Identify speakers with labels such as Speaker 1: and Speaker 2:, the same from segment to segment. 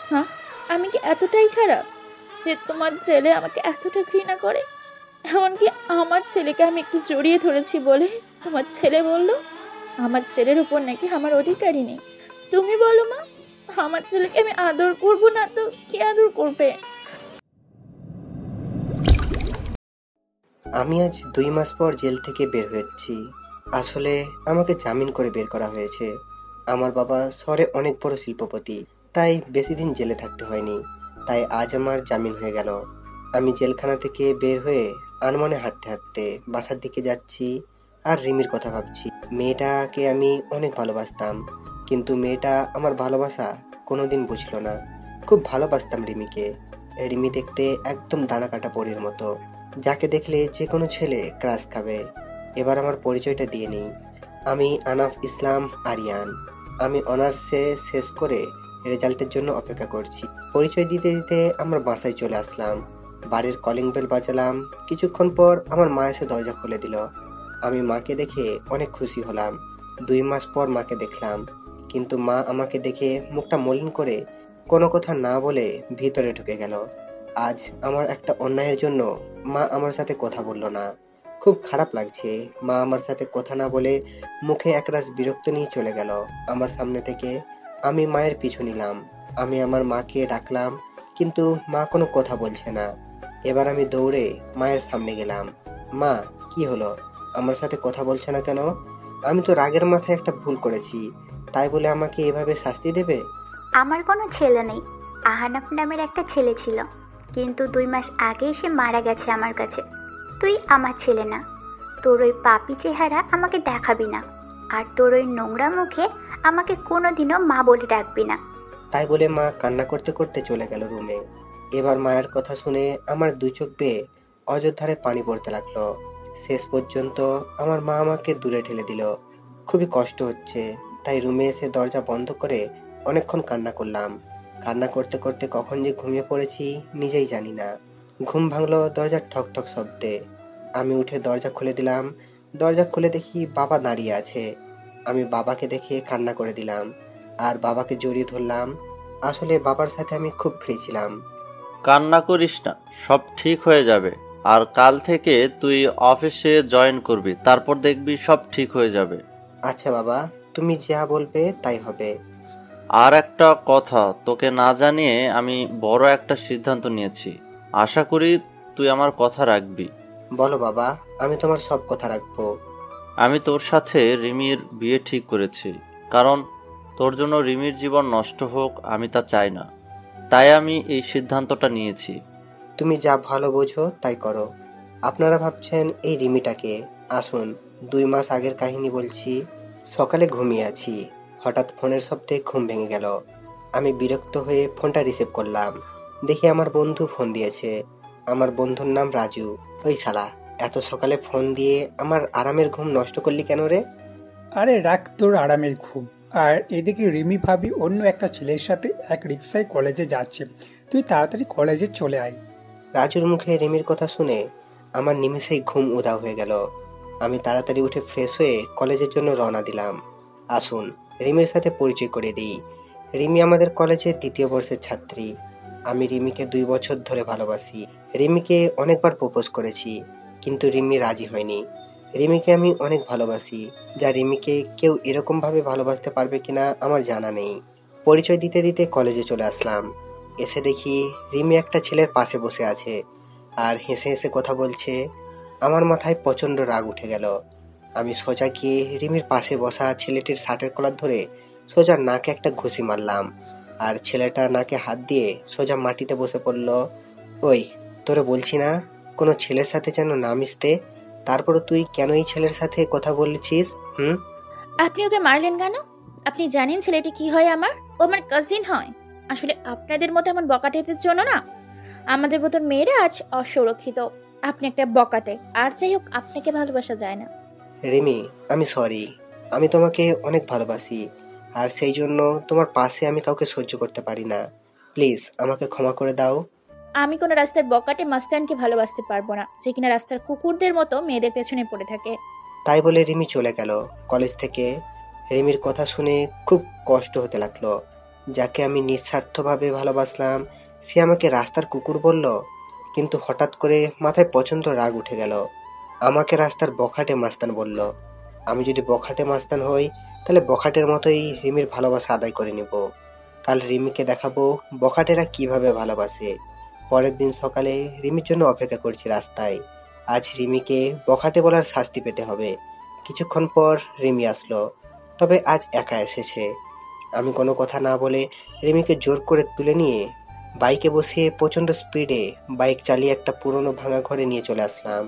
Speaker 1: হ্যাঁ, আমি কি এতটাই খারাপ যে তোমার ছেলে আমাকে এতটা ঘৃণা করে? এমনকি আমার ছেলেকে আমি একটু জড়িয়ে ধরেছি বলে তোমার ছেলে বলল আমার ছেলের উপর নাকি আমার অধিকারই নেই। তুমি বলো মা, আমার ছেলেকে আমি আদর করব না তো কে আদর করবে?
Speaker 2: আমি আজ 2 মাস পর জেল থেকে বের হয়েছি। আসলে আমাকে জামিন করে বের করা হয়েছে। আমার বাবা শহরে অনেক বড় শিল্পপতি, তাই বেশি দিন জেলে থাকতে হয়নি। তাই আজ আমার জামিন হয়ে গেল। আমি জেলখানা থেকে বের হয়ে আনমনে হাঁটতে হাঁটতে বাসার দিকে যাচ্ছি আর রিমির কথা ভাবছি। মেয়েটাকে আমি অনেক ভালোবাসতাম, কিন্তু মেয়েটা আমার ভালোবাসা কোনোদিন বুঝলো না। খুব ভালোবাসতাম রিমিকে। রিমি দেখতে একদম দানা কাটা পরীর মতো, যাকে দেখলে যে কোনো ছেলে ক্রাশ খাবে। এবার আমার পরিচয়টা দিয়ে নিই। আমি আনাফ ইসলাম আরিয়ান। আমি অনার্সে শেষ করে রেজাল্টের জন্য অপেক্ষা করছি। পরিচয় দিতে দিতে আমার বাসায় চলে আসলাম। বাড়ির কলিং বেল বাজালাম। কিছুক্ষণ পর আমার মা এসে দরজা খুলে দিল। আমি মাকে দেখে অনেক খুশি হলাম। 2 মাস পর মাকে দেখলাম, কিন্তু মা আমাকে দেখে মুখটা মলিন করে কোনো কথা না বলে ভিতরে ঢুকে গেল। আজ আমার একটা অন্যায়ের জন্য মা আমার সাথে কথা বলল না। খুব খারাপ লাগছে। মা আমার সাথে কথা না বলে মুখে একরাশ বিরক্ত নিয়ে চলে গেল আমার সামনে থেকে। আমি মায়ের পিছু নিলাম। আমি আমার মাকে ডাকলাম, কিন্তু মা কোনো কথা বলছে না। এবার আমি দৌড়ে মায়ের সামনে গেলাম। মা, কি হলো? আমার সাথে কথা বলছে না কেন? আমি তো রাগের মাথায় একটা ভুল করেছি, তাই বলে আমাকে এভাবে শাস্তি দেবে?
Speaker 3: আমার কোনো ছেলে নেই। আহানাফ নামের একটা ছেলে ছিল, কিন্তু 2 মাস আগেই সে মারা গেছে আমার কাছে। তুই আমার ছেলে না। তোর ওই পাপি চেহারা আমাকে দেখাবি না, আর তোর ওই নোংরা মুখে আমাকে কোনোদিনও মা বলে ডাকবি না।
Speaker 2: তাই বলে মা কান্না করতে করতে চলে গেল রুমে। এবার মায়ের কথা শুনে আমার 2 চোখ বেয়ে অযোধ্যারে পানি পড়তে লাগলো। শেষ পর্যন্ত আমার মা আমাকে দূরে ঠেলে দিল। খুবই কষ্ট হচ্ছে, তাই রুমে এসে দরজা বন্ধ করে অনেকক্ষণ কান্না করলাম। কান্না করতে করতে কখন যে ঘুমিয়ে পড়েছি নিজেই জানি না। ঘুম ভাঙলো দরজার ঠক ঠক শব্দে। আমি উঠে দরজা খুলে দিলাম। দরজা খুলে দেখি বাবা দাঁড়িয়ে আছে। আমি বাবাকে দেখে কান্না করে দিলাম আর বাবাকে জড়িয়ে ধরলাম। আসলে বাবার সাথে আমি খুব ফ্রি ছিলাম।
Speaker 4: কান্না করিস না, সব ঠিক হয়ে যাবে। আর কাল থেকে তুই অফিসে জয়েন করবি, তারপর দেখবি সব ঠিক হয়ে যাবে।
Speaker 2: আচ্ছা বাবা, তুমি যা বলবে তাই হবে।
Speaker 4: আর একটা কথা তোকে না জানিয়ে আমি বড় একটা সিদ্ধান্ত নিয়েছি। আশা করি তুই আমার কথা রাখবি।
Speaker 2: বলো বাবা, আমি তোমার সব কথা রাখবো।
Speaker 4: আমি তোর সাথে রিমির বিয়ে ঠিক করেছি, কারণ তোর জন্য রিমির জীবন নষ্ট হোক আমি তা চাই না। তাই আমি এই সিদ্ধান্তটা নিয়েছি।
Speaker 2: তুমি যা ভালো বোঝো তাই করো। আপনারা ভাবছেন এই রিমিটাকে? আসুন, 2 মাস আগের কাহিনী বলছি। সকালে ঘুমিয়ে আছি, হঠাৎ ফোনের শব্দে ঘুম ভেঙে গেল। আমি বিরক্ত হয়ে ফোনটা রিসিভ করলাম। দেখি আমার বন্ধু ফোন দিয়েছে। আমার বন্ধুর নাম রাজু। ওই শালা, এত সকালে ফোন দিয়ে আমার আরামের ঘুম নষ্ট করলি কেন রে?
Speaker 5: আরে রাখ তোর আরামের ঘুম। আর এদিকে রিমি ভাবি অন্য একটা ছেলের সাথে এক রিক্সায় কলেজে যাচ্ছে। তুই তাড়াতাড়ি কলেজে চলে আয়।
Speaker 2: রাজুর মুখে রিমির কথা শুনে আমার নিমেষেই ঘুম উধাও হয়ে গেল। আমি তাড়াতাড়ি উঠে ফ্রেশ হয়ে কলেজের জন্য রওনা দিলাম। আসুন, রিমির সাথে পরিচয় করে দিই। রিমি আমাদের কলেজের 2য় বর্ষের ছাত্রী। আমি রিমিকে 2 বছর ধরে ভালোবাসি। রিমিকে অনেকবার প্রপোজ করেছি, কিন্তু রিমি রাজি হয়নি। রিমিকে আমি অনেক ভালোবাসি, যা রিমিকে কেউ এরকমভাবে ভালোবাসতে পারবে কিনা আমার জানা নেই। পরিচয় দিতে দিতে কলেজে চলে আসলাম। এসে দেখি রিমি একটা ছেলের পাশে বসে আছে আর হেসে হেসে কথা বলছে। আমার মাথায় প্রচণ্ড রাগ উঠে গেল। আমি সোজা গিয়ে রিমির পাশে বসা ছেলেটির শার্টের কলার ধরে সোজা নাকে একটা ঘুষি মারলাম। আর ছেলেটা নাকে হাত দিয়ে সোজা মাটিতে বসে পড়ল। ওই, তোরে বলছি না কোনো ছেলের সাথে যেন না মিশতে? তারপরে তুই কেন এই ছেলের সাথে কথা বলেছিস? হুম?
Speaker 1: আপনি ওকে মারলেন কেন? আপনি জানেন ছেলেটি কি হয় আমার? ও আমার কাজিন হয়। আসলে আপনাদের মতো এমন বকাটেদের জন্য না আমাদের মতো মেয়েরা আজ অসুরক্ষিত। আপনি একটা বকাটে, আর যাই হোক আপনাকে ভালোবাসা যায় না।
Speaker 2: রিমি, আমি সরি। আমি তোমাকে অনেক ভালোবাসি, আর সেই জন্য তোমার পাশে আমি কাউকে সহ্য করতে পারি না। প্লিজ আমাকে ক্ষমা করে দাও।
Speaker 1: আমি কোনো রাস্তার বকাটে মাস্তানকে ভালোবাসতে পারবো না, যে কিনা রাস্তার কুকুরদের মতো মেয়েদের পেছনে পড়ে থাকে।
Speaker 2: তাই বলে রিমি চলে গেল কলেজ থেকে। রিমির কথা শুনে খুব কষ্ট হতে লাগলো। যাকে আমি নিঃস্বার্থভাবে ভালোবাসলাম, সে আমাকে রাস্তার কুকুর বলল। কিন্তু হঠাৎ করে মাথায় প্রচণ্ড রাগ উঠে গেল। আমাকে রাস্তার বখাটে মাস্তান বলল। আমি যদি বখাটে মাস্তান হই, তাহলে বখাটের মতোই রিমির ভালোবাসা আদায় করে নেব। কাল রিমিকে দেখাবো বখাটেরা কিভাবে ভালোবাসে। পরের দিন সকালে রিমির জন্য অপেক্ষা করছি রাস্তায়। আজ রিমিকে বখাটে বলার শাস্তি পেতে হবে। কিছুক্ষণ পর রিমি আসলো, তবে আজ একা এসেছে। আমি কোনো কথা না বলে রিমিকে জোর করে তুলে নিয়ে বাইকে বসিয়ে প্রচণ্ড স্পিডে বাইক চালিয়ে একটা পুরনো ভাঙা ঘরে নিয়ে চলে আসলাম।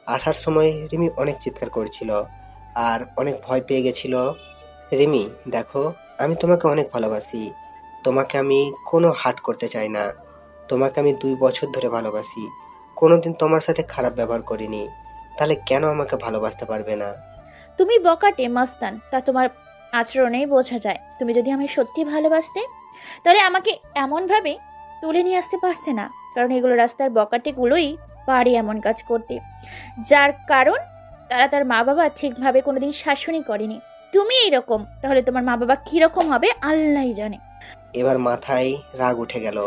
Speaker 2: আসার সময় রিমি অনেক চিৎকার করছিল আর অনেক ভয় পেয়ে গেছিল। রিমি, দেখো, আমি তোমাকে অনেক ভালোবাসি। তোমাকে আমি কোনো হার্ট করতে চাই না। তোমাকে আমি 2 বছর ধরে ভালোবাসি। কোনোদিন তোমার সাথে খারাপ ব্যবহার করিনি। তাহলে কেন আমাকে ভালোবাসতে পারবে না?
Speaker 1: তুমি বকাটে মাস্তান, তা তোমার আচরণেই বোঝা যায়। তুমি যদি আমি সত্যি ভালোবাসতে, তাহলে আমাকে এমনভাবে তুলে নিয়ে আসতে পারতে না। কারণ এগুলো রাস্তার বকাটেগুলোই পারে এমন কাজ করতে, যার কারণ তারা তার মা বাবা ঠিকভাবে কোনোদিন শাসনই করেনি। তুমি এইরকম, তাহলে তোমার মা বাবা কিরকম হবে আল্লাহই জানে।
Speaker 2: এবার মাথায় রাগ উঠে গেল।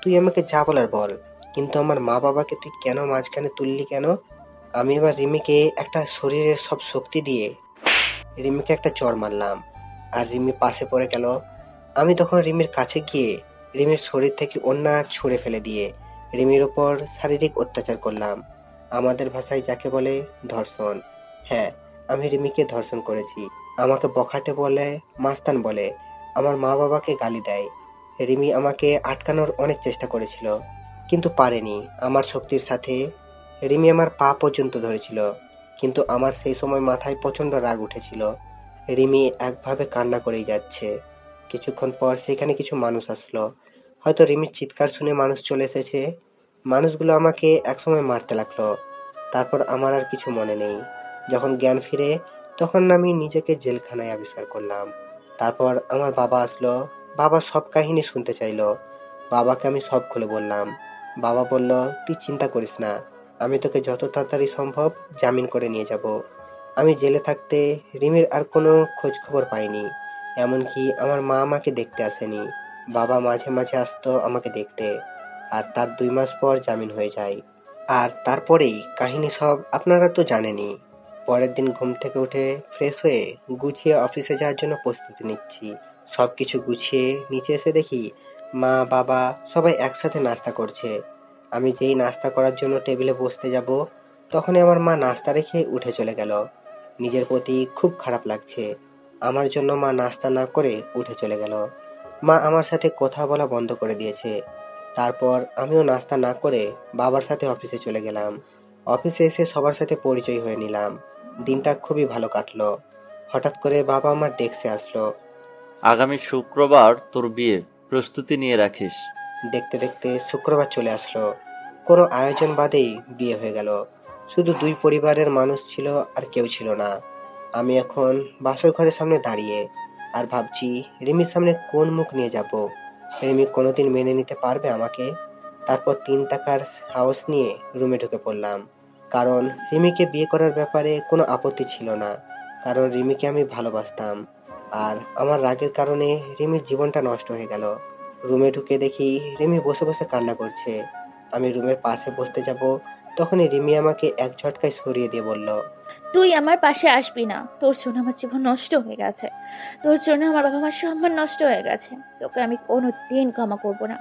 Speaker 2: তুই আমাকে যা বলার বল, কিন্তু আমার মা বাবাকে তুই কেন মাঝখানে তুললি কেন? আমি এবার রিমিকে একটা শরীরের সব শক্তি দিয়ে রিমিকে একটা চড় মারলাম, আর রিমি পাশে পড়ে গেল। আমি তখন রিমির কাছে গিয়ে রিমির শরীর থেকে ওড়না ছুঁড়ে ফেলে দিয়ে রিমির ওপর শারীরিক অত্যাচার করলাম। আমাদের ভাষায় যাকে বলে ধর্ষণ। হ্যাঁ, আমি রিমিকে ধর্ষণ করেছি। আমাকে বখাটে বলে, মাস্তান বলে, আমার মা বাবাকে গালি দেয়। রিমি আমাকে আটকানোর অনেক চেষ্টা করেছিল, কিন্তু পারেনি। আমার শক্তির সাথে রিমি আমার পা পর্যন্ত ধরেছিল, কিন্তু আমার সেই সময় মাথায় প্রচণ্ড রাগ উঠেছিল। রিমি একভাবে কান্না করেই যাচ্ছে। কিছুক্ষণ পর সেখানে কিছু মানুষ আসলো। হয়তো রিমির চিৎকার শুনে মানুষ চলে এসেছে। মানুষগুলো আমাকে একসময় মারতে লাগলো। তারপর আমার আর কিছু মনে নেই। যখন জ্ঞান ফিরে, তখন আমি নিজেকে জেলখানায় আবিষ্কার করলাম। তারপর আমার বাবা আসলো। বাবা সব কাহিনী শুনতে চাইলো। বাবাকে আমি সব খুলে বললাম। বাবা বলল, তুই চিন্তা করিস না, আমি তোকে যত তাড়াতাড়ি সম্ভব জামিন করে নিয়ে যাব। আমি জেলে থাকতে রিমির আর কোনো খোঁজ খবর পাইনি। এমনকি আমার মা আমাকে দেখতে আসেনি। বাবা মাঝে মাঝে আসতো আমাকে দেখতে, আর তার 2 মাস পর জামিন হয়ে যায়। আর তারপরেই কাহিনী সব আপনারা তো জানেনই। পরের দিন ঘুম থেকে উঠে ফ্রেশ হয়ে গুছিয়ে অফিসে যাওয়ার জন্য প্রস্তুতি নিচ্ছি। সব কিছু গুছিয়ে নিচে এসে দেখি মা বাবা সবাই একসাথে নাস্তা করছে। আমি যেই নাস্তা করার জন্য টেবিলে বসতে যাব, তখনই আমার মা নাস্তা রেখে উঠে চলে গেল। নিজের প্রতি খুব খারাপ লাগছে। আমার জন্য মা নাস্তা না করে উঠে চলে গেল। মা আমার সাথে কথা বলা বন্ধ করে দিয়েছে। তারপর আমিও নাস্তা না করে বাবার সাথে অফিসে চলে গেলাম। অফিসে এসে সবার সাথে পরিচয় হয়ে নিলাম। দিনটা খুবই ভালো কাটলো। হঠাৎ করে বাবা আমার ডেস্কে আসলো।
Speaker 4: আগামী শুক্রবার তোর বিয়ে, প্রস্তুতি নিয়ে রাখিস।
Speaker 2: দেখতে দেখতে শুক্রবার চলে আসলো। কোনো আয়োজন বাদেই বিয়ে হয়ে গেল। শুধু 2 পরিবারের মানুষ ছিল, আর কেউ ছিল না। আমি এখন বাসর ঘরের সামনে দাঁড়িয়ে আর ভাবছি রিমির সামনে কোন মুখ নিয়ে যাব। রিমি কোনোদিন মেনে নিতে পারবে আমাকে? তারপর 3 টাকার সাহস নিয়ে রুমে ঢুকে পড়লাম। কারণ রিমিকে বিয়ে করার ব্যাপারে কোনো আপত্তি ছিল না, কারণ রিমিকে আমি ভালোবাসতাম। আর আমার রাগের কারণে রিমির জীবনটা নষ্ট হয়ে গেল। রুমে ঢুকে দেখি রিমি বসে বসে কান্না করছে। আমি রুমের পাশে বসতে যাব, তখনই রিমি আমাকে এক ঝটকায় সরিয়ে দিয়ে বলল,
Speaker 1: তুই আমার পাশে আসবি না। তোর জন্য আমার জীবন নষ্ট হয়ে গেছে। তোর জন্য আমার বাবা মার সম্মান নষ্ট হয়ে গেছে। তোকে আমি কোনো দিন ক্ষমা করব না,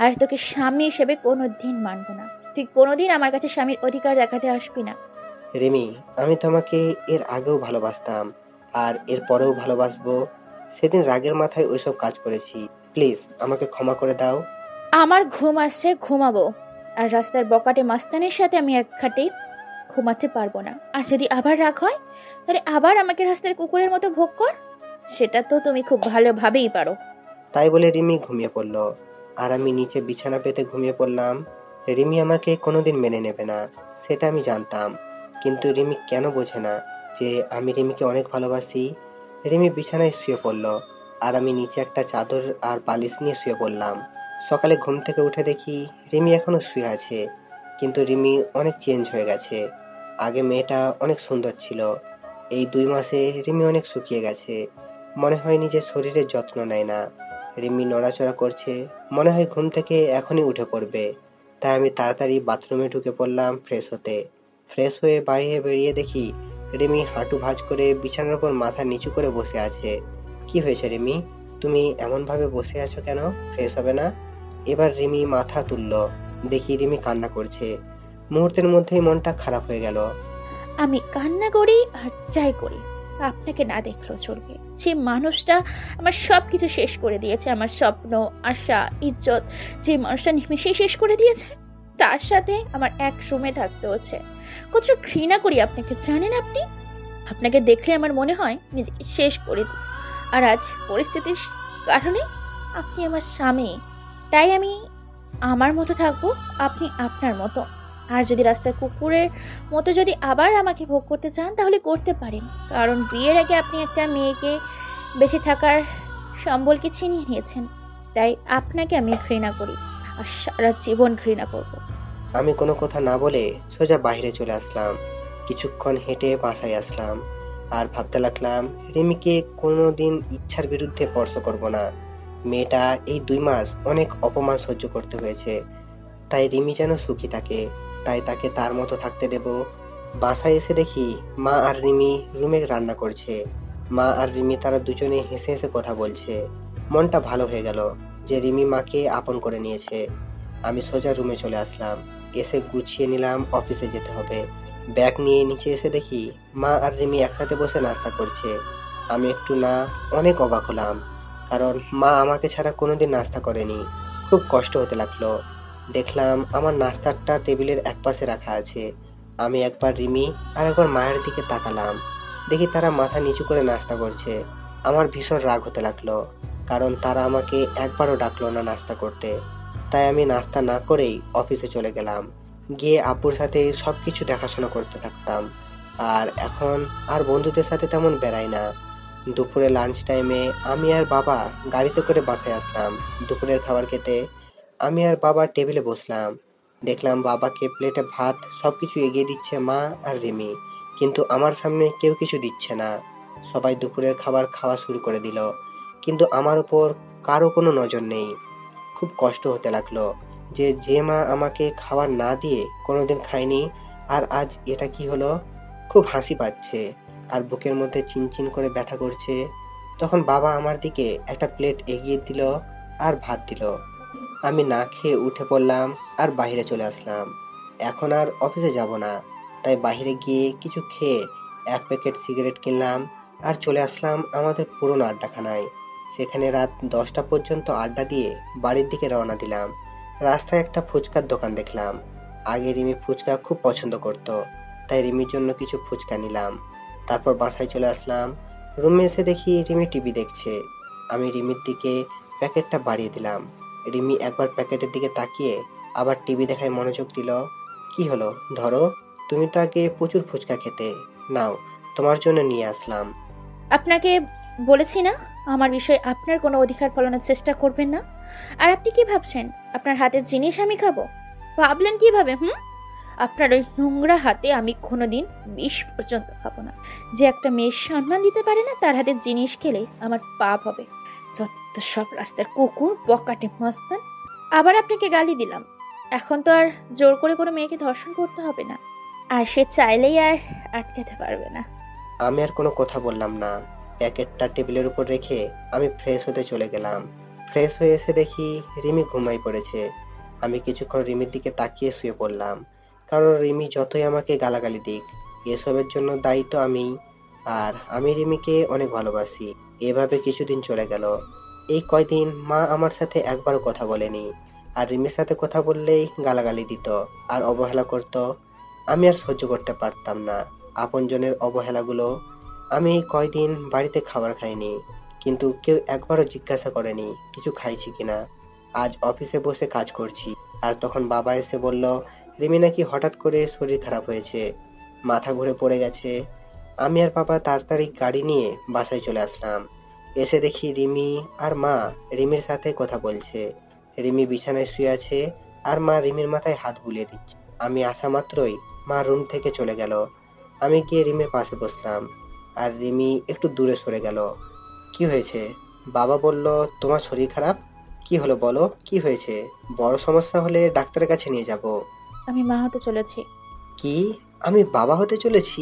Speaker 1: আর তোকে স্বামী হিসেবে কোনো দিন মানব না। তুই কোনোদিন আমার কাছে স্বামীর অধিকার দেখাতে আসবি না।
Speaker 2: রিমি, আমি তোমাকে এর আগেও ভালোবাসতাম, আর এর পরেও ভালোবাসবো। সেদিন রাগের মাথায় ওইসব কাজ করেছি। প্লিজ আমাকে ক্ষমা করে দাও।
Speaker 1: আমার ঘুম আসছে, ঘুমাবো। আর রাস্তার বকাটে মাস্তানের সাথে আমি এক খাটে ঘুমাতে পারবো না। আর যদি আবার রাগ হয়, তাহলে আবার আমাকে রাস্তার কুকুরের মতো ভোগ কর। সেটা তো তুমি খুব ভালোভাবেই পারো।
Speaker 2: তাই বলে রিমি ঘুমিয়ে পড়ল, আর আমি নিচে বিছানা পেতে ঘুমিয়ে পড়লাম। রিমি আমাকে কোনোদিন মেনে নেবে না, সেটা আমি জানতাম। কিন্তু রিমি কেন বোঝে না যে আমি রিমিকে অনেক ভালোবাসি। রিমি বিছানায় শুয়ে পড়ল, আর আমি নিচে একটা চাদর আর বালিশ নিয়ে শুয়ে পড়লাম। সকালে ঘুম থেকে উঠে দেখি রিমি এখনো শুয়ে আছে, কিন্তু রিমি অনেক চেঞ্জ হয়ে গেছে। আগে মেয়েটা অনেক সুন্দর ছিল, এই 2 মাসে রিমি অনেক শুকিয়ে গেছে। মনে হয় নিজের শরীরের যত্ন নেয় না। রিমি নড়াচড়া করছে, মনে হয় ঘুম থেকে এখনই উঠে পড়বে। তাই আমি তাড়াতাড়ি বাথরুমে ঢুকে পড়লাম ফ্রেশ হতে। ফ্রেশ হয়ে বাইরে বেরিয়ে দেখি রিমি হাঁটু ভাঁজ করে বিছানার উপর মাথা নিচু করে বসে আছে। কি হয়েছে রিমি, তুমি এমনভাবে বসে আছো কেন? ফ্রেশ হবে না? এবার রিমি মাথা তুলল, দেখি রিমি কান্না করছে। মুহূর্তের মধ্যেই মনটা খারাপ হয়ে গেল।
Speaker 1: আমি কান্না করি আর যাই করি, আপনাকে না দেখলেও চলবে। যে মানুষটা আমার সব কিছু শেষ করে দিয়েছে, আমার স্বপ্ন, আশা, ইজ্জত, যে মানুষটা নিমেষেই শেষ করে দিয়েছে, তার সাথে আমার এক রুমে থাকতে হচ্ছে। কতটা ঘৃণা করি আপনাকে জানেন আপনি? আপনাকে দেখলে আমার মনে হয় নিজেকে শেষ করে দিই। আর আজ পরিস্থিতির কারণে আপনি আমার স্বামী, তাই আমি আমার মতো থাকবো, আপনি আপনার মতো। আর যদি রাস্তার কুকুরের মতো যদি আবার আমাকে ভোগ করতে চান তাহলে করতে পারেন, কারণ বিয়ের আগে আপনি একটা মেয়েকে বেঁচে থাকার সম্বলকে ছিনিয়ে নিয়েছেন। তাই আপনাকে আমি ঘৃণা করি আর সারা জীবন ঘৃণা করব।
Speaker 2: আমি কোনো কথা না বলে সোজা বাইরে চলে আসলাম। কিছুক্ষণ হেঁটে বাসায় আসলাম আর ভাবতে লাগলাম রিমিকে কোনোদিন ইচ্ছার বিরুদ্ধে স্পর্শ করব না। মেয়েটা এই 2 মাস অনেক অপমান সহ্য করতে হয়েছে, তাই রিমি যেন সুখী থাকে, তাই তাকে তার মতো থাকতে দেব। বাসায় এসে দেখি মা আর রিমি রুমে রান্না করছে। মা আর রিমি তারা দুজনে হেসে হেসে কথা বলছে। মনটা ভালো হয়ে গেল যে রিমি মাকে আপন করে নিয়েছে। আমি সোজা রুমে চলে আসলাম, এসে গুছিয়ে নিলাম, অফিসে যেতে হবে। ব্যাগ নিয়ে নিচে এসে দেখি মা আর রিমি একসাথে বসে নাস্তা করছে। আমি একটু না অনেক অবাক হলাম, কারণ মা আমাকে ছাড়া কোনোদিন নাস্তা করেনি। খুব কষ্ট হতে লাগলো। দেখলাম আমার নাস্তাটা টেবিলের একপাশে রাখা আছে। আমি একবার রিমি আর একবার মায়ের দিকে তাকালাম, দেখি তারা মাথা নিচু করে নাস্তা করছে। আমার ভীষণ রাগ হতে লাগলো, কারণ তারা আমাকে একবারও ডাকলো না নাস্তা করতে। তাই আমি নাস্তা না করেই অফিসে চলে গেলাম। গিয়ে আব্বুর সাথে সব কিছু দেখাশোনা করতে থাকতাম। আর এখন আর বন্ধুদের সাথে তেমন বেড়াই না। দুপুরে লাঞ্চ টাইমে আমি আর বাবা গাড়িতে করে বাসায় আসলাম দুপুরের খাবার খেতে। আমি আর বাবা টেবিলে বসলাম। দেখলাম বাবাকে প্লেটে ভাত সব কিছু এগিয়ে দিচ্ছে মা আর রিমি, কিন্তু আমার সামনে কেউ কিছু দিচ্ছে না। সবাই দুপুরের খাবার খাওয়া শুরু করে দিল, কিন্তু আমার উপর কারো কোনো নজর নেই। খুব কষ্ট হতে লাগলো যে মা আমাকে খাবার না দিয়ে কোনোদিন খায়নি, আর আজ এটা কি হলো। খুব হাসি পাচ্ছে আর বুকের মধ্যে চিনচিন করে ব্যথা করছে। তখন বাবা আমার দিকে একটা প্লেট এগিয়ে দিল আর ভাত দিল। আমি না খেয়ে উঠে পড়লাম আর বাইরে চলে আসলাম। এখন আর অফিসে যাব না, তাই বাইরে গিয়ে কিছু খেয়ে 1 প্যাকেট সিগারেট কিনলাম আর চলে আসলাম আমাদের পুরনো আড্ডাখানায়। সেখানে রাত 10টা পর্যন্ত আড্ডা দিয়ে বাড়ির দিকে রওনা দিলাম। রাস্তায় একটা ফুচকার দোকান দেখলাম। আগে রিমি ফুচকা খুব পছন্দ করত, তাই রিমির জন্য কিছু ফুচকা নিলাম। তারপর বাসায় চলে আসলাম। রুমে এসে দেখি রিমি টিভি দেখছে। আমি রিমির দিকে প্যাকেটটা বাড়িয়ে দিলাম। রিমি একবার প্যাকেটের দিকে তাকিয়ে আবার টিভি দেখায় মনোযোগ দিল। কি হলো, ধরো, তুমি তো আগে প্রচুর ফুচকা খেতে, নাও তোমার জন্য নিয়ে আসলাম।
Speaker 1: আপনাকে বলেছি না আমার বিষয়ে আপনার কোনো অধিকার ফলানোর চেষ্টা করবেন না। আর আপনি কি ভাবছেন আপনার হাতের জিনিস আমি খাবো? ভাবলেন কিভাবে? আপনার ওই নোংরা হাতে আমি কোনোদিন বিষ পর্যন্ত খাবো না। যে একটা মেয়ের সম্মান দিতে পারে না তার হাতের জিনিস খেলে আমার পাপ হবে। যত সব রাস্তার কুকুর, বকাটে মস্তান। আবার আপনাকে গালি দিলাম। এখন তো আর জোর করে কোনো মেয়েকে ধর্ষণ করতে হবে না, আর সে চাইলেই আর আটকাতে পারবে না।
Speaker 2: আমি আর কোনো কথা বললাম না। প্যাকেটটা টেবিলের উপর রেখে আমি ফ্রেশ হতে চলে গেলাম। ফ্রেশ হয়ে এসে দেখি রিমি ঘুমাই পড়েছে। আমি কিছুক্ষণ রিমির দিকে তাকিয়ে শুয়ে পড়লাম, কারণ রিমি যতই আমাকে গালাগালি দিক, এসবের জন্য দায়ী তো আমিই। আর আমি রিমিকে অনেক ভালোবাসি। এভাবে কিছুদিন চলে গেল। এই কয়দিন মা আমার সাথে একবারও কথা বলেনি, আর রিমির সাথে কথা বললেই গালাগালি দিত আর অবহেলা করত। আমি আর সহ্য করতে পারতাম না আপনজনের অবহেলাগুলো। আমি এই কয়দিন বাড়িতে খাবার খাইনি, কিন্তু কেউ একবারও জিজ্ঞাসা করেনি কিছু খাইছি কিনা। আজ অফিসে বসে কাজ করছি, আর তখন বাবা এসে বলল রিমি নাকি হঠাৎ করে শরীর খারাপ হয়েছে, মাথা ঘুরে পড়ে গেছে। আমি আর বাবা তাড়াতাড়ি গাড়ি নিয়ে বাসায় চলে আসলাম। এসে দেখি রিমি আর মা রিমির সাথে কথা বলছে। রিমি বিছানায় শুয়ে আছে আর মা রিমির মাথায় হাত বুলিয়ে দিচ্ছে। আমি আসা মাত্রই মা রুম থেকে চলে গেল। আমি গিয়ে রিমির পাশে বসলাম, আর রিমি একটু দূরে সরে গেল। কি হয়েছে, বাবা বলল তোমার শরীর খারাপ। কি হলো বলো, কি হয়েছে? বড় সমস্যা হলে ডাক্তারের কাছে নিয়ে যাব।
Speaker 1: আমি মা হতে চলেছি।
Speaker 2: কি? আমি বাবা হতে চলেছি?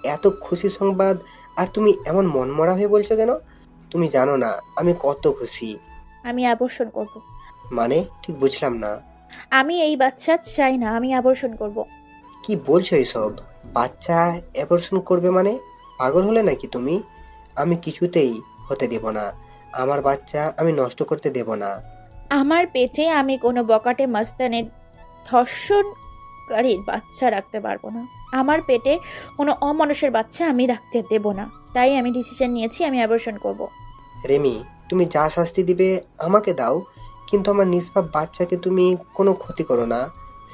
Speaker 2: এত খুশি সংবাদ, আর তুমি এমন মনমরা হয়ে বলছো কেন? তুমি জানো না আমি কত খুশি।
Speaker 1: আমি অ্যাবর্শন করব।
Speaker 2: মানে ঠিক বুঝলাম না।
Speaker 1: আমি এই বাচ্চা চাই না, আমি অ্যাবর্শন করব।
Speaker 2: কি বলছো এসব? বাচ্চা অ্যাবর্শন করবে মানে? পাগল হলে নাকি তুমি? আমি কিছুতেই হতে দেব না। আমার বাচ্চা আমি নষ্ট করতে দেব না।
Speaker 1: আমার পেটে আমি কোনো বকাটে মাস্তানের ধর্ষণকারীর বাচ্চা রাখতে পারবো না। আমার পেটে কোনো অমানুষের বাচ্চা আমি রাখতে দেব না। তাই আমি ডিসিশন নিয়েছি, আমি অ্যাবর্শন করব।
Speaker 2: রেমি, তুমি যা শাস্তি দিবে আমাকে দাও, কিন্তু আমার নিষ্পাপ বাচ্চাকে তুমি কোনো ক্ষতি করো না।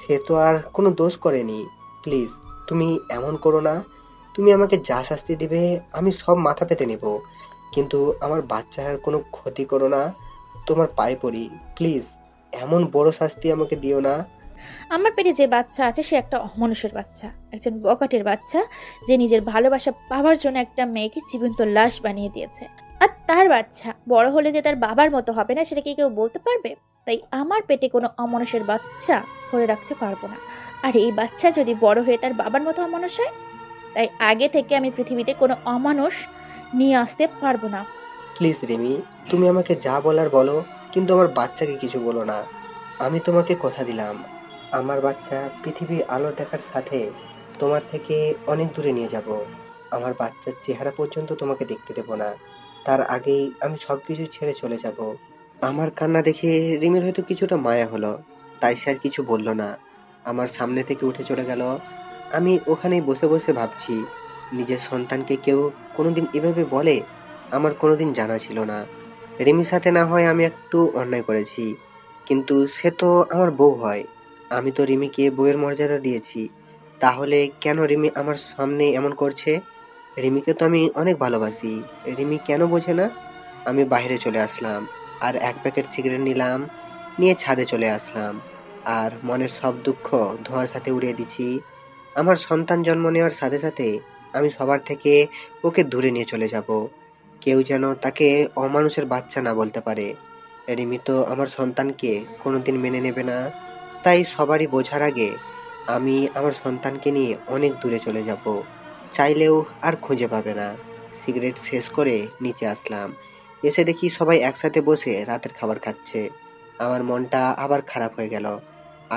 Speaker 2: সে তো আর কোনো দোষ করেনি। প্লিজ, তুমি এমন করো না। তুমি আমাকে যা শাস্তি দিবে আমি সব মাথা পেতে নেব, কিন্তু আমার বাচ্চার কোনো ক্ষতি করো না। তোমার পায়ে পড়ি, প্লিজ। এমন বড় শাস্তি আমাকে দিও না।
Speaker 1: আমার পেটে যে বাচ্চা আছে সে একটা অমানুষের বাচ্চা, একজন বকাটের বাচ্চা, যে নিজের ভালোবাসা পাওয়ার জন্য একটা মেয়েকে জীবন্ত লাশ বানিয়ে দিয়েছে। আর তার বাচ্চা বড় হলে যে তার বাবার মতো হবে না সেটা কি কেউ বলতে পারবে? তাই আমার পেটে কোনো অমানুষের বাচ্চা ধরে রাখতে পারবো না। আর এই বাচ্চা যদি বড় হয়ে তার বাবার মতো অমানুষ হয়, তাই আগে থেকে আমি পৃথিবীতে কোনো অমানুষ নিয়ে আসতে পারবো না।
Speaker 2: প্লিজ রেমি, তুমি আমাকে যা বলার বলো, কিন্তু আমার বাচ্চাকে কিছু বলো না। আমি তোমাকে কথা দিলাম, আমার বাচ্চা পৃথিবীর আলো দেখার সাথে তোমার থেকে অনেক দূরে নিয়ে যাব। আমার বাচ্চার চেহারা পর্যন্ত তোমাকে দেখতে দেব না। তার আগেই আমি সব কিছু ছেড়ে চলে যাব। আমার কান্না দেখে রিমির হয়তো কিছুটা মায়া হলো, তাই সে আর কিছু বলল না। আমার সামনে থেকে উঠে চলে গেল। আমি ওখানেই বসে বসে ভাবছি, নিজের সন্তানকে কেউ কোনোদিন এভাবে বলে? আমার কোনোদিন জানা ছিল না। রিমির সাথে না হয় আমি একটু অন্যায় করেছি, কিন্তু সে তো আমার বউ হয়। আমি তো রিমিকে বউয়ের মর্যাদা দিয়েছি, তাহলে কেন রিমি আমার সামনে এমন করছে? রিমিকে তো আমি অনেক ভালোবাসি। রিমি কেন বোঝে না? আমি বাইরে চলে আসলাম, আর এক প্যাকেট সিগারেট নিলাম, নিয়ে ছাদে চলে আসলাম, আর মনের সব দুঃখ ধোঁয়ার সাথে উড়িয়ে দিচ্ছি। আমার সন্তান জন্ম নেওয়ার সাথে সাথে আমি সবার থেকে ওকে দূরে নিয়ে চলে যাব। কেউ যেন তাকে অমানুষের বাচ্চা না বলতে পারে। রিমি তো আমার সন্তানকে কোনোদিন মেনে নেবে না, তাই সবারই বোঝার আগে আমি আমার সন্তানকে নিয়ে অনেক দূরে চলে যাব। চাইলেও আর খুঁজে পাবে না। সিগারেট শেষ করে নিচে আসলাম, এসে দেখি সবাই একসাথে বসে রাতের খাবার খাচ্ছে। আমার মনটা আবার খারাপ হয়ে গেল।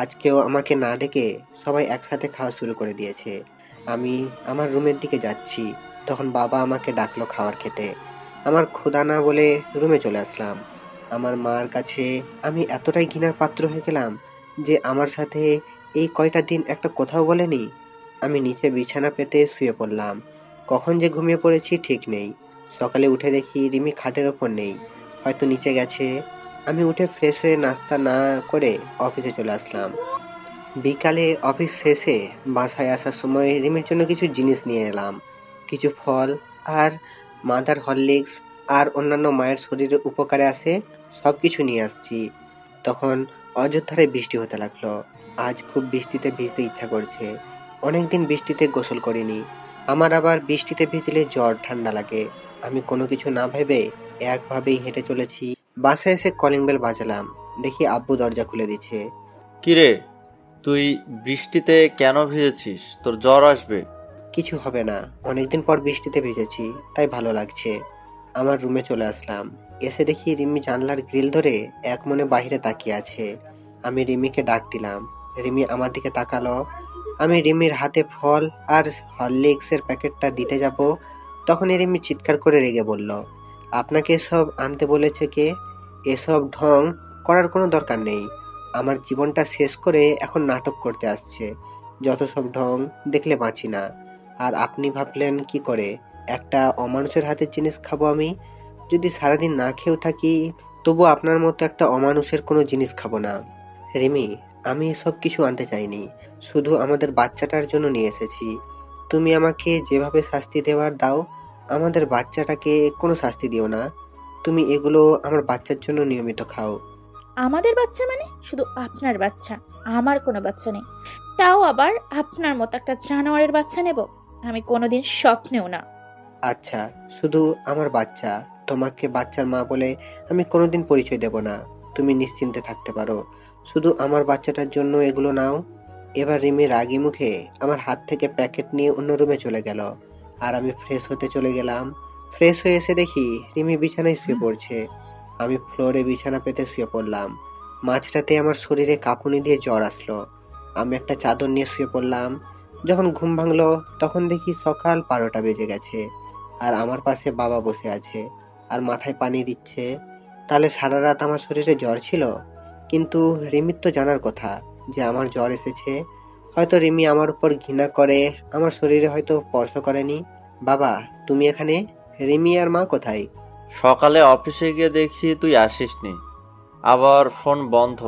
Speaker 2: আজকেও আমাকে না ডেকে সবাই একসাথে খাওয়া শুরু করে দিয়েছে। আমি আমার রুমের দিকে যাচ্ছি, তখন বাবা আমাকে ডাকলো খাবার খেতে। আমার ক্ষুধা না বলে রুমে চলে আসলাম। আমার মার কাছে আমি এতটাই ঘৃণার পাত্র হয়ে গেলাম যে আমার সাথে এই কয়টা দিন একটা কথাও বলেনি। আমি নিচে বিছানা পেতে শুয়ে পড়লাম। কখন যে ঘুমিয়ে পড়েছি ঠিক নেই। সকালে উঠে দেখি রিমি খাটের ওপর নেই, হয়তো নিচে গেছে। আমি উঠে ফ্রেশ হয়ে নাস্তা না করে অফিসে চলে আসলাম। বিকালে অফিস শেষে বাসায় আসার সময় রিমির জন্য কিছু জিনিস নিয়ে এলাম, কিছু ফল আর মাদার হরলিক্স আর অন্যান্য মায়ের শরীরের উপকারে আসে সব কিছু নিয়ে আসছি। তখন অযোধ্যায় বৃষ্টি হতে লাগলো। আজ খুব বৃষ্টিতে ভিজতে ইচ্ছা করছে। অনেকদিন বৃষ্টিতে গোসল করিনি। আমার আবার বৃষ্টিতে ভিজলে জ্বর ঠান্ডা লাগে। আমি কোনো কিছু না ভেবে একভাবেই হেঁটে চলেছি। বাসায় এসে কলিং বেল বাজালাম, দেখি আব্বু দরজা খুলে দিচ্ছে।
Speaker 4: কিরে, তুই বৃষ্টিতে কেন ভিজেছিস? তোর জ্বর আসবে।
Speaker 2: কিছু হবে না, অনেকদিন পর বৃষ্টিতে ভিজেছি, তাই ভালো লাগছে। আমার রুমে চলে আসলাম। এসে দেখি রিমি জানলার গ্রিল ধরে এক মনে বাইরে তাকিয়ে আছে। আমি রিমিকে ডাক দিলাম। রিমি আমার দিকে তাকালো। আমি রিমির হাতে ফল আর হরলিক্সের প্যাকেটটা দিতে যাব, তখনই রিমি চিৎকার করে রেগে বলল, আপনাকে এসব আনতে বলেছে কে? এসব ঢং করার কোনো দরকার নেই। আমার জীবনটা শেষ করে এখন নাটক করতে আসছে। যত সব ঢং দেখলে বাঁচি না। আর আপনি ভাবলেন কি করে একটা অমানুষের হাতের জিনিস খাবো আমি? যদি সারাদিন না খেয়েও থাকি, তবু আপনার মতো একটা অমানুষের কোনো জিনিস খাবো না। রিমি, আমি এসব কিছু আনতে চাইনি, শুধু আমাদের বাচ্চাটার জন্য নিয়ে এসেছি। তুমি আমাকে যেভাবে শাস্তি দেওয়ার দাও, আমাদের বাচ্চাটাকে কোনো শাস্তি দিও না। তুমি এগুলো আমার বাচ্চার জন্য নিয়মিত খাও।
Speaker 1: আমাদের বাচ্চা মানে শুধু আপনার বাচ্চা, আমার কোনো বাচ্চা নেই। তাও আবার আপনার মতো একটা জানোয়ারের বাচ্চা নেব? আমি কোনোদিন স্বপ্নেও না।
Speaker 2: আচ্ছা, শুধু আমার বাচ্চা, তোমাকে বাচ্চার মা বলে আমি কোনোদিন পরিচয় দেব না। তুমি নিশ্চিন্তে থাকতে পারো। শুধু আমার বাচ্চাটার জন্য এগুলো নাও। এবার রিমি রাগী মুখে আমার হাত থেকে প্যাকেট নিয়ে অন্য রুমে চলে গেল। আর আমি ফ্রেশ হতে চলে গেলাম। ফ্রেশ হয়ে এসে দেখি রিমি বিছানায় শুয়ে পড়ছে। আমি ফ্লোরে বিছানা পেতে শুয়ে পড়লাম। মাঝরাতে আমার শরীরে কাঁপুনি দিয়ে জ্বর আসলো। আমি একটা চাদর নিয়ে শুয়ে পড়লাম। যখন ঘুম ভাঙলো তখন দেখি সকাল 12টা বেজে গেছে। আর আমার পাশে বাবা বসে আছে আর মাথায় পানি দিচ্ছে। তাহলে সারা রাত আমার শরীরে জ্বর ছিল? কিন্তু রিমির তো জানার কথা যে আমার জ্বর এসেছে। হয়তো রিমি আমার উপর ঘৃণা করে আমার শরীরে হয়তো স্পর্শ করেনি। বাবা, তুমি এখানে? রিমি আর মা কোথায়?
Speaker 4: সকালে অফিসে গিয়ে দেখি তুই আসিসনি, আবার ফোন বন্ধ।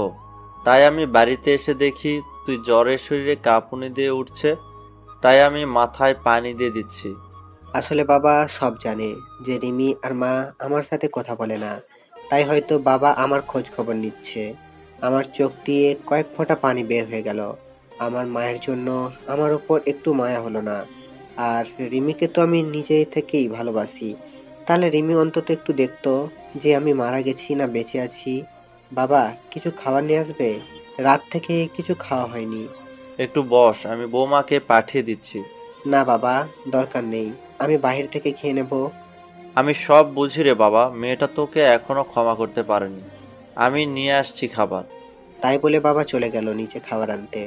Speaker 4: তাই আমি বাড়িতে এসে দেখি তুই জ্বরের শরীরে কাঁপুনি দিয়ে উঠছে, তাই আমি মাথায় পানি দিয়ে দিচ্ছি।
Speaker 2: আসলে বাবা সব জানে যে রিমি আর মা আমার সাথে কথা বলে না। তাই হয়তো বাবা আমার খোঁজ খবর নিচ্ছে। আমার চোখ দিয়ে কয়েক ফোঁটা পানি বের হয়ে গেল। আমার মায়ের জন্য আমার ওপর একটু মায়া হলো না। আর রিমিকে তো আমি নিজে থেকেই ভালোবাসি। তাহলে রিমি অন্তত একটু দেখতো যে আমি মারা গেছি না বেঁচে আছি। বাবা, কিছু খাবার নিয়ে আসবে? রাত থেকে কিছু খাওয়া হয়নি।
Speaker 4: একটু বস, আমি বৌমাকে পাঠিয়ে দিচ্ছি।
Speaker 2: না বাবা, দরকার নেই, আমি বাইরে থেকে খেয়ে নেব।
Speaker 4: আমি সব বুঝি রে বাবা, মেয়েটা তোকে এখনো ক্ষমা করতে পারেনি। আমি নিয়ে আসছি খাবার।
Speaker 2: তাই বলে বাবা চলে গেল নিচে খাবার আনতে।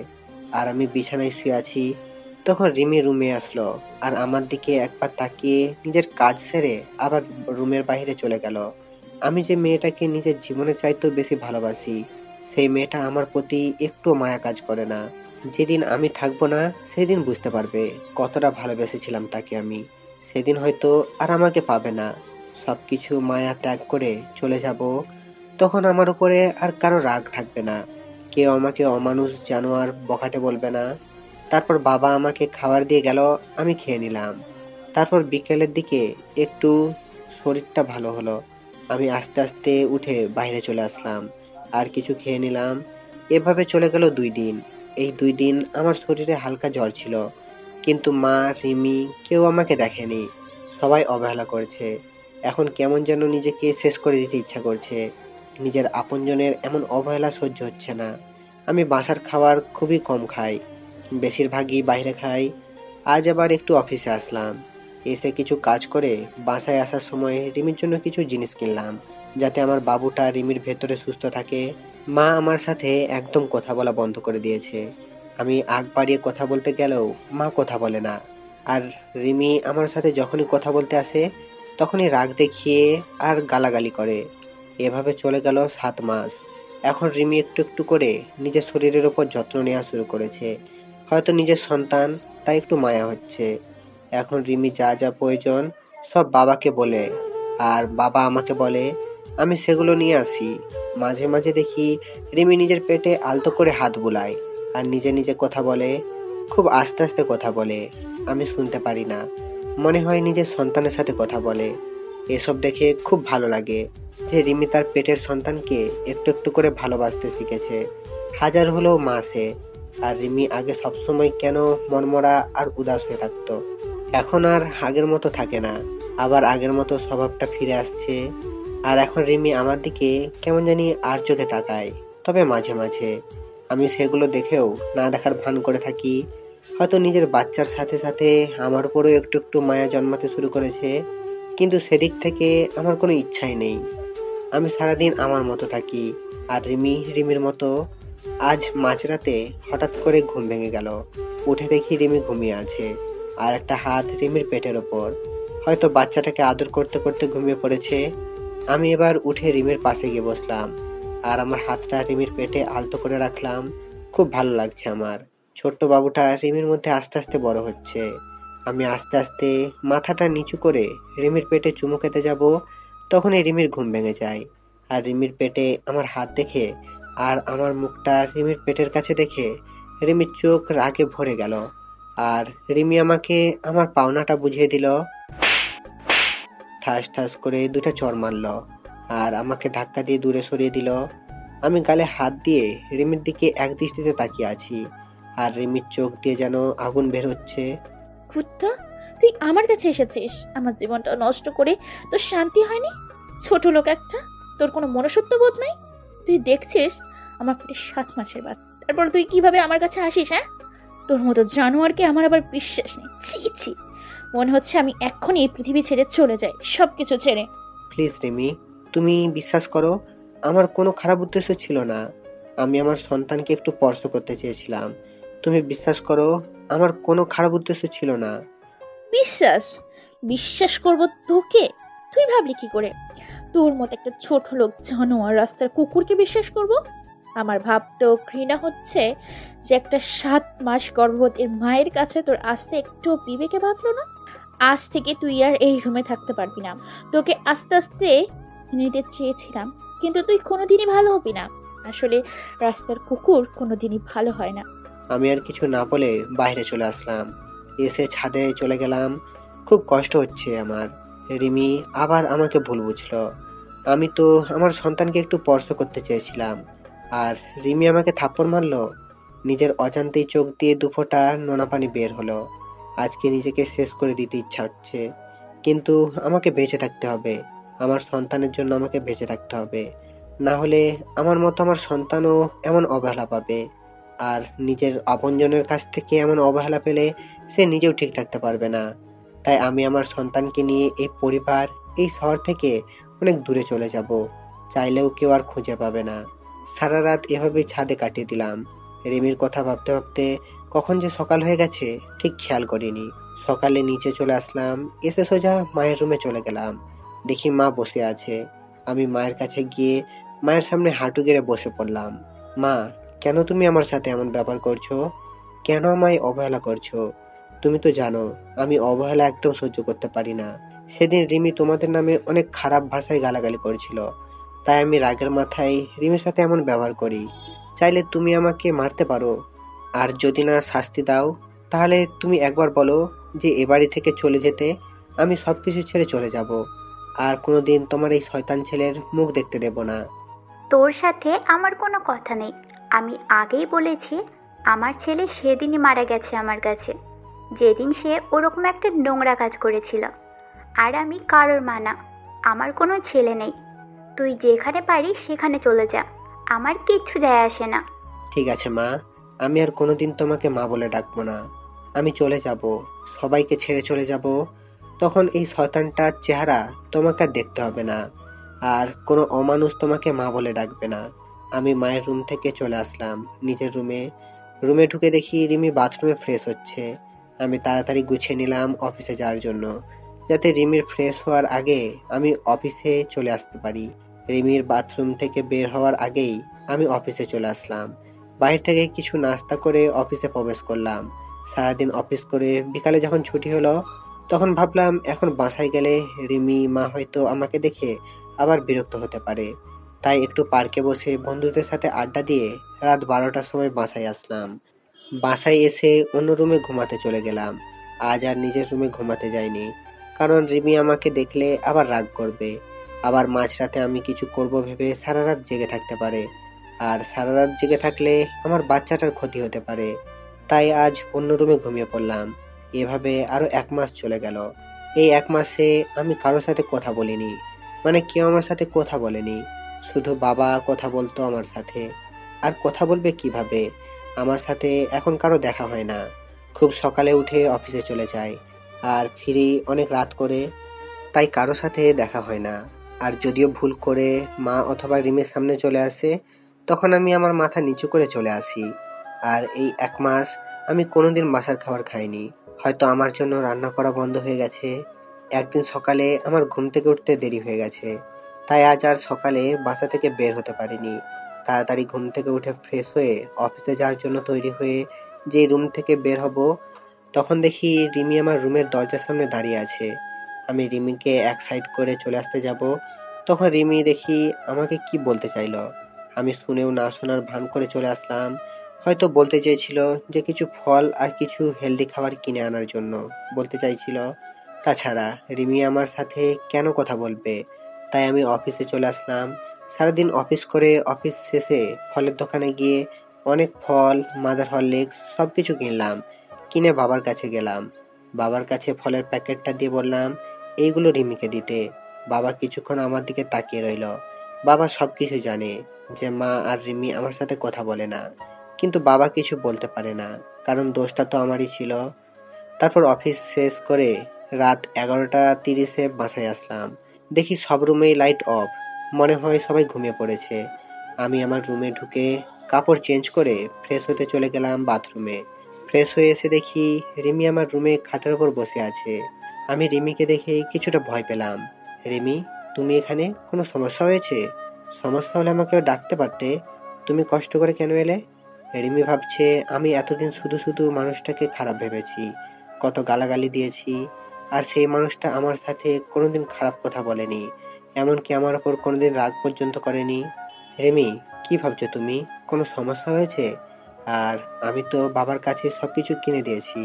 Speaker 2: আর আমি বিছানায় শুয়ে আছি। তখন রিমি রুমে আসলো আর আমার দিকে একবার তাকিয়ে নিজের কাজ সেরে আবার রুমের বাইরে চলে গেল। আমি যে মেয়েটাকে নিজের জীবনে চাইতেও বেশি ভালোবাসি, সেই মেয়েটা আমার প্রতি একটু মায়া কাজ করে না। যেদিন আমি থাকবো না সেদিন বুঝতে পারবে কতটা ভালোবেসেছিলাম তাকে আমি। সেদিন হয়তো আর আমাকে পাবে না। সবকিছু মায়া ত্যাগ করে চলে যাব। তখন আমার উপরে আর কারো রাগ থাকবে না। কেউ আমাকে অমানুষ জানোয়ার বখাটে বলবে না। তারপর বাবা আমাকে খাবার দিয়ে গেল, আমি খেয়ে নিলাম। তারপর বিকেলের দিকে একটু শরীরটা ভালো হলো। আমি আস্তে আস্তে উঠে বাইরে চলে আসলাম আর কিছু খেয়ে নিলাম। এভাবে চলে গেল 2 দিন। এই 2 দিন আমার শরীরে হালকা জ্বর ছিল। কিন্তু মা, রিমি কেউ আমাকে দেখেনি। সবাই অবহেলা করেছে। এখন কেমন যেন নিজেকে শেষ করে দিতে ইচ্ছা করছে। নিজের আপনজনের এমন অবহেলা সহ্য হচ্ছে না। আমি বাসার খাবার খুবই কম খাই, বেশিরভাগই বাইরে খাই। আজ আবার একটু অফিসে আসলাম। এসে কিছু কাজ করে বাসায় আসার সময় রিমির জন্য কিছু জিনিস কিনলাম, যাতে আমার বাবুটা রিমির ভেতরে সুস্থ থাকে। মা আমার সাথে একদম কথা বলা বন্ধ করে দিয়েছে। আমি আগ বাড়িয়ে কথা বলতে গেলেও মা কথা বলে না। আর রিমি আমার সাথে যখনই কথা বলতে আসে তখনই রাগ দেখিয়ে আর গালাগালি করে। এভাবে চলে গেল 7 মাস। এখন রিমি একটু একটু করে নিজের শরীরের ওপর যত্ন নেওয়া শুরু করেছে। হয়তো নিজের সন্তান, তাই একটু মায়া হচ্ছে। এখন রিমি যা যা প্রয়োজন সব বাবাকে বলে, আর বাবা আমাকে বলে, আমি সেগুলো নিয়ে আসি। মাঝে মাঝে দেখি রিমি নিজের পেটে আলতো করে হাত বুলায় আর নিজে নিজে কথা বলে। খুব আস্তে আস্তে কথা বলে, আমি শুনতে পারি না। মনে হয় নিজের সন্তানের সাথে কথা বলে। এসব দেখে খুব ভালো লাগে যে রিমি তার পেটের সন্তানকে একটু একটু করে ভালোবাসতে শিখেছে। হাজার হলেও মা সে। আর রিমি আগে সবসময় কেন মনমরা আর উদাস হয়ে থাকতো, এখন আর আগের মতো থাকে না। আবার আগের মতো স্বভাবটা ফিরে আসছে। আর এখন রিমি আমার দিকে কেমন জানি আর চোখে তাকায়। তবে মাঝে মাঝে আমি সেগুলো দেখেও না দেখার ভান করে থাকি। হয়তো নিজের বাচ্চার সাথে সাথে আমার উপরেও একটু একটু মায়া জন্মাতে শুরু করেছে। কিন্তু সেদিক থেকে আমার কোনো ইচ্ছাই নেই। আমি সারাদিন আমার মতো থাকি আর রিমি রিমির মতো। আজ মাঝরাতে হঠাৎ করে ঘুম ভেঙে গেল। উঠে দেখি রিমি ঘুমিয়ে আছে আর একটা হাত রিমির পেটের ওপর। হয়তো বাচ্চাটাকে আদর করতে করতে ঘুমিয়ে পড়েছে। আমি এবার উঠে রিমির পাশে গিয়ে বসলাম আর আমার হাতটা রিমির পেটে আলতো করে রাখলাম। খুব ভালো লাগছে আমার। ছোট্ট বাবুটা রিমির মধ্যে আস্তে আস্তে বড় হচ্ছে। আমি আস্তে আস্তে মাথাটা নিচু করে রিমির পেটে চুমু খেতে যাব, তখনই রিমির ঘুম ভেঙে যায়। আর রিমির পেটে আমার হাত দেখে আর আমার মুখটা রিমির পেটের কাছে দেখে রিমির চোখ রাগে ভরে গেল। আর রিমি আমাকে আমার পাওনাটা বুঝিয়ে দিল। ঠাস ঠাস করে 2টা চড় মারল আর আমাকে ধাক্কা দিয়ে দূরে সরিয়ে দিল। আমি গালে হাত দিয়ে রিমির দিকে এক দৃষ্টিতে তাকিয়ে আছি আর রিমির চোখ দিয়ে যেন আগুন বের হচ্ছে।
Speaker 1: কুত্তা, তুই আমার কাছে এসেছিস আমার জীবনটা নষ্ট করে, তোর শান্তি হয়নি? ছোট লোক একটা, তোর কোনো মনুষ্যত্ব বোধ নাই। তুই দেখছিস আমার পেটে 7 মাসের বাচ্চা, তারপর তুই কিভাবে আমার কাছে আসিস? হ্যাঁ, তোর মতো জানোয়ারকে আমার আবার বিশ্বাস নেই। ছি ছি, মনে হচ্ছে আমি এক্ষুনি এই পৃথিবী ছেড়ে চলে যাই, সবকিছু ছেড়ে।
Speaker 2: প্লিজ রিমি, তুমি বিশ্বাস করো, আমার কোনো খারাপ উদ্দেশ্য ছিল না। আমি আমার সন্তানকে একটু স্পর্শ করতে চেয়েছিলাম। তুমি বিশ্বাস করো, আমার কোনো খারাপ উদ্দেশ্য ছিল না।
Speaker 1: বিশ্বাস? বিশ্বাস করব তোকে? তুই ভাবলি কি করে তোর মতো একটা ছোট লোক জানোয়ার রাস্তার কুকুরকে বিশ্বাস করব? আমার ভাবতেও ঘৃণা হচ্ছে যে একটা 7 মাস গর্ভবতীর মায়ের কাছে তোর আসতে একটু বিবেকে বাঁধলো না। আজ থেকে তুই আর এই রুমে থাকতে পারবি না। তোকে আস্তে আস্তে নিতে চেয়েছিলাম, কিন্তু তুই কোনোদিনই ভালো হবি না। আসলে রাস্তার কুকুর কোনোদিনই ভালো হয় না।
Speaker 2: আমি আর কিছু না বলে বাইরে চলে আসলাম। এসে ছাদে চলে গেলাম। খুব কষ্ট হচ্ছে আমার। রিমি আবার আমাকে ভুল বুঝলো। আমি তো আমার সন্তানকে একটু স্পর্শ করতে চেয়েছিলাম, আর রিমি আমাকে থাপ্পড় মারলো। নিজের অজান্তেই চোখ দিয়ে দুফোঁটা নোনা পানি বের হলো। আজকে নিজেকে শেষ করে দিতে ইচ্ছা হচ্ছে, কিন্তু আমাকে বেঁচে থাকতে হবে। আমার সন্তানের জন্য আমাকে বেঁচে থাকতে হবে, না হলে আমার মতো আমার সন্তানও এমন অবহেলা পাবে। আর নিজের আপনজনের কাছ থেকে এমন অবহেলা পেলে সে নিজেও ঠিক থাকতে পারবে না। তাই আমি আমার সন্তানকে নিয়ে এই পরিবার, এই শহর থেকে অনেক দূরে চলে যাব। চাইলেও কেউ আর খুঁজে পাবে না। সারা রাত এভাবে ছাদে কাটিয়ে দিলাম। রিমির কথা ভাবতে ভাবতে কখন যে সকাল হয়ে গেছে ঠিক খেয়াল করিনি। সকালে নিচে চলে আসলাম, এসে সোজা মায়ের রুমে চলে গেলাম। দেখি মা বসে আছে। আমি মায়ের কাছে গিয়ে মায়ের সামনে হাঁটু গেড়ে বসে পড়লাম। মা, কেন তুমি আমার সাথে এমন ব্যবহার করছো? কেন আমায় অবহেলা করছো? তুমি তো জানো আমি অবহেলা একদম সহ্য করতে পারি না। সেদিন রিমি তোমাদের নামে অনেক খারাপ ভাষায় গালাগালি করেছিল, তাই আমি রাগের মাথায় রিমির সাথে এমন ব্যবহার করি। চাইলে তুমি আমাকে মারতে পারো, আর যদি না শাস্তি দাও তাহলে তুমি একবার বলো যে এ বাড়ি থেকে চলে যেতে। আমি সবকিছু ছেড়ে চলে যাব, আর কোনোদিন তোমার এই শয়তান ছেলের মুখ দেখতে দেব না।
Speaker 3: তোর সাথে আমার কোনো কথা নেই। আমি আগেই বলেছি, আমার ছেলে সেদিনই মারা গেছে আমার কাছে, যেদিন সে ওরকম একটা নোংরা কাজ করেছিল। আর আমি কারোর মা না, আমার কোনো ছেলে নেই। তুই যেখানে পারিস সেখানে চলে যা, আমার কিচ্ছু যায় আসে না।
Speaker 2: ঠিক আছে মা, আমি আর কোনোদিন তোমাকে মা বলে ডাকবো না। আমি চলে যাব, সবাইকে ছেড়ে চলে যাব। তখন এই শয়তানটার চেহারা তোমাকে আর দেখতে হবে না, আর কোনো অমানুষ তোমাকে মা বলে ডাকবে না। আমি মায়ের রুম থেকে চলে আসলাম নিজের রুমে। রুমে ঢুকে দেখি রিমি বাথরুমে ফ্রেশ হচ্ছে। আমি তাড়াতাড়ি গুছিয়ে নিলাম অফিসে যাওয়ার জন্য, যাতে রিমির ফ্রেশ হওয়ার আগে আমি অফিসে চলে আসতে পারি। রিমির বাথরুম থেকে বের হওয়ার আগেই আমি অফিসে চলে আসলাম। বাইরে থেকে কিছু নাস্তা করে অফিসে প্রবেশ করলাম। সারাদিন অফিস করে বিকালে যখন ছুটি হলো, তখন ভাবলাম এখন বাসায় গেলে রিমি মা হয়তো আমাকে দেখে আবার বিরক্ত হতে পারে। তাই একটু পার্কে বসে বন্ধুদের সাথে আড্ডা দিয়ে রাত 12টার সময় বাসায় আসলাম। বাসায় এসে অন্য রুমে ঘুমাতে চলে গেলাম। আজ আর নিজের রুমে ঘুমাতে যাইনি, কারণ রিমি আমাকে দেখলে আবার রাগ করবে। আবার মাঝরাতে আমি কিছু করব ভেবে সারা রাত জেগে থাকতে পারে, আর সারা রাত জেগে থাকলে আমার বাচ্চাটার ক্ষতি হতে পারে। তাই আজ অন্য রুমে ঘুমিয়ে পড়লাম। এভাবে আরো 1 মাস চলে গেল। এই 1 মাসে আমি কারোর সাথে কথা বলিনি, মানে কেউ আমার সাথে কথা বলেনি। শুধু বাবা কথা বলতো আমার সাথে। আর কথা বলবে কিভাবে? আমার সাথে এখন কারো দেখা হয় না। খুব সকালে উঠে অফিসে চলে যায়, আর ফিরি অনেক রাত করে। তাই কারো সাথে দেখা হয় না। আর যদিও ভুল করে মা অথবা রিমির সামনে চলে আসে, তখন আমি আমার মাথা নিচু করে চলে আসি। আর এই 1 মাস আমি কোনোদিন বাসার খাবার খাইনি। হয়তো আমার জন্য রান্না করা বন্ধ হয়ে গেছে। একদিন সকালে আমার ঘুম থেকে উঠতে দেরি হয়ে গেছে, তাই আজ আর সকালে বাসা থেকে বের হতে পারিনি। তাড়াতাড়ি ঘুম থেকে উঠে ফ্রেশ হয়ে অফিসে যাওয়ার জন্য তৈরি হয়ে যে রুম থেকে বের হব, তখন দেখি রিমি আমার রুমের দরজার সামনে দাঁড়িয়ে আছে। আমি রিমিকে এক সাইড করে চলে আসতে যাব, তখন রিমি দেখি আমাকে কি বলতে চাইলো। আমি শুনেও না শোনার ভান করে চলে আসলাম। হয়তো বলতে চেয়েছিল যে কিছু ফল আর কিছু হেলদি খাবার কিনে আনার জন্য বলতে চাইছিল। তাছাড়া রিমি আমার সাথে কেন কথা বলবে? তাই আমি অফিসে চলে আসলাম। সারাদিন অফিস করে অফিস শেষে ফলের দোকানে গিয়ে অনেক ফল, মাদার হরলিক্স সব কিছু কিনলাম। কিনে বাবার কাছে গেলাম। বাবার কাছে ফলের প্যাকেটটা দিয়ে বললাম এইগুলো রিমিকে দিতে। বাবা কিছুক্ষণ আমার দিকে তাকিয়ে রইল। বাবা সবকিছু জানে যে মা আর রিমি আমার সাথে কথা বলে না, কিন্তু বাবা কিছু বলতে পারে না, কারণ দোষটা তো আমারই ছিল। তারপর অফিস শেষ করে রাত 11:30-এ বাসায় আসলাম। দেখি সব রুমেই লাইট অফ, মনে হয় সবাই ঘুমিয়ে পড়েছে। আমি আমার রুমে ঢুকে কাপড় চেঞ্জ করে ফ্রেশ হতে চলে গেলাম বাথরুমে। ফ্রেশ হয়ে এসে দেখি রিমি আমার রুমে খাটের উপর বসে আছে। আমি রিমিকে দেখে কিছুটা ভয় পেলাম। রিমি, তুমি এখানে? কোনো সমস্যা হয়েছে? সমস্যা হলে আমাকেও ডাকতে পারতে। তুমি কষ্ট করে কেন এলে? রিমি ভাবছে আমি এতদিন শুধু শুধু মানুষটাকে খারাপ ভেবেছি, কত গালাগালি দিয়েছি, আর সেই মানুষটা আমার সাথে কোনোদিন খারাপ কথা বলেনি, এমনকি আমার ওপর কোনোদিন রাগ পর্যন্ত করেনি। রিমি, কি ভাবছো তুমি? কোনো সমস্যা হয়েছে? আর আমি তো বাবার কাছে সবকিছু কিনে দিয়েছি।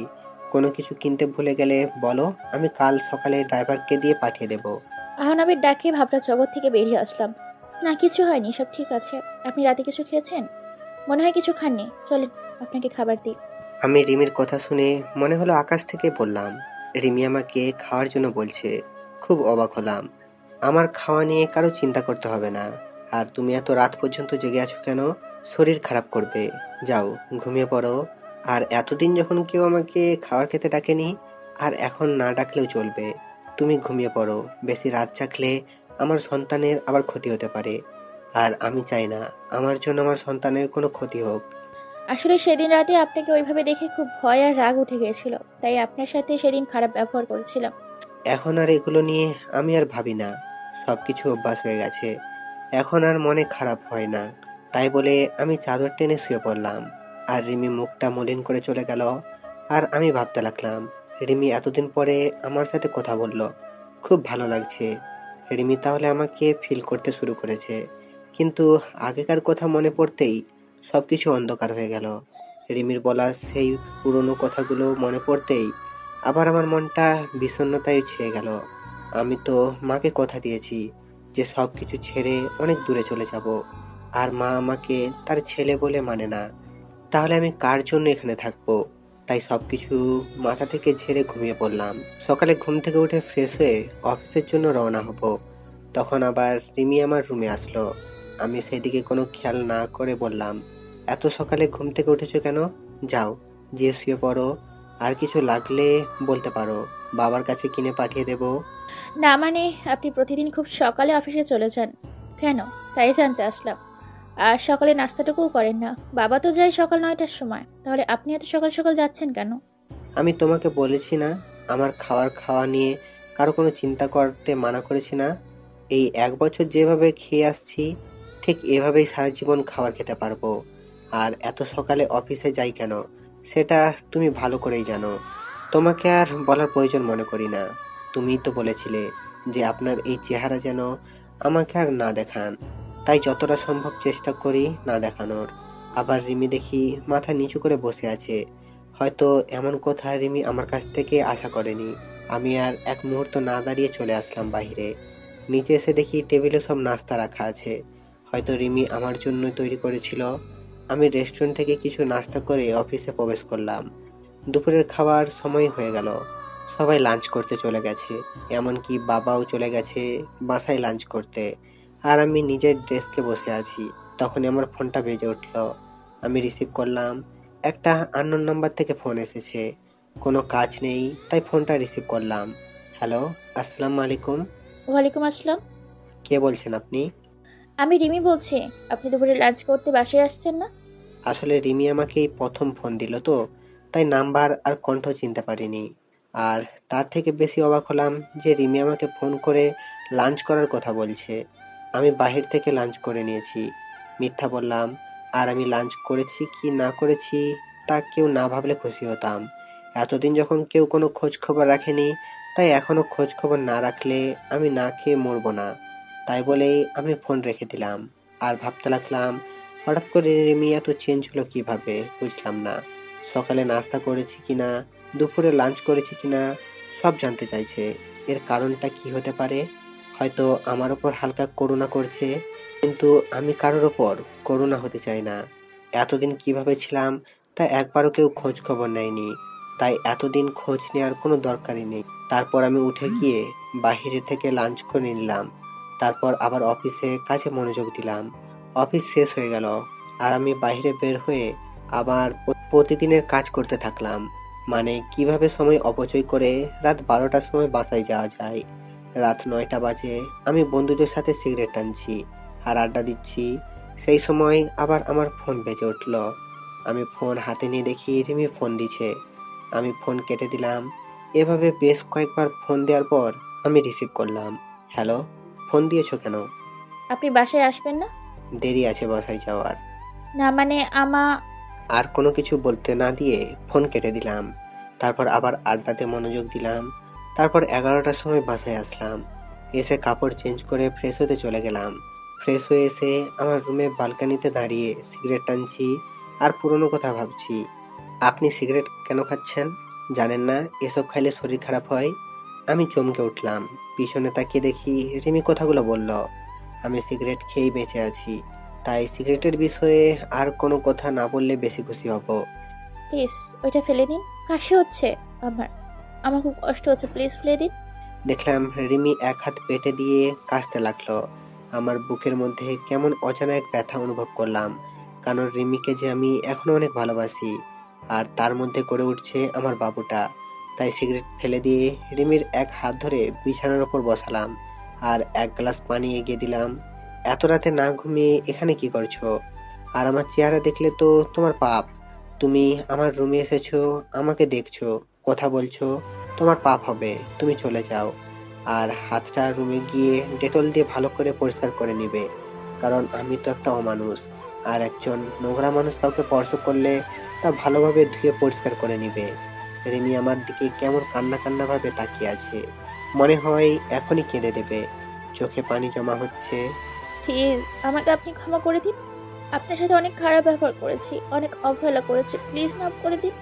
Speaker 2: কোনো কিছু কিনতে ভুলে গেলে বলো, আমি কাল সকালে ড্রাইভারকে দিয়ে পাঠিয়ে দেব।
Speaker 1: আহনাবের ডাকে ভাবনা জগৎ থেকে বেরিয়ে আসলাম। না, কিছু হয়নি, সব ঠিক আছে। আপনি রাতে কিছু খেয়েছেন? মনে হয় কিছু খাননি, চলেন আপনাকে খাবার দিই।
Speaker 2: আমি রিমির কথা শুনে মনে হলো আকাশ থেকে বললাম, রিমি আমাকে খাওয়ার জন্য বলছে। খুব অবাক হলাম। আমার খাওয়া নিয়ে কারো চিন্তা করতে হবে না। আর তুমি এত রাত পর্যন্ত জেগে আছো কেন? শরীর খারাপ করবে। যাও, ঘুমিয়ে পড়ো। আর এতদিন যখন কেউ আমাকে খাবার খেতে ডাকেনি, আর এখন না ডাকলেও চলবে। তুমি ঘুমিয়ে পড়ো। বেশি রাত জাগলে আমার সন্তানের আবার ক্ষতি হতে পারে, আর আমি চাই না আমার জন্য আমার সন্তানের কোনো ক্ষতি হোক।
Speaker 1: আসলে সেদিন রাতে আপনাকে ওইভাবে দেখে খুব ভয় আর রাগ উঠে গিয়েছিল, তাই আপনার সাথে সেদিন খারাপ ব্যবহার করেছিলাম।
Speaker 2: এখন আর এগুলো নিয়ে আমি আর ভাবি না। সবকিছু অভ্যাস হয়ে গেছে। এখন আর মনে খারাপ হয় না। তাই বলে আমি চাদর টেনে শুয়ে পড়লাম। আর রিমি মুখটা মলিন করে চলে গেল। আর আমি ভাবতে লাগলাম, রিমি এতদিন পরে আমার সাথে কথা বলল, খুব ভালো লাগছে। রিমি তাহলে আমাকে ফিল করতে শুরু করেছে। কিন্তু আগেকার কথা মনে পড়তেই সবকিছু অন্ধকার হয়ে গেল। রিমির বলা সেই পুরনো কথাগুলো মনে পড়তেই আবার আমার মনটা বিষণ্ণতায় ছেয়ে গেল। আমি তো মাকে কথা দিয়েছি যে সব কিছু ছেড়ে অনেক দূরে চলে যাব, আর মা আমাকে তার ছেলে বলে মানে না। তাহলে আমি কার জন্য এখানে থাকবো? তাই সবকিছু মাথা থেকে ঝেড়ে ঘুমিয়ে পড়লাম। সকালে ঘুম থেকে উঠে ফ্রেশ হয়ে অফিসের জন্য রওনা হব। তখন আবার রিমি আমার রুমে আসলো। আমি সেদিকে কোনো খেয়াল না করে বললাম, এত সকালে ঘুম থেকে উঠেছো কেন? যাও, গিয়ে শুয়ে পড়ো। আর কিছু লাগলে বলতে পারো, বাবার কাছে কিনে পাঠিয়ে দেব।
Speaker 1: না মানে, আপনি প্রতিদিন খুব সকালে অফিসে চলে যান কেন, তাই জানতে আসলাম। আর সকালে নাস্তাটুকুও করেন না। বাবা তো যায় সকাল 9টার সময়, তাহলে আপনি এত সকাল সকাল যাচ্ছেন কেন?
Speaker 2: আমি তোমাকে বলেছি না, আমার খাওয়া নিয়ে কারো কোনো চিন্তা করতে মানা করেছি না? এই 1 বছর যেভাবে খেয়ে আসছি, ঠিক এভাবেই সারা জীবন খাবার খেতে পারবো। আর এত সকালে অফিসে যাই কেন, সেটা তুমি ভালো করেই জানো। তোমাকে আর বলার প্রয়োজন মনে করি না। তুমিই তো বলেছিলে যে আপনার এই চেহারা যেন আমাকে আর না দেখান, তাই যতটা সম্ভব চেষ্টা করি না দেখানোর। আবার রিমি দেখি মাথা নিচু করে বসে আছে। হয়তো এমন কথা রিমি আমার কাছ থেকে আশা করেনি। আমি আর এক মুহূর্ত না দাঁড়িয়ে চলে আসলাম বাইরে। নিচে এসে দেখি টেবিলে সব নাস্তা রাখা আছে। হয়তো রিমি আমার জন্যই তৈরি করেছিল। আমি রেস্টুরেন্ট থেকে কিছু নাস্তা করে অফিসে প্রবেশ করলাম। দুপুরের খাবার সময় হয়ে গেল। সবাই লাঞ্চ করতে চলে গেছে। এমনকি বাবাও চলে গেছে বাসায় লাঞ্চ করতে। আর আমি নিজের ডেস্কে বসে আছি। তখনই আমার ফোনটা বেজে উঠল। আমি রিসিভ করলাম। একটা আননোন নাম্বার থেকে ফোন এসেছে। কোনো কাজ নেই, তাই ফোনটা রিসিভ করলাম। হ্যালো, আসসালামু আলাইকুম।
Speaker 1: ওয়ালাইকুম আসসালাম।
Speaker 2: কে বলছেন আপনি?
Speaker 1: আমি রিমি বলছি। আপনি দুপুরে লাঞ্চ করতে বাসায় আসছেন না?
Speaker 2: আসলে রিমি আমাকে এই প্রথম ফোন দিল তো, তাই নাম্বার আর কণ্ঠ চিনতে পারিনি। আর তার থেকে বেশি অবাক হলাম যে রিমি আমাকে ফোন করে লাঞ্চ করার কথা বলছে। আমি বাহির থেকে লাঞ্চ করে নিয়েছি, মিথ্যা বললাম। আর আমি লাঞ্চ করেছি কি না করেছি তা কেউ না ভাবলে খুশি হতাম। এতদিন যখন কেউ কোনো খোঁজ খবর রাখেনি, তাই এখনো খোঁজ খবর না রাখলে আমি না খেয়ে মরবো না। তাই বলেই আমি ফোন রেখে দিলাম। আর ভাবতে লাগলাম, হঠাৎ করে রিমি এত চেঞ্জ হলো কিভাবে, বুঝলাম না। সকালে নাস্তা করেছি কিনা, দুপুরে লাঞ্চ করেছি কিনা, সব জানতে চাইছে। এর কারণটা কি হতে পারে? হয়তো আমার ওপর হালকা করুণা করছে, কিন্তু আমি কারোর ওপর করুণা হতে চাই না। এতদিন কিভাবে ছিলাম তা একবারও কেউ খোঁজ খবর নেয়নি, তাই এতদিন খোঁজ নেওয়ার কোনো দরকারই নেই। তারপর আমি উঠে গিয়ে বাইরে থেকে লাঞ্চ করে নিলাম। তারপর আবার অফিসে কাজে মনোযোগ দিলাম। অফিস শেষ হয়ে গেল আর আমি বাইরে বের হয়ে আবার প্রতিদিনের কাজ করতে থাকলাম। মানে কিভাবে সময় অপচয় করে রাত 12টার সময় বাসায় যাওয়া যায়। রাত 9টা বাজে, আমি বন্ধুদের সাথে সিগারেট টানছি আর আড্ডা দিচ্ছি। সেই সময় আবার আমার ফোন বেজে উঠল। আমি ফোন হাতে নিয়ে দেখি রিমি ফোন দিছে। আমি ফোন কেটে দিলাম। এভাবে বেশ কয়েকবার ফোন দেওয়ার পর আমি রিসিভ করলাম। হ্যালো, ফোন দিয়েছো কেন?
Speaker 1: আপনি বাসায় আসবেন না?
Speaker 2: দেরি আছে বাসায় যাওয়ার।
Speaker 1: না মানে
Speaker 2: আর কোনো কিছু বলতে না দিয়ে ফোন কেটে দিলাম। তারপর আবার আড্ডাতে মনোযোগ দিলাম। তারপর 11টার সময় বাসায় আসলাম। এসে কাপড় চেঞ্জ করে ফ্রেশ হতে চলে গেলাম। ফ্রেশ হয়ে এসে আমার রুমে বালকানিতে দাঁড়িয়ে সিগারেট টানছি আর পুরনো কথা ভাবছি। আপনি সিগারেট কেন খাচ্ছেন? জানেন না এসব খাইলে শরীর খারাপ হয়? আমি চমকে উঠলাম। পিছনে তাকিয়ে দেখি রিমি কথাগুলো বলল। আমি সিগারেট খেয়েই বেঁচে আছি, তাই সিগারেটের বিষয়ে আর কোনো কথা না বললে বেশি খুশি হব।
Speaker 1: প্লিজ ওইটা ফেলে দিন, কাশি হচ্ছে আমার আমার খুব কষ্ট হচ্ছে, প্লিজ ফেলে দিন।
Speaker 2: দেখলাম রিমি এক হাত পেটে দিয়ে কাশতে লাগলো। আমার বুকের মধ্যে কেমন অজানা এক ব্যথা অনুভব করলাম, কারণ রিমিকে যে আমি এখনো অনেক ভালোবাসি আর তার মধ্যে গড়ে উঠছে আমার বাবুটা। তাই সিগারেট ফেলে দিয়ে রিমির এক হাত ধরে বিছানার ওপর বসালাম আর এক গ্লাস পানি এগিয়ে দিলাম। এত রাতে না ঘুমিয়ে এখানে কি করছো? আর আমার চেহারা দেখলে তো তোমার পাপ। তুমি আমার রুমে এসেছো, আমাকে দেখছো, কথা বলছো, তোমার পাপ হবে। তুমি চলে যাও আর হাতটা রুমে গিয়ে ডেটল দিয়ে ভালো করে পরিষ্কার করে নিবে, কারণ আমি তো একটা অমানুষ আর একজন নোংরা মানুষ কাউকে স্পর্শ করলে তা ভালোভাবে ধুয়ে পরিষ্কার করে নিবে। রিমি আমার দিকে কেমন কান্না কান্না ভাবে তাকিয়ে আছে, মনে হয় এখনই কেঁদে দেবে। চোখে পানি জমা হচ্ছে।
Speaker 1: প্লিজ আমাকে আপনি ক্ষমা করে দিন, আপনার সাথে অনেক খারাপ ব্যবহার করেছি, অনেক অবহেলা করেছি, প্লিজ মাফ করে দিন।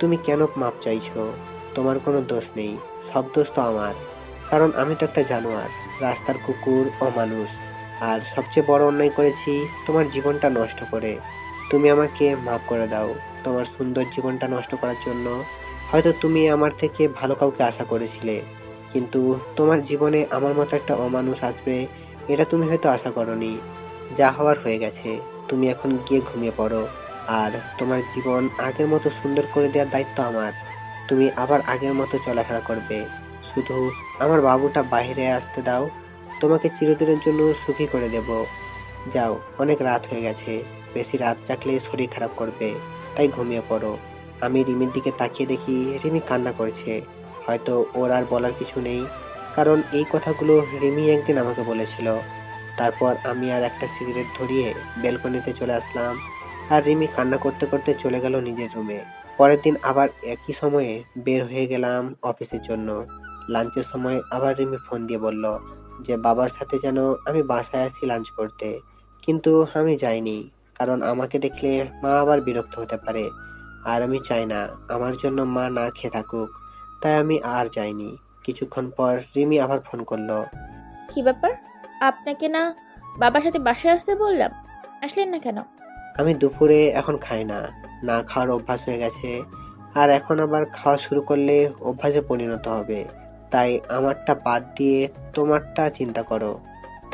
Speaker 2: তুমি কেন মাপ চাইছো? তোমার কোনো দোষ নেই, সব দোষ তো আমার, কারণ আমি তো একটা জানোয়ার, রাস্তার কুকুর, অমানুষ। আর সবচেয়ে বড় অন্যায় করেছি তোমার জীবনটা নষ্ট করে। তুমি আমাকে মাফ করে দাও। তোমার সুন্দর জীবনটা নষ্ট করার জন্য হয়তো তুমি আমার থেকে ভালো কাউকে আশা করেছিলে, কিন্তু তোমার জীবনে আমার মতো একটা অমানুষ আসবে এটা তুমি হয়তো আশা করনি। যা হওয়ার হয়ে গেছে, তুমি এখন গিয়ে ঘুমিয়ে পড়ো। আর তোমার জীবন আগের মতো সুন্দর করে দেওয়ার দায়িত্ব আমার। তুমি আবার আগের মতো চলাফেরা করবে। শুধু আমার বাবুটা বাইরে আসতে দাও, তোমাকে চিরদিনের জন্য সুখী করে দেব। যাও, অনেক রাত হয়ে গেছে, বেশি রাত জাগলে শরীর খারাপ করবে, তাই ঘুমিয়ে পড়ো। আমি রিমির দিকে তাকিয়ে দেখি রিমি কান্না করছে। হয়তো ওর আর বলার কিছু নেই, কারণ এই কথাগুলো রিমি একদিন আমাকে বলেছিল। তারপর আমি আর একটা সিগারেট ধরিয়ে বেলকনিতে চলে আসলাম আর রিমি কান্না করতে করতে চলে গেল নিজের রুমে। পরের দিন আবার একই সময়ে বের হয়ে গেলাম অফিসের জন্য। লাঞ্চের সময় আবার রিমি ফোন দিয়ে বলল যে বাবার সাথে যেন আমি বাসায় আসি লাঞ্চ করতে, কিন্তু আমি যাইনি, কারণ আমাকে দেখলে মা আবার বিরক্ত হতে পারে আর আমি চাই না আমার জন্য মা না খেয়ে থাকুক, তাই আমি আর যাইনি। কিছুক্ষণ পর রিমি আবার ফোন করলো।
Speaker 1: কি ব্যাপার, আপনাকে না বাবার সাথে বাসায় আসতে বললাম, আসলেন না কেন?
Speaker 2: আমি দুপুরে এখন খাই না, না খাওয়ার অভ্যাস হয়ে গেছে, আর এখন আবার খাওয়া শুরু করলে অভ্যাসে পরিণত হবে, তাই আমারটা বাদ দিয়ে তোমারটা চিন্তা করো।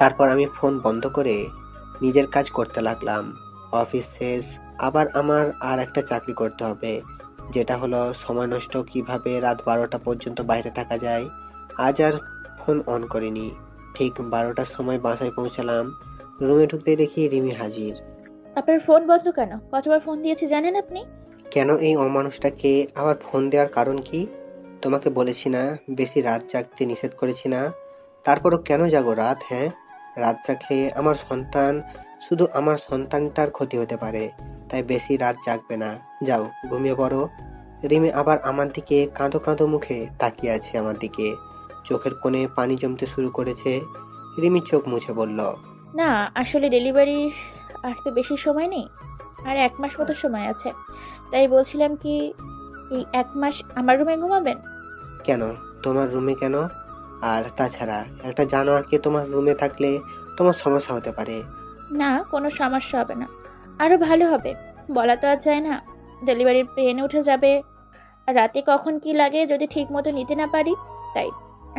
Speaker 2: তারপর আমি ফোন বন্ধ করে নিজের কাজ করতে লাগলাম। অফিস শেষ, আবার আমার আর একটা চাকরি করতে হবে, যেটা হলো সময় নষ্ট কিভাবে রাত 12টা পর্যন্ত বাইরে থাকা যায়। আজ আর ফোন অন করিনি। ঠিক 12টার সময় বাসায় পৌঁছালাম। রুমে ঢুকতেই দেখি রিমি হাজির।
Speaker 1: আপনার ফোন বন্ধ কেন? কতবার ফোন দিয়েছি জানেন আপনি?
Speaker 2: কেন এই অমানুষটাকে আবার ফোন দেওয়ার কারণ কি? তোমাকে বলেছি না বেশি রাত জাগতে নিষেধ করেছি না? তারপরও কেন জাগো রাত? হ্যাঁ, রাত জাগলে আমার সন্তান, শুধু আমার সন্তানটার ক্ষতি হতে পারে, তাই বেশি রাত জাগবে না। যাও ঘুমিয়ে পড়ো। রিমি আবার আমার দিকে কাঁদো কাঁদো মুখে তাকিয়ে আছে আমার দিকে। চোখের কোণে পানি জমতে শুরু করেছে। রিমি চোখ মুছে বলল,
Speaker 1: না আসলে ডেলিভারি আর তো বেশি সময় নেই, আর 1 মাস মতো সময় আছে, তাই বলছিলাম কি এই 1 মাস আমার রুমে ঘুমাবেন।
Speaker 2: কেন তোমার রুমে কেন? আর তাছাড়া একটা জানোয়ারকে তোমার রুমে থাকলে তোমার সমস্যা হতে পারে।
Speaker 1: না কোনো সমস্যা হবে না, আরো ভালো হবে, বলা তো আর যায় না। ডেলিভারির পেন উঠে যাবে, আর রাতে কখন কি লাগে যদি ঠিক মতো নিতে না পারি, তাই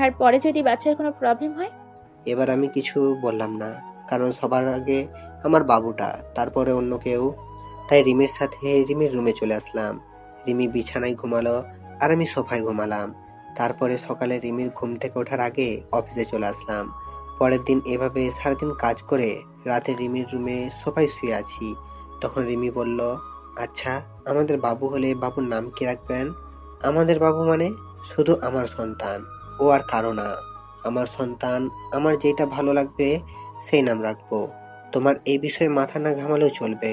Speaker 1: আর পরে যদি বাচ্চার কোনো প্রবলেম হয়?
Speaker 2: এবার আমি কিছু বললাম না, কারণ সবার আগে আমার বাবুটা, তারপরে অন্য কেউ। তাই রিমির সাথে রিমির রুমে চলে আসলাম। রিমি বিছানায় ঘুমালো আর আমি সোফায় ঘুমালাম। তারপরে সকালে রিমির ঘুম থেকে ওঠার আগে অফিসে চলে আসলাম। পরের দিন এভাবে সারাদিন কাজ করে রাতে রিমির রুমে সোফায় শুয়ে আছি। তখন রিমি বলল, আচ্ছা, আমাদের বাবু হলে বাবুর নাম কি রাখবেন? আমাদের বাবু মানে শুধু আমার সন্তান, ও আর কারো না। আমার সন্তান, আমার যেটা ভালো লাগবে সেই নাম রাখবো। তোমার এই বিষয়ে মাথা না ঘামালেও চলবে।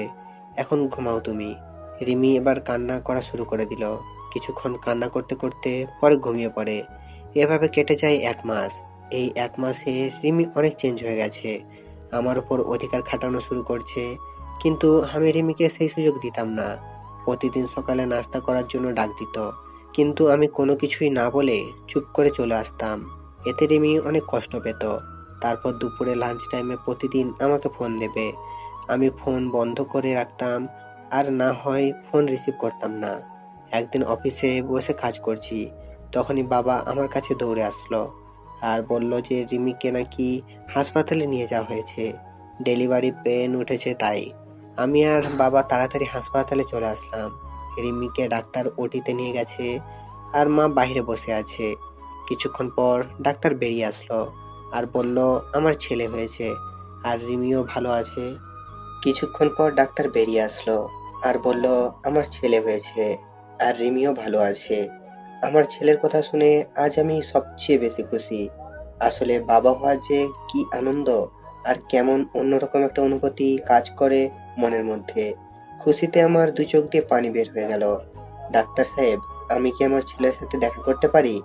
Speaker 2: এখন ঘুমাও তুমি। রিমি এবার কান্না করা শুরু করে দিল। কিছুক্ষণ কান্না করতে করতে পরে ঘুমিয়ে পড়ে। এভাবে কেটে যায় 1 মাস। এই 1 মাসে রিমি অনেক চেঞ্জ হয়ে গেছে। আমার উপর অধিকার খাটানো শুরু করছে, কিন্তু আমি রিমিকে সেই সুযোগ দিতাম না। প্রতিদিন সকালে নাস্তা করার জন্য ডাক দিত, কিন্তু আমি কোনো কিছুই না বলে চুপ করে চলে আসতাম। এতে রিমি অনেক কষ্ট পেত। তারপর দুপুরে লাঞ্চ টাইমে প্রতিদিন আমাকে ফোন দেবে। আমি ফোন বন্ধ করে রাখতাম, আর না হয় ফোন রিসিভ করতাম না। একদিন অফিসে বসে কাজ করছি, তখনই বাবা আমার কাছে দৌড়ে আসলো আর বলল যে রিমিকে নাকি হাসপাতালে নিয়ে যাওয়া হয়েছে, ডেলিভারি পেন উঠেছে। তাই আমি আর বাবা তাড়াতাড়ি হাসপাতালে চলে আসলাম। রিমিকে ডাক্তার ওটিতে নিয়ে গেছে, আর মা বাইরে বসে আছে। কিছুক্ষণ পর ডাক্তার বেরিয়ে আসলো আর বলল আমার ছেলে হয়েছে, আর রিমিও ভালো আছে। কিছুক্ষণ পর ডাক্তার বেরিয়ে আসলো আর বলল আমার ছেলে হয়েছে, আর রিমিও ভালো আছে। আমার ছেলের কথা শুনে আজ আমি সবচেয়ে বেশি খুশি। আসলে বাবা হওয়া যে কি আনন্দ, আর কেমন অন্যরকম একটা অনুভূতি কাজ করে মনের মধ্যে। খুশিতে আমার 2 চোখ দিয়ে পানি বের হয়ে গেল। ডাক্তার সাহেব, আমি কি আমার ছেলের সাথে দেখা করতে পারি?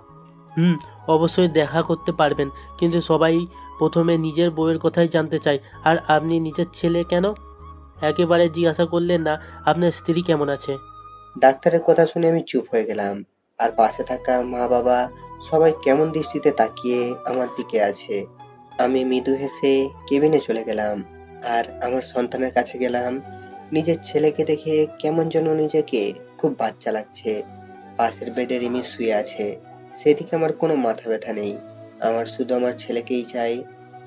Speaker 6: হুম, অবশ্যই দেখা করতে পারবেন, কিন্তু সবাই প্রথমে নিজের বউয়ের কথাই জানতে চায়। আর আপনি নিজের ছেলে কেন একেবারে জিজ্ঞাসা করলেন না আপনার স্ত্রী কেমন আছে?
Speaker 2: ডাক্তারের কথা শুনে আমি চুপ হয়ে গেলাম, আর পাশে থাকা মা বাবা সবাই কেমন দৃষ্টিতে তাকিয়ে আমার দিকে আছে। আমি মৃদু হেসে কেবিনে চলে গেলাম আর আমার সন্তানের কাছে গেলাম। নিজের ছেলেকে দেখে কেমন যেন নিজেকে খুব বাচ্চা লাগছে। পাশের বেডে রিমি শুয়ে আছে, সেদিকে আমার কোনো মাথা ব্যথা নেই। আমার শুধু আমার ছেলেকেই চাই।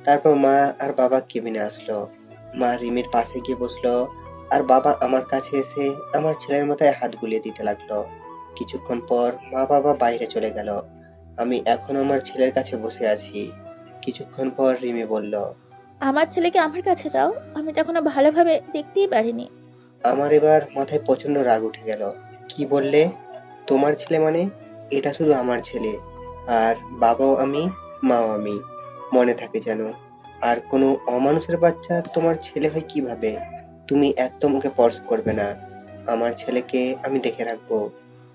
Speaker 2: তারপর মা আর বাবা কেবিনে আসলো। মা রিমির পাশে গিয়ে বসলো, আর বাবা আমার কাছে এসে আমার ছেলের মাথায় হাত বুলিয়ে দিতে লাগলো। কিছুক্ষণ পর মা বাবা বাইরে চলে গেল। আমি এখন আমার ছেলের কাছে বসে আছি। কিছুক্ষণ পর রিমি বলল,
Speaker 1: আমার ছেলেকে আমার কাছে দাও, আমি তো এখনো ভালোভাবে দেখতেই পারিনি।
Speaker 2: আমার এবার মাথায় প্রচন্ড রাগ উঠে গেল। কি বললে? তোমার ছেলে মানে? এটা শুধু আমার ছেলে, আর বাবাও আমি, মাও আমি। মনে থাকে যেন। আর কোনো অমানুষের বাচ্চা তোমার ছেলে হয় কিভাবে? তুমি একদম ওকে স্পর্শ করবে না। আমার ছেলেকে আমি দেখে রাখবো।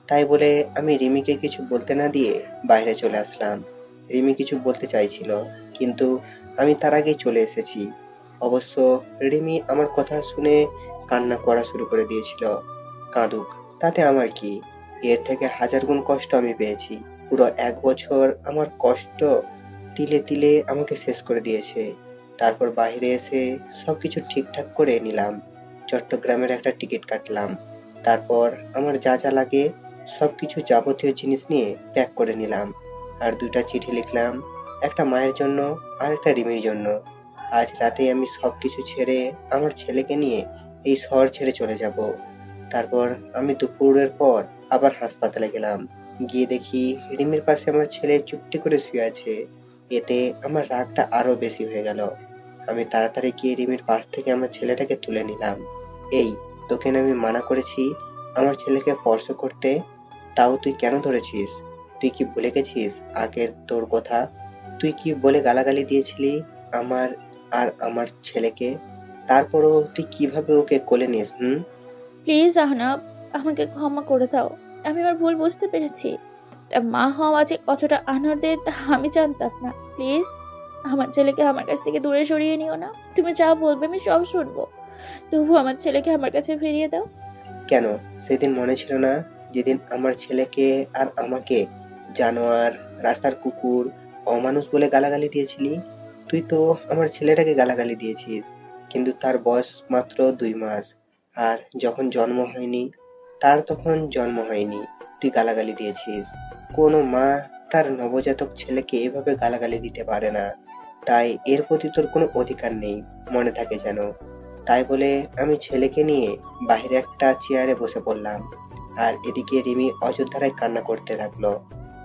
Speaker 2: তাই বলে আমি রিমিকে কিছু বলতে না দিয়ে বাইরে চলে আসলাম। রিমি কিছু বলতে চাইছিল, কিন্তু আমি তার আগেই চলে এসেছি। অবশ্য রিমি আমার কথা শুনে কান্না করা শুরু করে দিয়েছিল। কাঁদুক, তাতে আমার কি? এর থেকে 1000 গুণ কষ্ট আমি পেয়েছি। পুরো 1 বছর আমার কষ্ট তিলে তিলে আমাকে শেষ করে দিয়েছে। তারপর বাইরে এসে সবকিছু ঠিকঠাক করে নিলাম। চট্টগ্রামের একটা টিকিট কাটলাম। তারপর আমার যা যা লাগে সবকিছু যাবতীয় জিনিস নিয়ে প্যাক করে নিলাম। আর 2টা চিঠি লিখলাম, একটা মায়ের জন্য আর একটা রিমির জন্য। আজ রাতে আমি সবকিছু ছেড়ে আমার ছেলেকে নিয়ে এই শহর ছেড়ে চলে যাব। তারপর আমি দুপুরের পর আবার হাসপাতালে গেলাম। গিয়ে দেখি রিমির পাশে আমার ছেলে চুপটি করে শুয়ে আছে। এতে আমার রাগটা আরো বেশি হয়ে গেল। আমি তাড়াতাড়ি গিয়ে রিমির পাশ থেকে আমার ছেলেটাকে তুলে নিলাম। এই, তোকে না আমি মানা করেছি আমার ছেলেকে স্পর্শ করতে, তাও তুই কেন ধরেছিস? তুই কি ভুলে গেছিস আগের তোর কথা? তুই কি বলে গালাগালি দিয়েছিলি আমার আর আমার ছেলেকে? তারপরও তুই কিভাবে ওকে কোলে নিস?
Speaker 1: প্লিজ আহনাব, আমাকে ক্ষমা করে দাও। আমি আমার ভুল বুঝতে পেরেছি। তা মা হওয়া যে কতটা আনন্দের তা আমি জানতাম না। প্লিজ আমার ছেলেকে আমার কাছ থেকে দূরে সরিয়ে নিও না। তুমি যা বলবে আমি সব শুনবো, তবু আমার ছেলেকে আমার কাছে ফিরিয়ে দাও।
Speaker 2: কেন, সেদিন মনে ছিল না যেদিন আমার ছেলেকে আর আমাকে জানোয়ার, রাস্তার কুকুর, অমানুষ বলে গালাগালি দিয়েছিলি? তুই তো আমার ছেলেটাকে গালাগালি দিয়েছিস, কিন্তু তার বয়স মাত্র 2 মাস। আর যখন জন্ম হয়নি, তার তখন জন্ম হয়নি, তুই গালাগালি দিয়েছিস। কোনো মা তার নবজাতক ছেলেকে এভাবে গালাগালি দিতে পারে না। তাই এর প্রতি তোর কোনো অধিকার নেই, মনে থাকে যেন। তাই বলে আমি ছেলেকে নিয়ে বাইরে একটা চেয়ারে বসে পড়লাম। আর এদিকে রিমি অযোধ্যায় কান্না করতে লাগলো।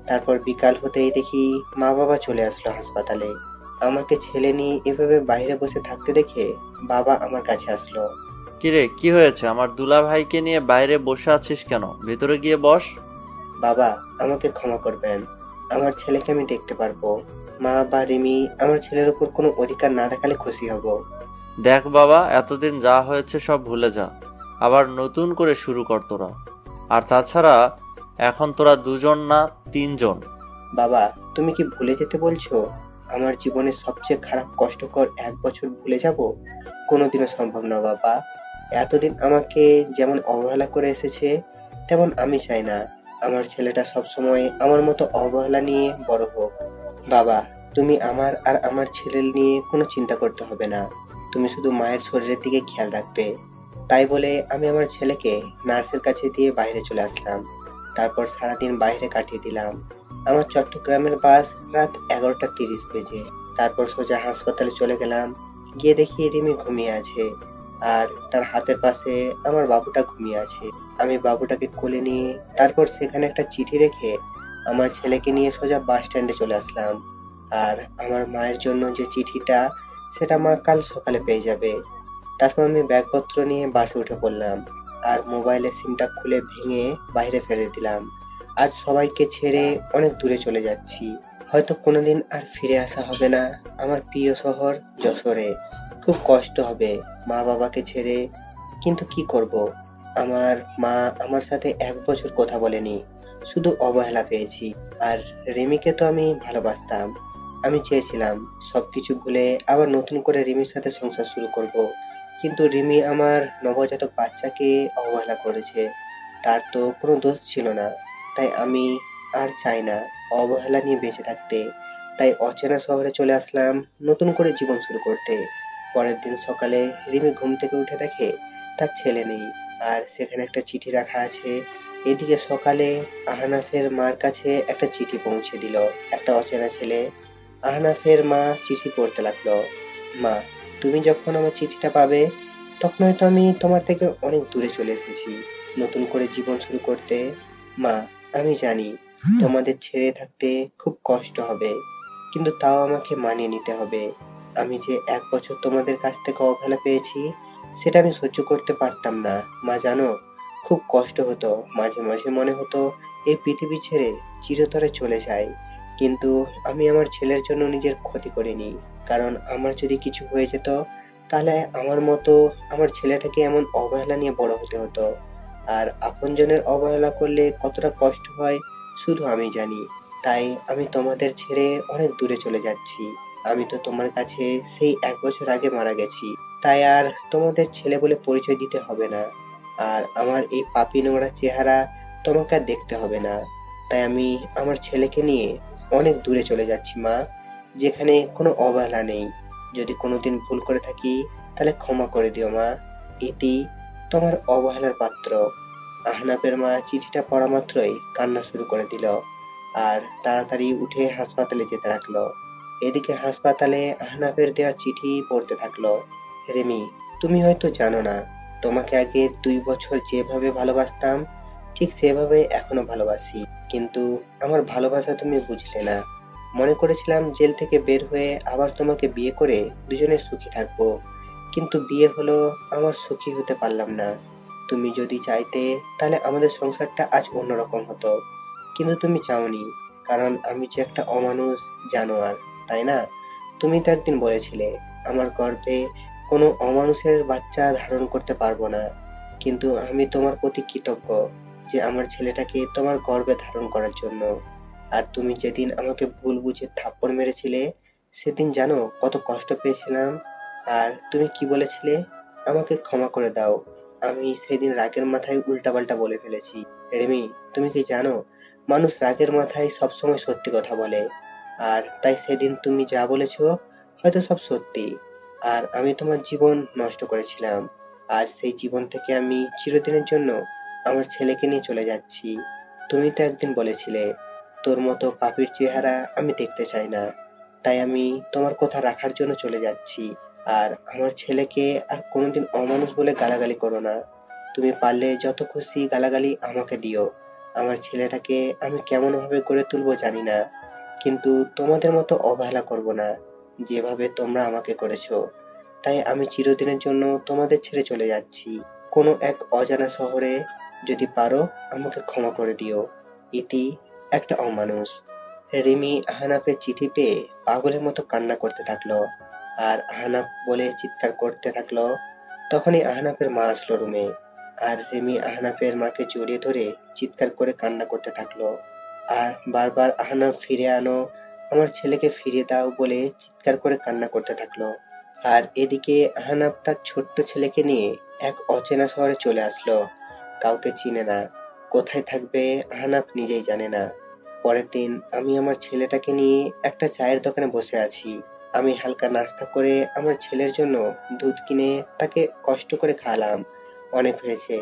Speaker 2: তারপর বিকাল হতেই দেখি মা বাবা চলে আসলো হাসপাতালে। আমাকে ছেলে নিয়ে এভাবে বাইরে বসে থাকতে দেখে বাবা আমার কাছে আসলো।
Speaker 4: কিরে, কি হয়েছে? আমার দুলা ভাইকে নিয়ে বাইরে বসে আছিস কেন? ভেতরে গিয়ে বস।
Speaker 2: বাবা, আমাকে ক্ষমা করবেন, আমার ছেলেকে আমি দেখতে পারবো। মা বা রিমি আমার ছেলের উপর কোনো অধিকার না দেখালে খুশি হব।
Speaker 4: দেখ বাবা, এতদিন যা হয়েছে সব ভুলে যা, আবার নতুন করে শুরু কর তোরা। আর তাছাড়া এখন তোরা 2জন না 3জন।
Speaker 2: বাবা, তুমি কি ভুলে যেতে বলছো? আমার জীবনের সবচেয়ে খারাপ কষ্টকর 1 বছর ভুলে যাব? কোনোদিনও সম্ভব না বাবা। এতদিন আমাকে যেমন অবহেলা করে এসেছে, তেমন আমি চাই না আমার ছেলেটা সবসময় আমার মতো অবহেলা নিয়ে বড় হোক। বাবা, তুমি আমার আর আমার ছেলের নিয়ে কোনো চিন্তা করতে হবে না। তুমি শুধু মায়ের শরীরের দিকে খেয়াল রাখবে। তাই বলে আমি আমার ছেলেকে নার্সের কাছে দিয়ে বাইরে চলে আসলাম। তারপর সারাদিন বাইরে কাটিয়ে দিলাম। আমার চট্টগ্রামের বাস রাত 11:30 বেজে। তারপর সোজা হাসপাতালে চলে গেলাম। গিয়ে দেখি রিমি ঘুমিয়ে আছে, আর তার হাতের পাশে আমার বাবুটা ঘুমিয়ে আছে। আমি বাবুটাকে কোলে নিয়ে তারপর সেখানে একটা চিঠি রেখে আমার ছেলেকে নিয়ে সোজা বাস স্ট্যান্ডে চলে আসলাম। আর আমার মায়ের জন্য যে চিঠিটা, সেটা মা কাল সকালে পেয়ে যাবে। তারপর আমি ব্যাগপত্র নিয়ে বাসে উঠে পড়লাম, আর মোবাইলের সিমটা খুলে ভেঙে বাইরে ফেলে দিলাম। আজ সবাইকে ছেড়ে অনেক দূরে চলে যাচ্ছি। হয়তো কোনোদিন আর ফিরে আসা হবে না আমার প্রিয় শহর যশোরে। খুব কষ্ট হবে মা বাবাকে ছেড়ে, কিন্তু কি করব? আমার মা আমার সাথে 1 বছর কথা বলেনি, শুধু অবহেলা পেয়েছি। আর রিমিকে তো আমি ভালোবাসতাম। আমি চেয়েছিলাম সবকিছু ভুলে আবার নতুন করে রিমির সাথে সংসার শুরু করব। কিন্তু রিমি আমার নবজাতক বাচ্চাকে অবহেলা করেছে। তার তো কোনো দোষ ছিল না। তাই আমি আর চাই না অবহেলা নিয়ে বেঁচে থাকতে। তাই অচেনা শহরে চলে আসলাম নতুন করে জীবন শুরু করতে। পরের দিন সকালে রিমি ঘুম থেকে উঠে দেখে তার ছেলে নেই, আর সেখানে একটা চিঠি রাখা আছে। এদিকে সকালে আহনাফের মার কাছে একটা চিঠি পৌঁছে দিল একটা অচেনা ছেলে। আহনাফের মা চিঠি পড়তে লাগলো। মা, তুমি যখন আমার চিঠিটা পাবে, তখন হয়তো আমি তোমার থেকে অনেক দূরে চলে এসেছি নতুন করে জীবন শুরু করতে। মা, আমি জানি তোমাদের ছেড়ে থাকতে খুব কষ্ট হবে, কিন্তু তাও আমাকে মানিয়ে নিতে হবে। আমি যে 1 বছর তোমাদের কাছ থেকে অবহেলা পেয়েছি, সেটা আমি সহ্য করতে পারতাম না। মা জানো, খুব কষ্ট হতো। মাঝে মাঝে মনে হতো এই পৃথিবী ছেড়ে চিরতরে চলে যাই। কিন্তু আমি আমার ছেলের জন্য নিজের ক্ষতি করিনি, কারণ আমার যদি কিছু হয়ে যেত, তাহলে আমার মতো আমার ছেলেটাকে এমন অবহেলা নিয়ে বড় হতে হতো। আর আপনজনের অবহেলা করলে কতটা কষ্ট হয় শুধু আমি জানি। তাই আমি তোমাদের ছেড়ে অনেক দূরে চলে যাচ্ছি। আমি তো তোমার কাছে সেই 1 বছর আগে মারা গেছি। তাই আর তোমাদের ছেলে বলে পরিচয় দিতে হবে না। আর আমার এই পাপী নোংরা চেহারা তোমাকে আর দেখতে হবে না। তাই আমি আমার ছেলেকে নিয়ে অনেক দূরে চলে যাচ্ছি মা, যেখানে কোনো অবহেলা নেই। যদি কোনোদিন ভুল করে থাকি, তাহলে ক্ষমা করে দিও মা। ইতি, তোমার অবহেলার পাত্র। আহনাফের মা চিঠিটা পড়া মাত্রই কান্না শুরু করে দিল, আর তাড়াতাড়ি উঠে হাসপাতালে যেতে লাগলো। এদিকে হাসপাতালে আহনাফের দেওয়া চিঠি পড়তে থাকলো। রিমি, তুমি হয়তো জানো না, তোমাকে আগে 2 বছর যেভাবে ভালোবাসতাম, ঠিক সেভাবে এখনো ভালোবাসি। কিন্তু আমার ভালোবাসা তুমি বুঝলে না। মনে করেছিলাম জেল থেকে বের হয়ে আবার তোমাকে বিয়ে করে দুজনে সুখী থাকবো। কিন্তু বিয়ে হলো, আমার সুখী হতে পারলাম না। তুমি যদি চাইতে, তাহলে আমাদের সংসারটা আজ অন্যরকম হতো। কিন্তু তুমি চাওনি, কারণ আমি যে একটা অমানুষ জানোয়ার, তাই না? তুমি তো একদিন বলেছিলে আমার গর্ভে কোনো অমানুষের বাচ্চা ধারণ করতে পারবো না। কিন্তু আমি তোমার প্রতি কৃতজ্ঞ যে আমার ছেলেটাকে তোমার গর্ভে ধারণ করার জন্য। আর তুমি যেদিন আমাকে ভুল বুঝে থাপ্পড় মেরেছিলে, সেদিন জানো কত কষ্ট পেয়েছিলাম। আর তুমি কি বলেছিলে? আমাকে ক্ষমা করে দাও। আমি সেদিন রাগের মাথায় উল্টাপাল্টা বলে ফেলেছি। রেমি, তুমি কি জানো, মানুষ রাগের মাথায় সবসময় সত্যি কথা বলে। আর তাই সেদিন তুমি যা বলেছো হয়তো সব সত্যি। আর আমি তোমার জীবন নষ্ট করেছিলাম। আজ সেই জীবন থেকে আমি চিরদিনের জন্য আমার ছেলেকে নিয়ে চলে যাচ্ছি। তুমি তো একদিন বলেছিলে তোর মতো পাপির চেহারা আমি দেখতে চাই না। তাই আমি তোমার কথা রাখার জন্য চলে যাচ্ছি। আর আমার ছেলেকে আর কোনোদিন অমানুষ বলে গালাগালি করো না। তুমি পারলে যত খুশি গালাগালি আমাকে দিও। আমার ছেলেটাকে আমি কেমন ভাবে গড়ে তুলবো জানি না, কিন্তু তোমাদের মতো অবহেলা করব না যেভাবে তোমরা আমাকে করেছো। তাই আমি চিরদিনের জন্য তোমাদের ছেড়ে চলে যাচ্ছি কোনো এক অজানা শহরে। যদি পারো আমাকে ক্ষমা করে দিও। ইতি, একটা অমানুষ। রিমি আহনাফের চিঠি পেয়ে পাগলের মতো কান্না করতে থাকলো। আর আহনাফ বলে চিৎকার করতে থাকলো। তখনই আহনাফের মা আসলো রুমে। আর রিমি আহনাফের মাকে জড়িয়ে ধরে চিৎকার করে কান্না করতে থাকলো। আর বারবার আহনাফ ফিরে আনো, আমার ছেলেকে ফিরিয়ে দাও বলে চিৎকার করে কান্না করতে থাকলো। আর এদিকে আহনাফ তার ছোট্ট ছেলেকে নিয়ে এক অচেনা শহরে চলে আসলো। কাউকে চিনে না, কোথায় থাকবে আহনাফ নিজেই জানে না। পরের দিন আমি আমার ছেলেটাকে নিয়ে একটা চায়ের দোকানে বসে আছি। আমি হালকা নাস্তা করে আমার ছেলের জন্য দুধ কিনে তাকে কষ্ট করে খাওয়ালাম। অনেক হয়েছে,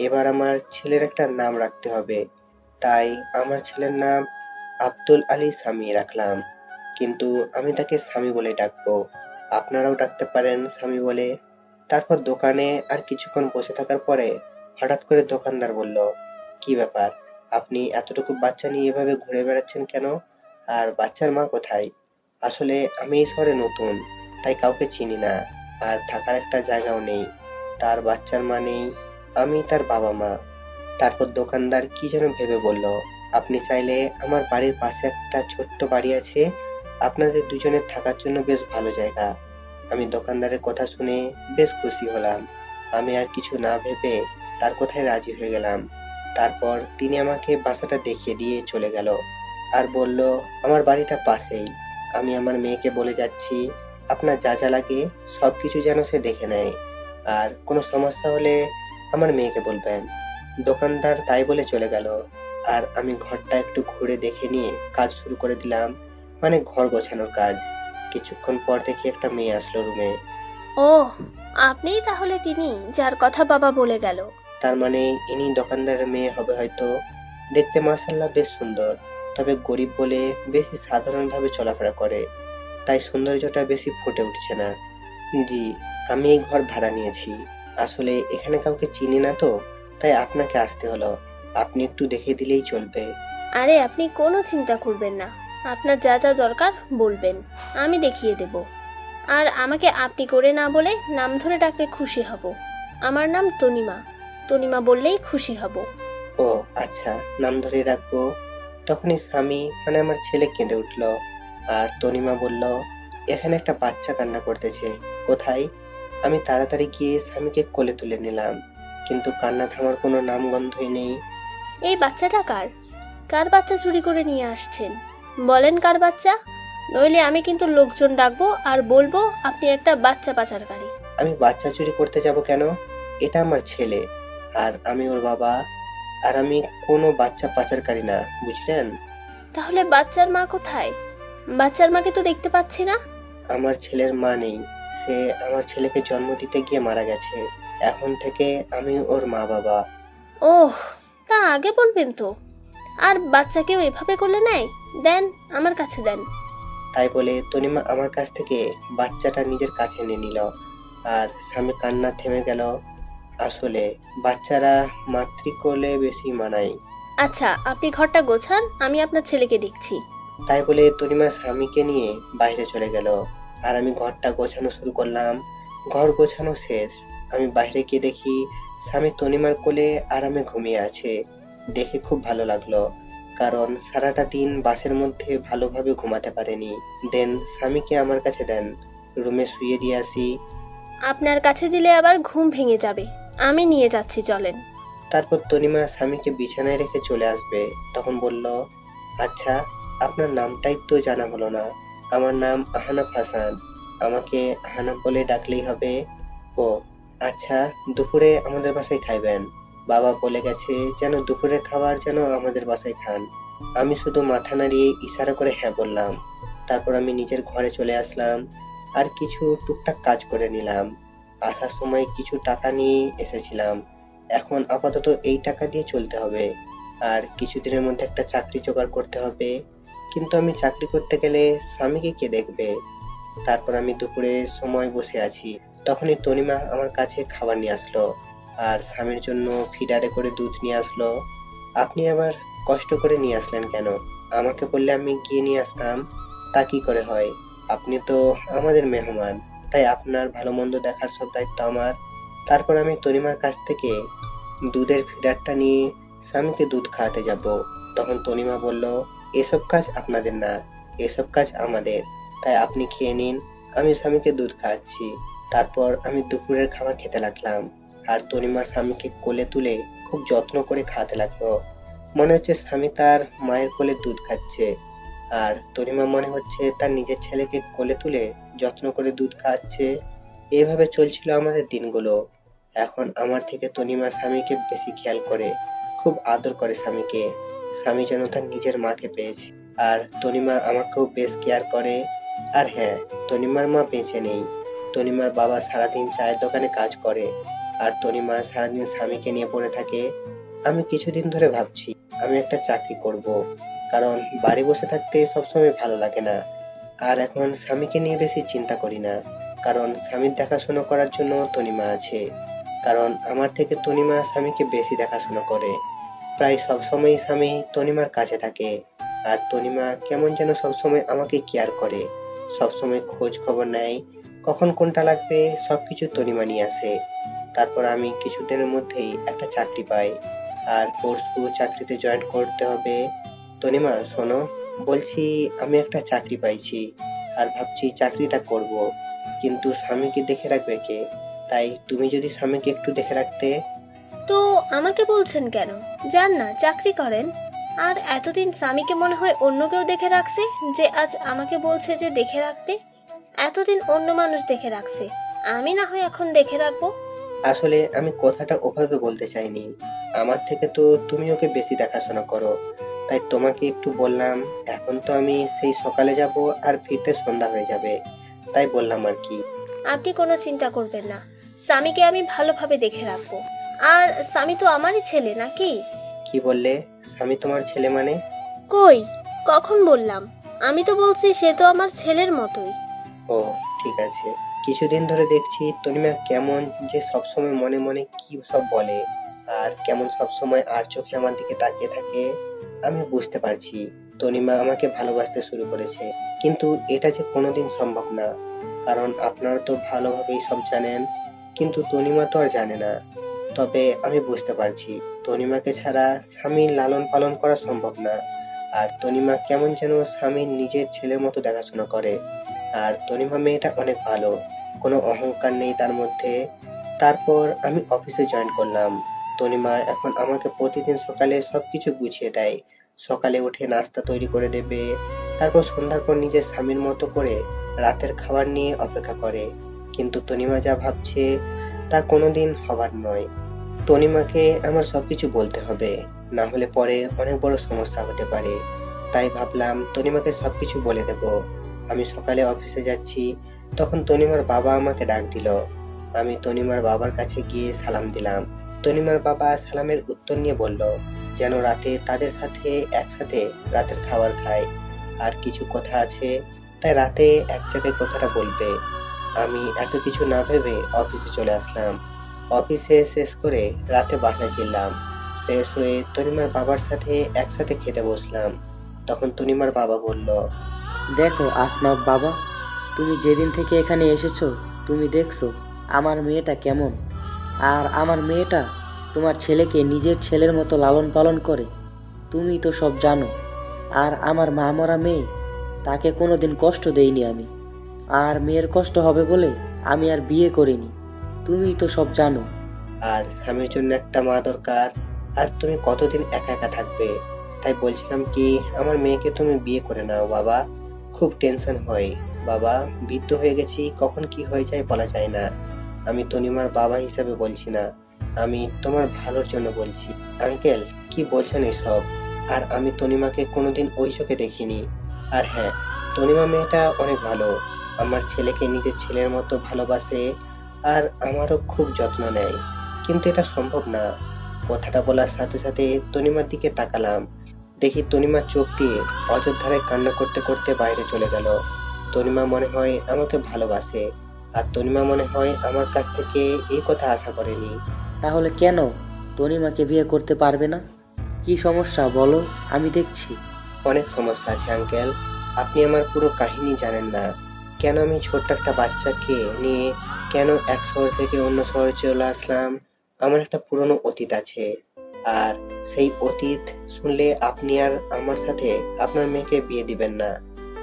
Speaker 2: এবার আমার ছেলের একটা নাম রাখতে হবে। তাই আমার ছেলের নাম আব্দুল আলী সামি রাখলাম, কিন্তু আমি তাকে সামি বলে ডাকবো। আপনারাও ডাকতে পারেন সামি বলে। তারপর দোকানে আর কিছুক্ষণ বসে থাকার পরে হঠাৎ করে দোকানদার বলল, কি ব্যাপার, আপনি এতটুকু বাচ্চা নিয়ে এভাবে ঘুরে বেড়াচ্ছেন কেন? আর বাচ্চার মা কোথায়? আসলে আমি এই শহরে নতুন, তাই কাউকে চিনি না, আর থাকার একটা জায়গাও নেই। তার বাচ্চার মা নেই, আমি তার বাবা মা। তারপর দোকানদার কি যেন ভেবে বলল, আপনি চাইলে আমার বাড়ির পাশে একটা ছোট্ট বাড়ি আছে, আপনাদের দুজনের থাকার জন্য বেশ ভালো জায়গা। আমি দোকানদারের কথা শুনে বেশ খুশি হলাম। আমি আর কিছু না ভেবে তার কথায় রাজি হয়ে গেলাম। তারপর তিনি আমাকে বাসাটা দেখিয়ে দিয়ে চলে গেল আর বলল, আমার বাড়িটা পাশেই। আমি আমার মেয়েকে বলে যাচ্ছি, আপনার যা যা লাগে সব কিছু যেন সে দেখে নেয়, আর কোনো সমস্যা হলে আমার মেয়েকে বলবেন। দোকানদার তাই বলে চলে গেল। আর আমি ঘরটা একটু ঘুরে দেখে নিয়ে কাজ শুরু করে দিলাম, মানে ঘর গোছানোর কাজ। কিছুক্ষণ পর দেখি একটা মেয়ে আসলো রুমে।
Speaker 7: ওহ, আপনিই তাহলে তিনি যার কথা বাবা বলে গেল।
Speaker 2: তার মানে ইনি দোকানদারের মেয়ে হবে হয়তো। দেখতে মাশাআল্লাহ বেশ সুন্দর, তবে গরিব বলে বেশি সাধারণভাবে চলাফেরা করে, তাই সৌন্দর্যটা বেশি ফুটে উঠছে না। জি, আমি এই ঘর ভাড়া নিয়েছি। আসলে এখানে কাউকে চিনি না তো, তাই আপনাকে আসতে হলো। আপনি একটু দেখে দিলেই চলবে।
Speaker 7: আরে আপনি কোনো চিন্তা করবেন না, আপনার যা যা দরকার বলবেন, আমি দেখিয়ে দেব। আর আমাকে আপনি করে না বলে নাম ধরে ডাকলে খুশি হব। আমার নাম তনিমা, তনিমা বললেই খুশি হব।
Speaker 2: ও আচ্ছা, নাম ধরে রাখবো। তখনই স্বামী মানে আমার ছেলে কেঁদে উঠল। আর তনিমা বলল, এখানে একটা বাচ্চা কান্না করতেছে, কোথায়? আমি তাড়াতাড়ি গিয়ে স্বামীকে কোলে তুলে নিলাম, কিন্তু কান্না থামার কোনো নামগন্ধই নেই।
Speaker 7: এই বাচ্চাটা কার? কার বাচ্চা চুরি করে নিয়ে আসছেন? বলেন কার বাচ্চা, নইলে আমি কিন্তু লোকজন ডাকবো আর বলবো আপনি একটা বাচ্চা পাচারকারী।
Speaker 2: আমি বাচ্চা চুরি করতে যাব কেন? এটা আমার ছেলে, আর আমি ওর বাবা। আর আমি কোনো বাচ্চা পাচারকারী না, বুঝলেন?
Speaker 7: তাহলে বাচ্চার মা কোথায়? বাচ্চার মাকে তো দেখতে পাচ্ছি না।
Speaker 2: আমার ছেলের মা নেই, সে আমার ছেলেকে জন্ম দিতে গিয়ে মারা গেছে। এখন থেকে আমি ওর মা বাবা।
Speaker 7: ওহ, তা আগে বলবেন তো। আর বাচ্চাকেও এভাবে করলে নেয়? দেন, আমার কাছে দেন।
Speaker 2: তাই বলে তনিমা আমার কাছ থেকে বাচ্চাটা নিজের কাছে নিয়ে নিল। আর স্বামী কান্না থেমে গেল। আসলে বাচ্চারা মাতৃকোলে বেশি মানায়।
Speaker 7: আচ্ছা, আপনি ঘরটা গোছান, আমি আপনার ছেলেকে দেখছি।
Speaker 2: তাই বলে তনিমা স্বামীকে নিয়ে বাইরে চলে গেল। আর আমি ঘরটা গোছানো শুরু করলাম। ঘর গোছানো শেষ। আমি বাইরে গিয়ে দেখি স্বামী তনিমার কোলে আরামে ঘুমিয়ে আছে। দেখে খুব ভালো লাগলো, কারণ সারাটা দিন বাসের মধ্যে ভালোভাবে ঘুমাতে পারেনি। দেন স্বামীকে আমার কাছে দেন, রুমে শুয়ে দিয়ে আসি।
Speaker 7: আপনার কাছে দিলে আবার ঘুম ভেঙে যাবে, আমি নিয়ে যাচ্ছি, চলেন।
Speaker 2: তারপর তনিমা স্বামীকে বিছানায় রেখে চলে আসবে। তখন বলল, আচ্ছা, আপনার নামটাই তো জানা হলো না। আমার নাম আহনাফ হাসান, আমাকে আহনাফ বলে ডাকলেই হবে। ও আচ্ছা, দুপুরে আমাদের বাসায় খাইবেন। বাবা বলে গেছে যেন দুপুরের খাবার যেন আমাদের বাসায় খান। আমি শুধু মাথা নাড়িয়ে ইশারা করে হ্যাঁ বললাম। তারপর আমি নিজের ঘরে চলে আসলাম আর কিছু টুকটাক কাজ করে নিলাম। আসার সময় কিছু টাকা নিয়ে এসেছিলাম, এখন আপাতত এই টাকা দিয়ে চলতে হবে। আর কিছুদিনের মধ্যে একটা চাকরি জোগাড় করতে হবে। কিন্তু আমি চাকরি করতে গেলে স্বামীকে কে দেখবে? তারপর আমি দুপুরে সময় বসে আছি, তখনই তনিমা আমার কাছে খাবার নিয়ে আসলো আর স্বামীর জন্য ফিডারে করে দুধ নিয়ে আসলো। আপনি আবার কষ্ট করে নিয়ে আসলেন কেন? আমাকে বললে আমি গিয়ে নিয়ে আসতাম। তা কি করে হয়? আপনি তো আমাদের মেহমান, তাই আপনার ভালো মন্দ দেখার সব দায়িত্ব আমার। তারপর আমি তনিমার কাছ থেকে দুধের ফিডারটা নিয়ে স্বামীকে দুধ খাওয়াতে যাব। তখন তনিমা বলল, এসব কাজ আপনাদের না, এসব কাজ আমাদের, তাই আপনি খেয়ে নিন, আমি স্বামীকে দুধ খাওয়াচ্ছি। তারপর আমি দুপুরের খাবার খেতে লাগলাম আর তনিমা স্বামীকে কোলে তুলে খুব যত্ন করে খাওয়াতে লাগলো। মনে হচ্ছে স্বামী তার মায়ের কোলে দুধ খাচ্ছে, আর তনিমা মনে হচ্ছে তার নিজের ছেলেকে কোলে তুলে যত্ন করে দুধ খাওয়াচ্ছে। এইভাবে চলছিল আমাদের দিনগুলো। এখন আমার থেকে তনিমা স্বামীকে বেশি খেয়াল করে, খুব আদর করে স্বামীকে। স্বামী যেন তার নিজের মাকে পেয়েছে। আর তনিমা আমাকেও বেশ কেয়ার করে। আর হ্যাঁ, তনিমার মা বেঁচে নেই। তনিমার বাবা সারাদিন চায়ের দোকানে কাজ করে আর তনিমা সারাদিন স্বামীকে নিয়ে পড়ে থাকে। আমি কিছুদিন ধরে ভাবছি আমি একটা চাকরি করব, কারণ বাড়ি বসে থাকতে সবসময় ভালো লাগে না। আর এখন স্বামীকে নিয়ে বেশি চিন্তা করি না, কারণ স্বামীর দেখাশোনা করার জন্য তনিমা আছে। কারণ আমার থেকে তনিমা স্বামীকে বেশি দেখাশোনা করে। প্রায় সবসময় স্বামী তনিমার কাছে থাকে আর তনিমা কেমন যেন সবসময় আমাকে কেয়ার করে, সবসময় খোঁজ খবর নেয়, কখন কোনটা লাগবে সবকিছু তনিমা নিয়ে আসে। তারপর আমি কিছুদিনের মধ্যেই একটা চাকরি পাই আর পরশু চাকরিতে জয়েন করতে হবে। তনিমা শোনো, বলছি আমি একটা চাকরি পাইছি আর ভাবছি চাকরিটা করব, কিন্তু স্বামীকে দেখে রাখবে কে? তাই তুমি যদি স্বামীকে একটু দেখে রাখতে।
Speaker 7: তো আমাকে বলছেন কেন? যান না, চাকরি করেন। আর এতদিন স্বামীকে মনে হয় অন্য কেউ দেখে রাখছে, যে আজ আমাকে বলছে যে দেখে রাখতে। এতদিন অন্য মানুষ দেখে রাখছে, আমি না হয় এখন দেখে রাখবো।
Speaker 2: আসলে আমি কথাটা ওভাবে বলতে চাইনি। আমার থেকে তো তুমি ওকে বেশি দেখাশোনা করো, তাই তোমাকে একটু বললাম। এখন তো আমি সেই সকালে যাব আর ফিরতে সন্ধ্যা হয়ে যাবে, তাই বললাম আর কি।
Speaker 7: আপনি কোনো চিন্তা করবেন না, স্বামীকে আমি ভালোভাবে দেখে রাখবো। আর স্বামী তো আমারই ছেলে নাকি?
Speaker 2: কি বললে? স্বামী তোমার ছেলে মানে?
Speaker 7: কই, কখন বললাম? আমি তো বলছি সে তো আমার ছেলের মতোই।
Speaker 2: ও ঠিক আছে। কিছুদিন ধরে দেখছি তনিমা কেমন যে সবসময় মনে মনে কি সব বলে, আর কেমন সবসময় আর চোখে আমার দিকে তাকিয়ে থাকে। আমি বুঝতে পারছি তনিমা আমাকে ভালোবাসতে শুরু করেছে, কিন্তু এটা যে কোনোদিন সম্ভব না, কারণ আপনারা তো ভালোভাবেই সব জানেন, কিন্তু তনিমা তো আর জানে না। তবে আমি বুঝতে পারছি তনিমাকে ছাড়া স্বামীর লালন পালন করা সম্ভব না। আর তনিমা কেমন যেন স্বামীর নিজের ছেলের মতো দেখাশোনা করে। আর তনিমা মেয়েটা অনেক ভালো, কোনো অহংকার নেই তার মধ্যে। তারপর আমি অফিসে জয়েন করলাম। তনিমা এখন আমাকে প্রতিদিন সকালে সবকিছু গুছিয়ে দেয়। সকালে উঠে নাস্তা তৈরি করে দেবে, তারপর সন্ধ্যার পর নিজের স্বামীর মতো করে রাতের খাবার নিয়ে অপেক্ষা করে। কিন্তু তনিমা যা ভাবছে তা কোনোদিন হবার নয়। তনিমাকে আমার সবকিছু বলতে হবে, না হলে পরে অনেক বড় সমস্যা হতে পারে। তাই ভাবলাম তনিমাকে সবকিছু বলে দেব। আমি সকালে অফিসে যাচ্ছি, তখন তনিমার বাবা আমাকে ডাক দিল। আমি তনিমার বাবার কাছে গিয়ে সালাম দিলাম। তনিমার বাবা সালামের উত্তর নিয়ে বলল যেন রাতে তাদের সাথে একসাথে রাতের খাবার খায়, আর কিছু কথা আছে, তাই রাতে এক জায়গায় কথাটা বলবে। আমি এত কিছু না ভেবে অফিসে চলে আসলাম। অফিসে শেষ করে রাতে বাসায় ফিরলাম। ফ্রেশ হয়ে তনিমার বাবার সাথে একসাথে খেতে বসলাম। তখন তনিমার বাবা বলল,
Speaker 8: দেখো আফনাফ বাবা, তুমি যেদিন থেকে এখানে এসেছো তুমি দেখছো আমার মেয়েটা কেমন। আর আমার মেয়েটা তোমার ছেলেকে নিজের ছেলের মতো লালন পালন করে, তুমি তো সব জানো। আর আমার মা মরা মেয়ে, তাকে কোনোদিন কষ্ট দেইনি আমি। আর মেয়ের কষ্ট হবে বলে আমি আর বিয়ে করিনি, তুমি তো সব জানো।
Speaker 2: আর স্বামীর জন্য একটা মা দরকার, আর তুমি কতদিন একা একা থাকবে। তাই বলছিলাম কি আমার মেয়েকে তুমি বিয়ে করে নাও বাবা। খুব টেনশন হয় বাবা, বৃদ্ধ হয়ে গেছি, কখন কি হয়ে যায় বলা যায় না। আমি তনিমার বাবা হিসাবে বলছি না, আমি তোমার ভালোর জন্য বলছি। আঙ্কেল কি বলছেন এসব? আর আমি তনিমাকে কোনোদিন ওই চোখে দেখিনি। আর হ্যাঁ, তনিমা মেয়েটা অনেক ভালো, আমার ছেলেকে নিজের ছেলের মতো ভালোবাসে আর আমারও খুব যত্ন নেয়। কিন্তু এটা সম্ভব না, কথাটা বলার সাথে সাথে তনিমার দিকে তাকালাম। দেখি তনিমা চোখ দিয়ে অযোধ্যায় কান্না করতে করতে বাইরে চলে গেল। তনিমা মনে হয় আমাকে ভালোবাসে, আর তনিমা মনে হয় আমার কাছ থেকে এই কথা আশা করেনি।
Speaker 8: তাহলে কেন তনিমাকে বিয়ে করতে পারবে না? কি সমস্যা বলো, আমি দেখছি।
Speaker 2: অনেক সমস্যা আছে আঙ্কেল, আপনি আমার পুরো কাহিনী জানেন না। কেন আমি ছোট্ট একটা বাচ্চাকে নিয়ে কেন এক শহর থেকে অন্য শহরে চলে আসলাম, আমার একটা পুরনো অতীত আছে। আর সেই অতীত শুনলে আপনি আর আমার সাথে আপনার মেয়েকে বিয়ে দিবেন না।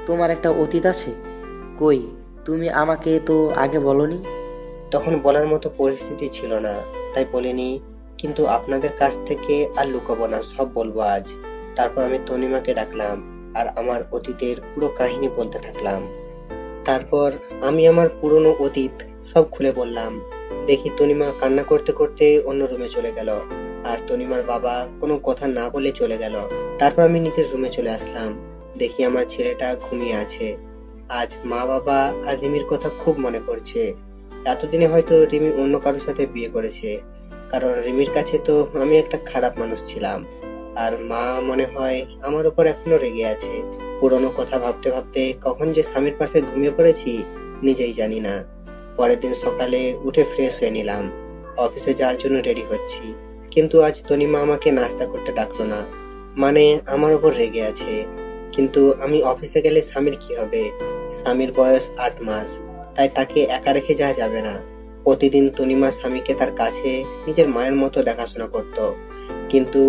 Speaker 8: তোমার একটা অতীত আছে? কই, তুমি আমাকে তো আগে বলনি।
Speaker 2: তখন বলার মতো পরিস্থিতি ছিল না, তাই বলিনি। কিন্তু আপনাদের কাছ থেকে আর লুকাবো না, সব বলবো আজ। তারপর আমি তনিমাকে ডাকলাম আর আমার অতীতের পুরো কাহিনী বলতে থাকলাম। তারপর আমি আমার পুরনো অতীত সব খুলে বললাম। দেখি তনিমা কান্না করতে করতে অন্য রুমে চলে গেল, আর তনিমার বাবা কোনো কথা না বলে চলে গেল। তারপর আমি নিজের রুমে চলে আসলাম। দেখি আমার ছেলেটা ঘুমিয়ে আছে। আজ মা বাবা আর রিমির কথা খুব মনে পড়ছে। এতদিনে হয়তো রিমি অন্য কারোর সাথে বিয়ে করেছে, কারণ রিমির কাছে তো আমি একটা খারাপ মানুষ ছিলাম। আর মা মনে হয় আমার উপর এখনো রেগে আছে। পুরনো কথা ভাবতে ভাবতে কখন যে স্বামীর পাশে ঘুমিয়ে পড়েছি নিজেই জানি না। পরের দিন সকালে উঠে ফ্রেশ হয়ে নিলাম, অফিসে যাওয়ার জন্য রেডি হচ্ছি। কিন্তু আজ তনিমা আমাকে নাস্তা করতে ডাকলো না, মানে আমার উপর রেগে আছে। কিন্তু আমি অফিসে গেলে স্বামীর কি হবে? স্বামীর বয়স 8 মাস, তাই তাকে একা রেখে যাওয়া যাবে না। প্রতিদিন তনিমা স্বামীকে তার কাছে নিজের মায়ের মতো দেখাশোনা করত। কিন্তু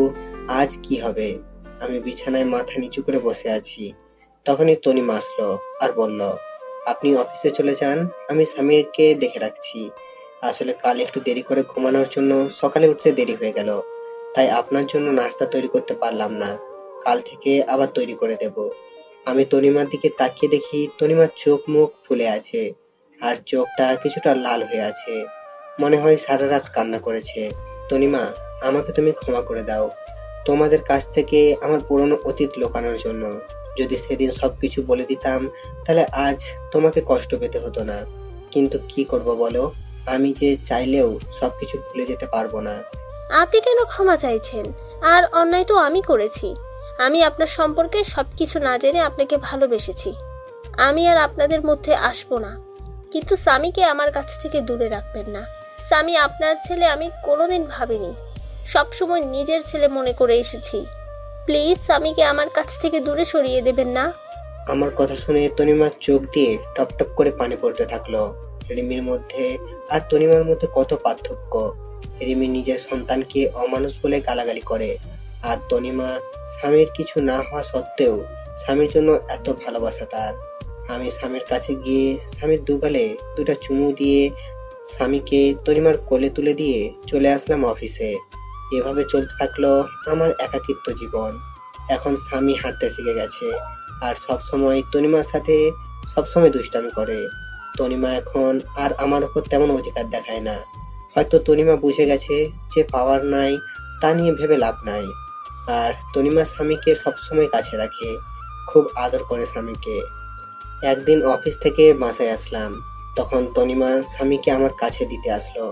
Speaker 2: আজ কি হবে? আমি বিছানায় মাথা নিচু করে বসে আছি। তখনই তনিমা আসলো আর বলল, আপনি অফিসে চলে যান, আমি স্বামীকে দেখে রাখছি। আসলে কাল একটু দেরি করে ঘুমানোর জন্য সকালে উঠতে দেরি হয়ে গেল, তাই আপনার জন্য নাস্তা তৈরি করতে পারলাম না। কাল থেকে আবার তৈরি করে দেব। আমি তনিমার দিকে তাকিয়ে দেখি তনিমার চোখ মুখ ফুলে আছে, আর চোখটা কিছুটা লাল হয়ে আছে। মনে হয় সারা রাত কান্না করেছে। তনিমা, আমাকে তুমি ক্ষমা করে দাও তোমাদের কাছ থেকে আমার পুরনো অতীত লুকানোর জন্য। যদি সেদিন সবকিছু বলে দিতাম তাহলে আজ তোমাকে কষ্ট পেতে হতো না। কিন্তু কি করব বলো, আমি যে চাইলেও সবকিছু ভুলে যেতে পারবো না।
Speaker 7: আপনি কেন ক্ষমা চাইছেন? আর অন্যায় তো আমি করেছি। আমি আপনার সম্পর্কে সবকিছু না জেনে আপনাকে ভালোবেসেছি। আমি আর আপনাদের মধ্যে আসবো না, কিন্তু স্বামীকে আমার কাছ থেকে দূরে রাখবেন না। স্বামী আপনার ছেলে আমি কোনোদিন ভাবিনি, সবসময় নিজের ছেলে মনে করে এসেছি। প্লিজ স্বামীকে আমার কাছ থেকে দূরে সরিয়ে দেবেন না।
Speaker 2: আমার কথা শুনে তনিমার চোখ দিয়ে টপ টপ করে পানি পড়তে থাকলো। রিমির মধ্যে আর তনিমার মধ্যে কত পার্থক্য। রিমি নিজের সন্তানকে অমানুষ বলে গালাগালি করে, আর তনিমা স্বামীর কিছু না হওয়া সত্ত্বেও স্বামীর জন্য এত ভালোবাসা তার। আমি স্বামীর কাছে গিয়ে স্বামীর দুগালে দুটা চুমু দিয়ে স্বামীকে তনিমার কোলে তুলে দিয়ে চলে আসলাম অফিসে। এভাবে চলতে থাকলো আমার একাকিত্ব জীবন। এখন স্বামী হাঁটতে শিখে গেছে, আর সবসময় তনিমার সাথে সবসময় দুষ্টামি করে। তনিমা এখন আর আমার উপর তেমন অধিকার দেখায় না। হয়তো তনিমা বুঝে গেছে যে পাওয়ার নাই তা নিয়ে ভেবে লাভ নাই। আর তনিমা স্বামীকে সবসময় কাছে রাখে, খুব আদর করে স্বামীকে। একদিন অফিস থেকে বাসায় আসলাম, তখন তনিমা স্বামীকে আমার কাছে দিতে আসলো।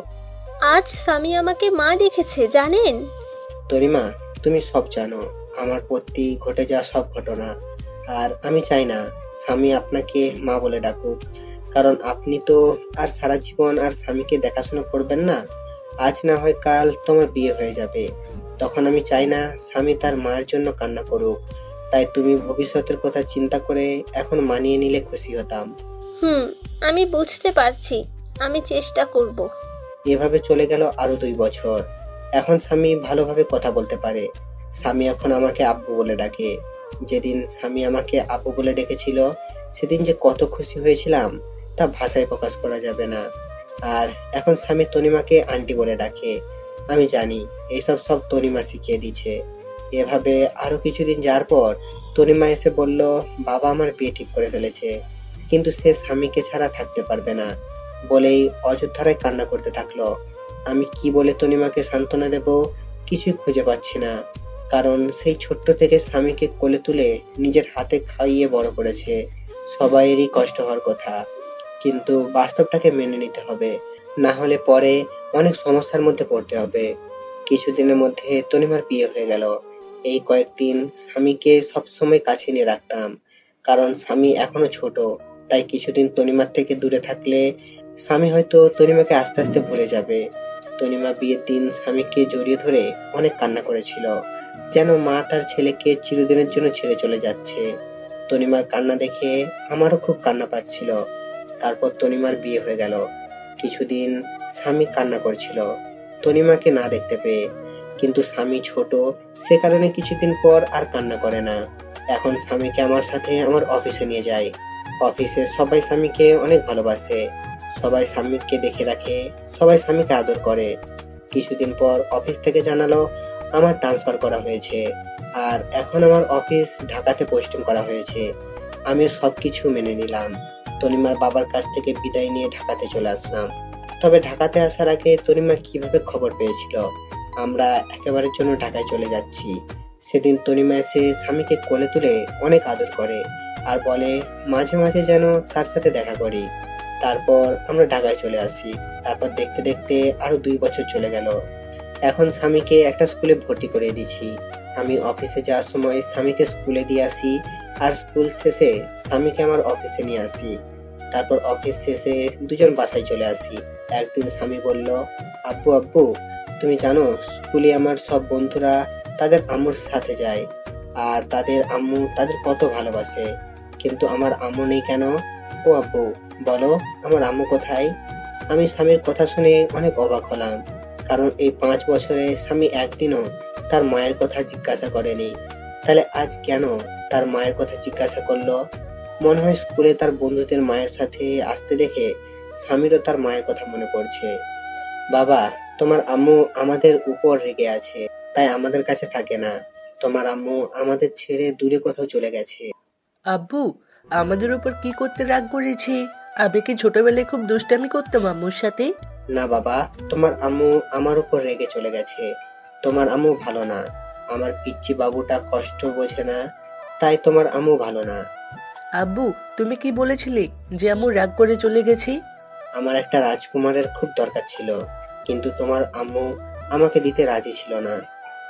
Speaker 7: আজ স্বামী আমাকে মা ডেকেছে জানেন?
Speaker 2: তনিমা, তুমি সব জানো, আমার প্রতি ঘটে যাওয়া সব ঘটনা। আর আমি চাই না স্বামী আপনাকে মা বলে ডাকুক, কারণ আপনি তো আর সারা জীবন আর স্বামীকে দেখাশোনা করবেন না। আজ না হয় কাল তোমার বিয়ে হয়ে যাবে, তখন আমি চাই না স্বামী তার মায়ের জন্য কান্না করুক। তাই তুমি ভবিষ্যতের কথা চিন্তা করে এখন মানিয়ে নিলে খুশি হতাম।
Speaker 7: আমি বুঝতে পারছি, আমি চেষ্টা করব।
Speaker 2: এভাবে চলে গেল আরো 2 বছর। এখন স্বামী ভালোভাবে কথা বলতে পারে। স্বামী এখন আমাকে আব্বু বলে ডাকে। যেদিন স্বামী আমাকে আব্বু বলে ডেকেছিল সেদিন যে কত খুশি হয়েছিলাম তা ভাষায় প্রকাশ করা যাবে না। আর এখন স্বামী তনিমাকে আন্টি বলে ডাকে। আমি জানি এইসব সব তনিমা শিখিয়ে দিচ্ছে। এভাবে আরো কিছুদিন যাওয়ার পর তনিমা এসে বলল, বাবা আমার বিয়ে ঠিক করে ফেলেছে, কিন্তু সে স্বামীকে ছাড়া থাকতে পারবে না বলেই অযোধ্যায় কান্না করতে থাকলো। আমি কি বলে তনিমাকে সান্ত্বনা দেব কিছুই খুঁজে পাচ্ছি না, কারণ সেই ছোট্ট থেকে স্বামীকে কোলে তুলে নিজের হাতে খাইয়ে বড় করেছে। সবাইয়েরই কষ্ট হওয়ার কথা, কিন্তু বাস্তবটাকে মেনে নিতে হবে, না হলে পরে অনেক সমস্যার মধ্যে পড়তে হবে। কিছুদিনের মধ্যে তনিমার বিয়ে হয়ে গেল। এই কয়েকদিন স্বামীকে সবসময় কাছে নিয়ে রাখতাম, কারণ স্বামী এখনো ছোট। তাই কিছুদিন তনিমার থেকে দূরে থাকলে স্বামী হয়তো তনিমাকে আস্তে আস্তে ভুলে যাবে। তনিমা বিয়ের দিন স্বামীকে জড়িয়ে ধরে অনেক কান্না করেছিল, যেন মা তার ছেলেকে চিরদিনের জন্য ছেড়ে চলে যাচ্ছে। তনিমার কান্না দেখে আমারও খুব কান্না পাচ্ছিল। তারপর তনিমার বিয়ে হয়ে গেল। কিছুদিন স্বামী কান্না করছিল তনিমাকে না দেখতে পেয়ে, কিন্তু স্বামী ছোট, সে কারণে কিছুদিন পর আর কান্না করে না। এখন স্বামীকে আমার সাথে আমার অফিসে নিয়ে যায়। অফিসে সবাই স্বামীকে অনেক ভালোবাসে, সবাই স্বামীকে দেখে রাখে, সবাই স্বামীকে আদর করে। কিছুদিন পর অফিস থেকে জানালো আমার ট্রান্সফার করা হয়েছে, আর এখন আমার অফিস ঢাকাতে পোস্টিং করা হয়েছে। আমিও সবকিছু মেনে নিলাম। তনিমার বাবার কাছ থেকে বিদায় নিয়ে ঢাকাতে চলে আসলাম। তবে ঢাকাতে আসার আগে তনিমা কিভাবে খবর পেয়েছিল আমরা একেবারের জন্য ঢাকায় চলে যাচ্ছি, সেদিন তনিমা এসে স্বামীকে কোলে তুলে অনেক আদর করে আর বলে মাঝে মাঝে যেন তার সাথে দেখা করি। তারপর আমরা ঢাকায় চলে আসি। তারপর দেখতে দেখতে আরো 2 বছর চলে গেল। এখন স্বামীকে একটা স্কুলে ভর্তি করে দিয়েছি। আমি অফিসে যাওয়ার সময় স্বামীকে স্কুলে দিয়ে আসি, আর স্কুল শেষে স্বামীকে আমার অফিসে নিয়ে আসি। তারপর অফিস শেষে দুজন বাসায় চলে আসি। একদিন স্বামী বলল, আব্বু আব্বু তুমি জানো স্কুলে আমার সব বন্ধুরা তাদের আম্মুর সাথে যায়, আর তাদের আম্মু তাদের কত ভালোবাসে, কিন্তু আমার আম্মু নেই কেন? ও আব্বু বলো আমার আম্মু কোথায়? আমি স্বামীর কথা শুনে অনেক অবাক হলাম, কারণ এই 5 বছরে স্বামী একদিনও তার মায়ের কথা জিজ্ঞাসা করেনি। তাহলে আজ কেন তার মায়ের কথা জিজ্ঞাসা করলো? মনে হয় স্কুলে তার বন্ধুদের মায়ের সাথে আসতে দেখে স্বামীরও তার মায়ের কথা মনে পড়ছে। বাবা তোমার আম্মু আমাদের উপর রেগে আছে, তাই আমাদের কাছে থাকে না। তোমার আম্মু আমাদের ছেড়ে দূরে কোথাও চলে গেছে।
Speaker 9: আব্বু আমাদের উপর কি করতে রাগ করেছে? আমি কি ছোটবেলায় খুব দুষ্টামি করতাম আম্মুর সাথে?
Speaker 2: না বাবা, তোমার আম্মু আমার উপর রেগে চলে গেছে। তোমার আম্মু ভালো না। আমার পিচ্চি বাবুটা কষ্ট বোঝে না, তাই তোমার আম্মু ভালো না।
Speaker 9: আব্বু তুমি কি বলেছিলে যে আম্মু রাগ করে চলে গেছে?
Speaker 2: আমার একটা রাজকুমারের খুব দরকার ছিল, কিন্তু তোমার আম্মু আমাকে দিতে রাজি ছিল না,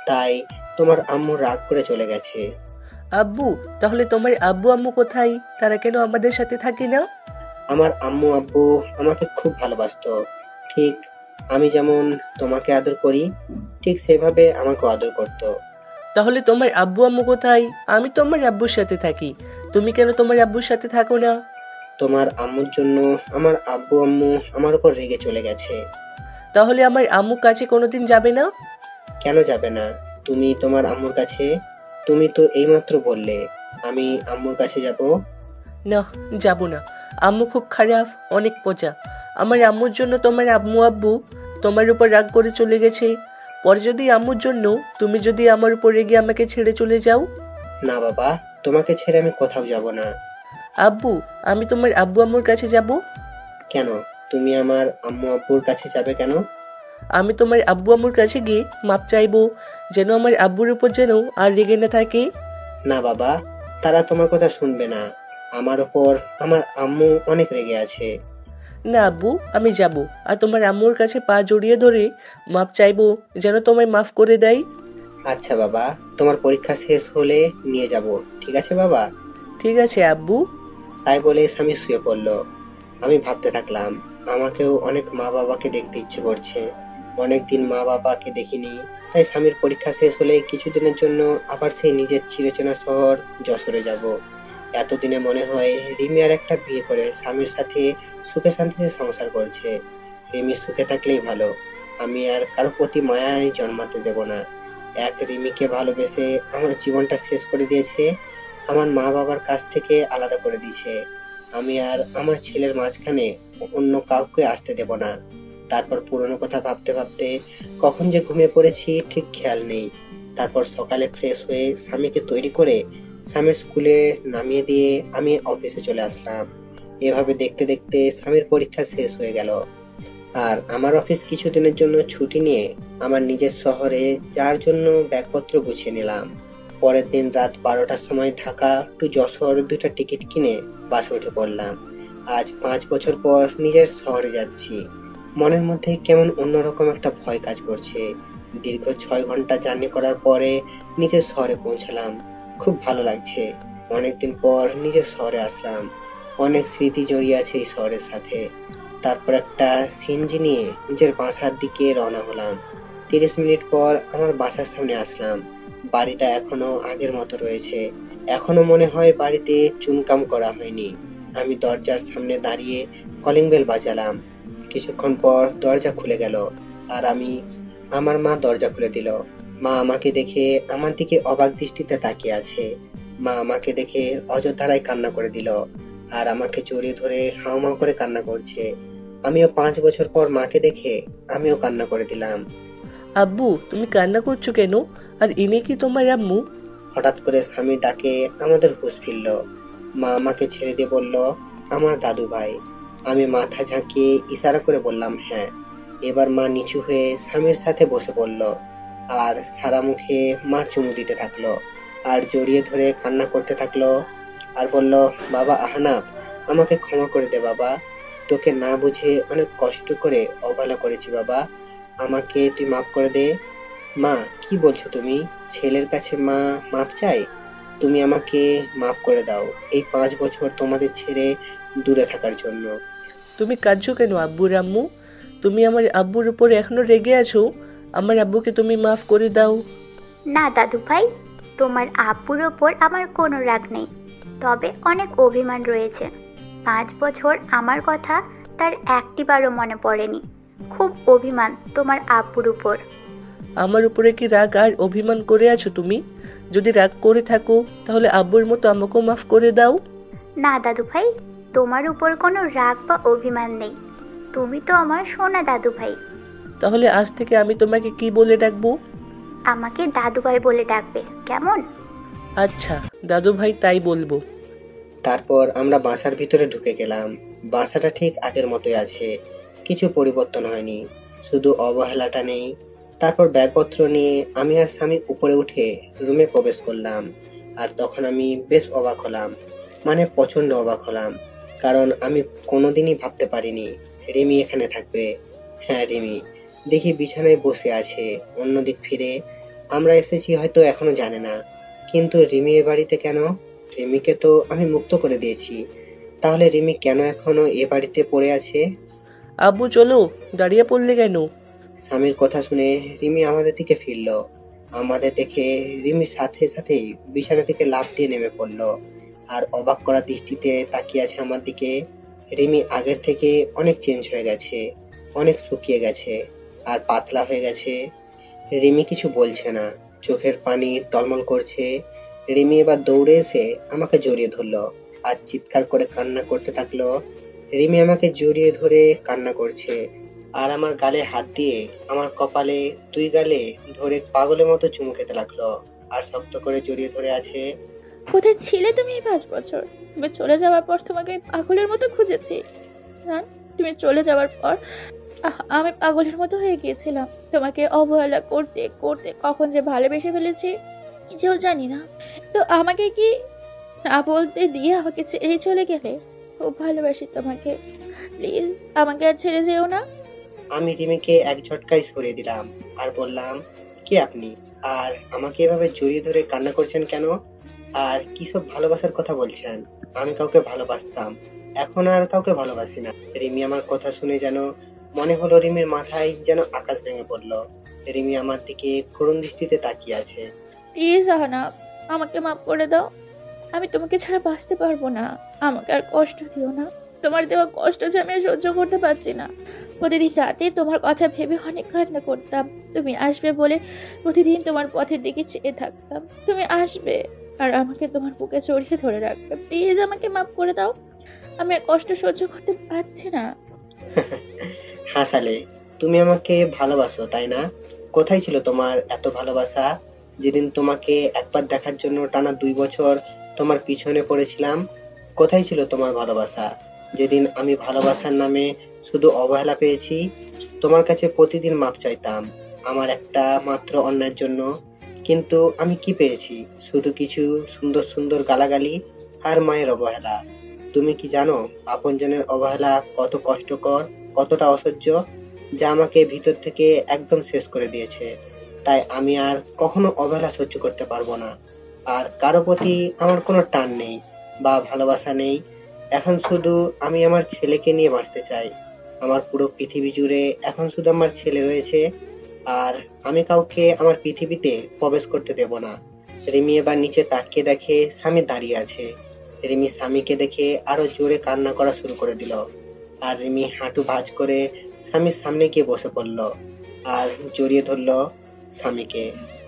Speaker 2: তাই তোমার আম্মু রাগ করে চলে গেছে।
Speaker 9: আব্বু তাহলে তোমার আব্বু আম্মু কোথায়? তারা কেন আমাদের সাথে থাকে না?
Speaker 2: আমার আম্মু আব্বু আমাকে খুব ভালোবাসতো। ঠিক আমি যেমন তোমাকে আদর করি, ঠিক সেভাবে আমাকে আদর করতো।
Speaker 9: তাহলে তোমার আব্বু আম্মু কোথায়? আমি তো আমার আব্বুর সাথে থাকি, তুমি কেন তোমার আব্বুর সাথে থাকো না?
Speaker 2: তোমার আম্মুর জন্য আমার আব্বু আম্মু আমার উপর রেগে চলে গেছে।
Speaker 9: তাহলে আমার আম্মু কাছে কোনোদিন যাবে না?
Speaker 2: কেন যাবে না? তুমি তোমার আম্মুর কাছে, তুমি তো এইমাত্র বললে আমি আম্মুর কাছে যাব।
Speaker 9: না যাব না, আম্মু খুব খারাপ, অনেক পচা। আমার আম্মুর জন্য তোমার আম্মু আব্বু তোমার উপর রাগ করে চলে গেছে। পরে যদি আম্মুর জন্য তুমি যদি আমার উপর রেগে আমাকে ছেড়ে চলে যাও?
Speaker 2: না বাবা, তোমাকে ছেড়ে আমি কোথাও যাব না।
Speaker 9: আব্বু আমি তোমার আব্বু আম্মুর কাছে যাব।
Speaker 2: কেন তুমি আমার আম্মু আব্বুর কাছে যাবে কেন?
Speaker 9: আমি তোমার আব্বু আম্মুর কাছে গিয়ে মাপ চাইবো, যেন আমার আব্বুর উপর যেন আর রেগে না থাকে।
Speaker 2: না বাবা, তারা তোমার কথা শুনবে না। আমার ওপর আমার আম্মু অনেক রেগে আছে।
Speaker 9: না আব্বু আমি যাব, আর তোমার আম্মুর কাছে পা জড়িয়ে ধরে মাপ চাইবো, যেন তোমায় মাফ করে দেয়।
Speaker 2: আচ্ছা বাবা, তোমার পরীক্ষা শেষ হলে নিয়ে যাব, ঠিক আছে বাবা?
Speaker 9: ঠিক আছে আব্বু।
Speaker 2: তাই বলে স্বামী শুয়ে পড়ল। আমি ভাবতে থাকলাম, আমাকেও অনেক মা বাবাকে দেখতে ইচ্ছে করছে। অনেকদিন মা বাবাকে দেখিনি, তাই স্বামীর পরীক্ষা শেষ হলে কিছুদিনের জন্য আবার সেই নিজের চিরচেনা শহর যশোরে যাব। এতদিনে মনে হয় রিমি আর একটা বিয়ে করে স্বামীর সাথে সুখে শান্তিতে সংসার করছে। রিমি সুখে থাকলেই ভালো, আমি আর কারো প্রতি মায়ায় জন্মাতে দেব না। এক রিমিকে ভালোবেসে আমার জীবনটা শেষ করে দিয়েছে, আমার মা বাবার কাছ থেকে আলাদা করে দিয়েছে। আমি আর আমার ছেলের মাঝখানে অন্য কাউকে আসতে দেব না। তারপর পুরনো কথা ভাবতে ভাবতে কখন যে ঘুমিয়ে পড়েছি ঠিক খেয়াল নেই। তারপর সকালে ফ্রেশ হয়ে স্বামীকে তৈরি করে স্বামীর স্কুলে নামিয়ে দিয়ে আমি অফিসে চলে আসলাম। এভাবে দেখতে দেখতে স্বামীর পরীক্ষা শেষ হয়ে গেল, আর আমার অফিস কিছুদিনের জন্য ছুটি নিয়ে আমার নিজের শহরে যার জন্য ব্যাগপত্র গুছিয়ে নিলাম। পরের দিন রাত 12টার সময় ঢাকা টু যশোর 2টা টিকিট কিনে বাসে উঠে পড়লাম। আজ 5 বছর পর নিজের শহরে যাচ্ছি। মনের মধ্যে কেমন অন্যরকম একটা ভয় কাজ করছে। দীর্ঘ 6 ঘন্টা জার্নি করার পরে নিজের শহরে পৌঁছালাম। খুব ভালো লাগছে, অনেকদিন পর নিজের শহরে আসলাম। অনেক স্মৃতি জড়িয়ে আছে এই শহরের সাথে। তারপর একটা সিএনজি নিয়ে নিজের বাসার দিকে রওনা হলাম। 30 মিনিট পর আমার বাসার সামনে আসলাম। বাড়িটা এখনো আগের মতো রয়েছে, এখনো মনে হয় বাড়িতে চুনকাম করা হয়নি। আমি দরজার সামনে দাঁড়িয়ে কলিং বেল বাজালাম। কিছুক্ষণ পর দরজা খুলে গেল, আর আমার মা দরজা খুলে দিল। মা আমাকে দেখে আমার দিকে অবাক দৃষ্টিতে তাকিয়ে আছে। মা আমাকে দেখে অযথারায় কান্না করে দিল, আর আমাকে জড়িয়ে ধরে হাউমাউ করে কান্না করছে। আমিও 5 বছর পর মাকে দেখে আমিও কান্না করে দিলাম।
Speaker 9: আব্বু, তুমি কান্না করছো কেন? আর ইনি কি তোমার আম্মু?
Speaker 2: হঠাৎ করে স্বামীর ডাকে আমাদের হুঁশ ফিরল। মা আমাকে ছেড়ে দিয়ে বলল, আমার দাদু ভাই। আমি মাথা ঝাঁকিয়ে ইশারা করে বললাম হ্যাঁ। এবার মা নিচু হয়ে স্বামীর সাথে বসে পড়ল, আর সারা মুখে মা চুমু দিতে থাকলো, আর জড়িয়ে ধরে কান্না করতে থাকলো, আর বলল, বাবা আহনাফ, আমাকে ক্ষমা করে দে বাবা। তোকে না বুঝে অনেক কষ্ট করে অবহেলা করেছি বাবা, আমাকে তুই মাফ করে দে। মা, কি বলছো তুমি? ছেলের কাছে মা মাপ চাই? তুমি আমাকে মাফ করে দাও এই 5 বছর তোমাদের ছেড়ে দূরে থাকার জন্য।
Speaker 9: তুমি কাঁদছো কেন আব্বুর আম্মু? তুমি আমার আব্বুর উপরে এখনো রেগে আছো? আমার আব্বুকে তুমি মাফ করে দাও।
Speaker 3: না দাদু ভাই, তোমার আব্বুর ওপর আমার কোনো রাগ নেই, তবে অনেক অভিমান রয়েছে। 5 বছর আমার কথা তার একটিবারও মনে পড়েনি। খুব অভিমান তোমার আব্বুর উপর।
Speaker 9: আমার উপরে কি রাগ আর অভিমান করে আছো তুমি? যদি রাগ করে থাকো তাহলে আব্বুর মতো আমাকেও মাফ করে দাও।
Speaker 3: না দাদু ভাই, তোমার উপর কোনো রাগ বা অভিমান নেই। তুমি তো আমার সোনা দাদু ভাই।
Speaker 9: তাহলে আজ থেকে আমি তোমাকে কি বলে ডাকবো?
Speaker 3: আমাকে দাদু ভাই বলে ডাকবে, কেমন?
Speaker 9: আচ্ছা দাদু ভাই, তাই বলবো।
Speaker 2: তারপর আমরা বাসার ভিতরে ঢুকে গেলাম। বাসাটা ঠিক আগের মতোই আছে, কিছু পরিবর্তন হয়নি, শুধু অবহেলাটা নেই। তারপর ব্যাগপত্র নিয়ে আমি আর স্বামী উপরে উঠে রুমে প্রবেশ করলাম। আর তখন আমি বেশ অবাক হলাম, মানে প্রচন্ড অবাক হলাম, কারণ আমি কোনোদিনই ভাবতে পারিনি রিমি এখানে থাকবে। হ্যাঁ, রিমি। দেখি বিছানায় বসে আছে, অন্যদিক ফিরে। আমরা এসেছি হয়তো এখনো জানে না, কিন্তু রিমি এ বাড়িতে কেন? রিমিকে তো আমি মুক্ত করে দিয়েছি, তাহলে রিমি কেন এখনো এ বাড়িতে পড়ে আছে?
Speaker 9: আব্বু চলো, দাঁড়িয়ে পড়লে কেন?
Speaker 2: স্বামীর কথা শুনে রিমি আমাদের দিকে ফিরল। আমাদের দেখে রিমি সাথে সাথেই বিছানা থেকে লাফ দিয়ে নেমে পড়ল, আর অবাক করা দৃষ্টিতে তাকিয়ে আছে আমার দিকে। রিমি আগের থেকে অনেক চেঞ্জ হয়ে গেছে, অনেক শুকিয়ে গেছে, আর পাতলা হয়ে গেছে। রিমি কিছু বলছে না, চোখের পানি টলমল করছে। রিমি এবার দৌড়ে এসে আমাকে জড়িয়ে ধরলো, আর চিৎকার করে কান্না করতে থাকলো। রিমি আমাকে জড়িয়ে ধরে কান্না করছে, আর আমার গালে হাত দিয়ে আমার কপালে 2 গালে ধরে পাগলের মতো চুমু খেতে লাগলো, আর শক্ত করে জড়িয়ে ধরে আছে।
Speaker 1: কোথায় ছিলে তুমি এই 5 বছর? তুমি চলে যাওয়ার পর তোমাকে আমি পাগলের মতো খুঁজেছি। না, তুমি চলে যাওয়ার পর আমি পাগলের মতো হয়ে গিয়েছিলাম। তোমাকে অবহেলা করতে করতে কখন যে ভালোবেসে ফেলেছি নিজেও জানি না। তো আমাকে কি না বলতে দিয়ে আমাকে ছেড়ে চলে গেলে? খুব ভালোবাসি তোমাকে, প্লিজ আমাকে আর ছেড়ে যেও না।
Speaker 2: আমি রিমিকে এক ঝটকায় সরিয়ে দিলাম, আর বললাম, কে আপনি? আর আমাকে এভাবে জড়িয়ে ধরে কান্না করছেন কেন? আর কি সব ভালোবাসার কথা বলছেন? আমি কাউকে ভালোবাসতাম, এখন আর কাউকে ভালোবাসি না। রিমি আমার কথা শুনে যেন মনে হলো রিমির মাথায় যেন আকাশ ভেঙে পড়লো। রিমি আমার দিকে করুণ দৃষ্টিতে তাকিয়ে আছে।
Speaker 1: প্লিজ আহনাফ, আমাকে মাফ করে দাও। আমি তোমাকে ছাড়া বাঁচতে পারবো না। আমাকে আর কষ্ট দিও না। তোমার দেওয়া কষ্ট যে আমি আর সহ্য করতে পারছি না। প্রতিদিন রাতে তোমার কথা ভেবে অনেক কান্না করতাম। তুমি আসবে বলে প্রতিদিন তোমার পথের দিকে চেয়ে থাকতাম। তুমি আসবে আর আমাকে তোমার বুকে জড়িয়ে ধরে রাখবে। প্লিজ আমাকে মাফ করে দাও। আমি আর কষ্ট সহ্য করতে পারছি না।
Speaker 2: হাসালে, তুমি আমাকে ভালোবাসো তাই না? কোথায় ছিল তোমার এত ভালোবাসা যেদিন তোমাকে একবার দেখার জন্য টানা 2 বছর তোমার পিছনে পড়েছিলাম? কোথায় ছিল তোমার ভালোবাসা যেদিন আমি ভালোবাসার নামে শুধু অবহেলা পেয়েছি? তোমার কাছে প্রতিদিন মাপ চাইতাম আমার একটা মাত্র অন্যায়ের জন্য, কিন্তু আমি কি পেয়েছি? শুধু কিছু সুন্দর সুন্দর গালাগালি আর মায়ের অবহেলা। তুমি কি জানো আপনজনের অবহেলা কত কষ্টকর, কতটা অসহ্য, যা আমাকে ভিতর থেকে একদম শেষ করে দিয়েছে। তাই আমি আর কখনো অবহেলা সহ্য করতে পারবো না। আর কারো প্রতি আমার কোনো টান নেই বা ভালোবাসা নেই। এখন শুধু আমি আমার ছেলেকে নিয়ে বাঁচতে চাই। আমার পুরো পৃথিবী জুড়ে এখন শুধু আমার ছেলে রয়েছে, আর আমি কাউকে আমার পৃথিবীতে প্রবেশ করতে দেব না। রিমি এবার নিচে তাকিয়ে দেখে স্বামী দাঁড়িয়ে আছে। রিমি স্বামীকে দেখে আরো জোরে কান্না করা শুরু করে দিল। আর রিমি হাঁটু ভাঁজ করে স্বামীর সামনে গিয়ে বসে পড়ল আর জড়িয়ে ধরলো স্বামীকে।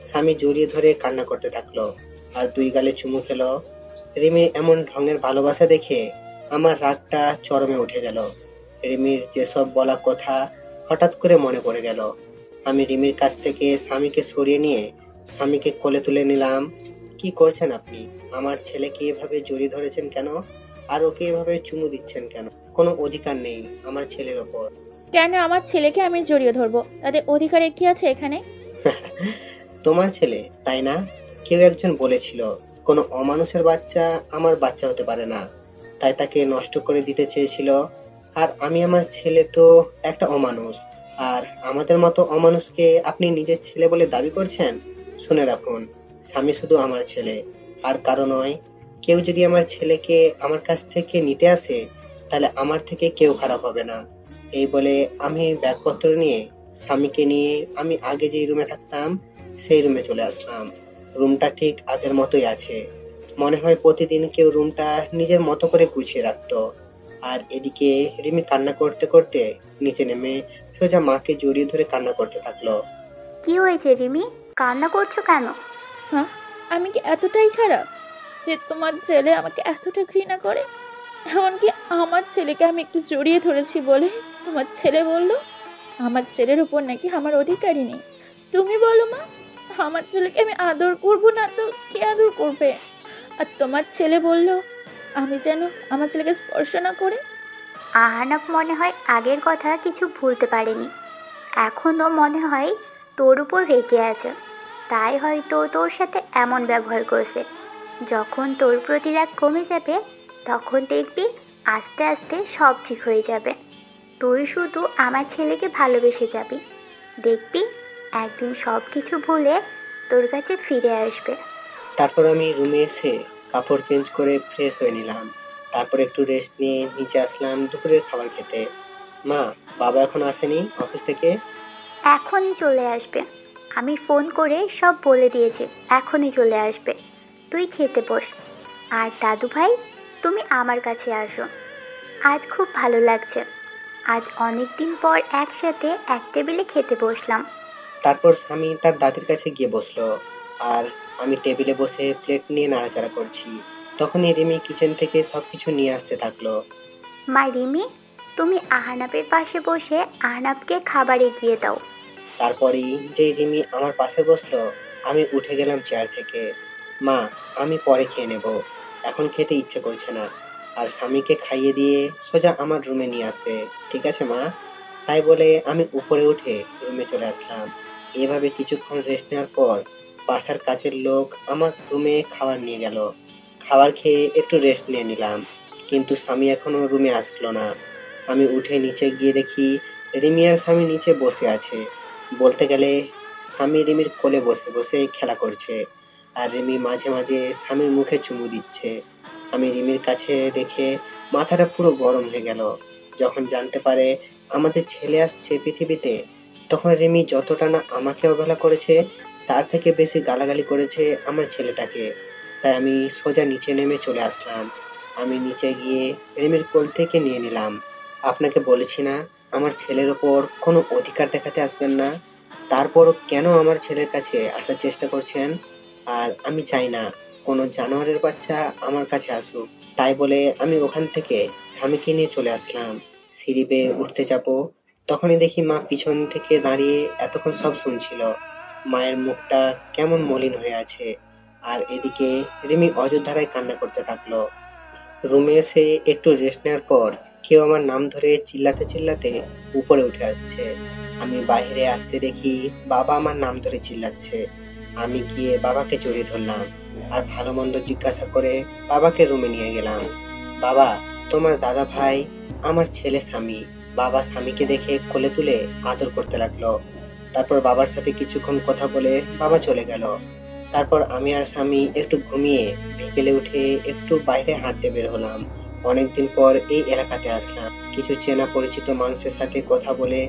Speaker 2: স্বামী জড়িয়ে ধরে কান্না করতে থাকলো আর দুই গালে চুমু খেলো। রিমির এমন ঢঙের ভালোবাসা দেখে আমার রাগটা চরমে উঠে গেল। রিমির যেসব বলা কথা হঠাৎ করে মনে পড়ে গেল। আমি রিমির কাছ থেকে স্বামীকে সরিয়ে নিয়ে স্বামীকে কোলে তুলে নিলাম। কি করছেন আপনি? আমার ছেলেকে এভাবে জড়িয়ে ধরেছেন কেন? আর ওকে এভাবে চুমু দিচ্ছেন কেন? কোনো অধিকার নেই আমার ছেলের ওপর।
Speaker 1: কেন আমার ছেলেকে আমি জড়িয়ে ধরবো? তাদের অধিকারের কি আছে এখানে?
Speaker 2: তোমার ছেলে তাই না? কেউ একজন বলেছিল কোনো অমানুষের বাচ্চা আমার বাচ্চা হতে পারে না, তাই তাকে নষ্ট করে দিতে চেয়েছিল। আর আমি আমার ছেলে তো একটা অমানুষ, আর আমাদের মতো অমানুষকে আপনি নিজের ছেলে বলে দাবি করছেন? শুনে রাখুন, স্বামী শুধু আমার ছেলে, আর কারো নয়। কেউ যদি আমার ছেলেকে আমার কাছ থেকে নিতে আসে তাহলে আমার থেকে কেউ খারাপ হবে না। এই বলে আমি ব্যাগপত্র নিয়ে স্বামীকে নিয়ে আমি আগে যেই রুমে থাকতাম সেই রুমে চলে আসলাম। রুমটা ঠিক আগের মতোই আছে। মনে হয় প্রতিদিন কেউ রুমটা নিজের মতো করে গুছিয়ে রাখতো। আর এদিকে রিমি কান্না করতে করতে নিচে নেমে সোজা মাকে জড়িয়ে ধরে কান্না করতে থাকলো।
Speaker 3: কি হয়েছে রিমি, কান্না করছো কেন?
Speaker 1: হ্যাঁ, আমি কি এতটাই খারাপ যে তোমার ছেলে আমাকে এতটা ঘৃণা করে? এমনকি আমার ছেলেকে আমি একটু জড়িয়ে ধরেছি বলে তোমার ছেলে বলল আমার ছেলের উপর নাকি আমার অধিকারই নেই। তুমি বলো মা, আমার ছেলেকে আমি আদর করব না তো কে আদর করবে? আর তোমার ছেলে বলল আমি যেন আমার ছেলেকে স্পর্শ না করে।
Speaker 3: আহানাফ মনে হয় আগের কথা কিছু ভুলতে পারেনি, এখনও মনে হয় তোর উপর রেগে আছে, তাই হয়তো তোর সাথে এমন ব্যবহার করছে। যখন তোর প্রতি রাগ কমে যাবে তখন দেখবি আস্তে আস্তে সব ঠিক হয়ে যাবে। তুই শুধু আমার ছেলেকে ভালোবেসে যাবি, দেখবি একদিন সব কিছু ভুলে তোর কাছে ফিরে আসবে।
Speaker 2: তারপর আমি রুমে এসে কাপড় চেঞ্জ করে ফ্রেশ হয়ে নিলাম। তারপর একটু রেস্ট নিয়ে নিচে আসলাম দুপুরের খাবার খেতে। মা, বাবা এখন আসেনি অফিস থেকে?
Speaker 3: এখনই চলে আসবে, আমি ফোন করে সব বলে দিয়েছি, এখনই চলে আসবে। তুই খেতে বস। আর দাদু ভাই, তুমি আমার কাছে আসো, আজ খুব ভালো লাগছে। আজ অনেক দিন পর একসাথে এক টেবিলে খেতে বসলাম।
Speaker 2: তারপর স্বামী তার দাদির কাছে গিয়ে বসলো, আর আমি টেবিলে বসে প্লেট নিয়ে নাড়াচাড়া করছি। তখনই রিমি কিচেন থেকে সবকিছু নিয়ে আসতে থাকলো।
Speaker 3: মা রিমি, তুমি আহনাফের পাশে বসে আহনাফকে খাবার এগিয়ে দাও।
Speaker 2: তারপরেই যেই রিমি আমার পাশে বসলো, আমি উঠে গেলাম চেয়ার থেকে। মা, আমি পরে খেয়ে নেব, এখন খেতে ইচ্ছে করছে না। আর স্বামীকে খাইয়ে দিয়ে সোজা আমার রুমে নিয়ে আসবে, ঠিক আছে মা? তাই বলে আমি উপরে উঠে রুমে চলে আসলাম। এভাবে কিছুক্ষণ রেস্ট নেওয়ার পর বাসার কাজের লোক আমার রুমে খাবার নিয়ে গেল। খাবার খেয়ে একটু রেস্ট নিয়ে নিলাম, কিন্তু স্বামী এখনো রুমে আসলো না। আমি উঠে নিচে গিয়ে দেখি রিমি আর স্বামী নিচে বসে আছে। বলতে গেলে স্বামী রিমির কোলে বসে বসে খেলা করছে, আর রিমি মাঝে মাঝে স্বামীর মুখে চুমু দিচ্ছে। আমি রিমির কাছে দেখে মাথাটা পুরো গরম হয়ে গেল। যখন জানতে পারে আমাদের ছেলে আসছে পৃথিবীতে, তখন রিমি যতটা না আমাকে অবহেলা করেছে তার থেকে বেশি গালাগালি করেছে আমার ছেলেটাকে। তাই আমি সোজা নিচে নেমে চলে আসলাম। আমি নিচে গিয়ে রিমির কোল থেকে নিয়ে নিলাম। আপনাকে বলেছি না আমার ছেলের ওপর কোনো অধিকার দেখাতে আসবেন না, তারপরও কেন আমার ছেলের কাছে আসার চেষ্টা করছেন? আর আমি চাই না কোনো জানোয়ারের বাচ্চা আমার কাছে আসুক। তাই বলে আমি ওখান থেকে স্বামীকে নিয়ে চলে আসলাম। সিঁড়ি বেয়ে উঠতে যাবো, তখনই দেখি মা পিছন থেকে দাঁড়িয়ে এতক্ষণ সব শুনছিল। মায়ের মুখটা কেমন মলিন হয়ে আছে, আর এদিকে রিমি অযোধ্যারায় কান্না করতে থাকলো। রুমে এসে একটু রেস্ট নেওয়ার পর কেউ আমার নাম ধরে চিল্লাতে চিল্লাতে উপরে উঠে আসছে। আমি বাইরে আসতে দেখি বাবা আমার নাম ধরে চিল্লাচ্ছে। আমি গিয়ে বাবাকে জড়িয়ে ধরলাম আর ভালো মন্দ জিজ্ঞাসা করে বাবাকে রুমে নিয়ে গেলাম। বাবা, তোমার দাদা ভাই আমার ছেলে স্বামী। বাবা স্বামীকে দেখে কোলে তুলে আদর করতে লাগলো। তারপর বাবার সাথে কিছুক্ষণ কথা বলে বাবা চলে গেল। তারপর আমি আর স্বামী একটু ঘুমিয়ে বিকেলে উঠে একটু বাইরে হাঁটতে বের হলাম। অনেকদিন পর এই এলাকাতে আসলাম, কিছু চেনা পরিচিত মানুষের সাথে কথা বলে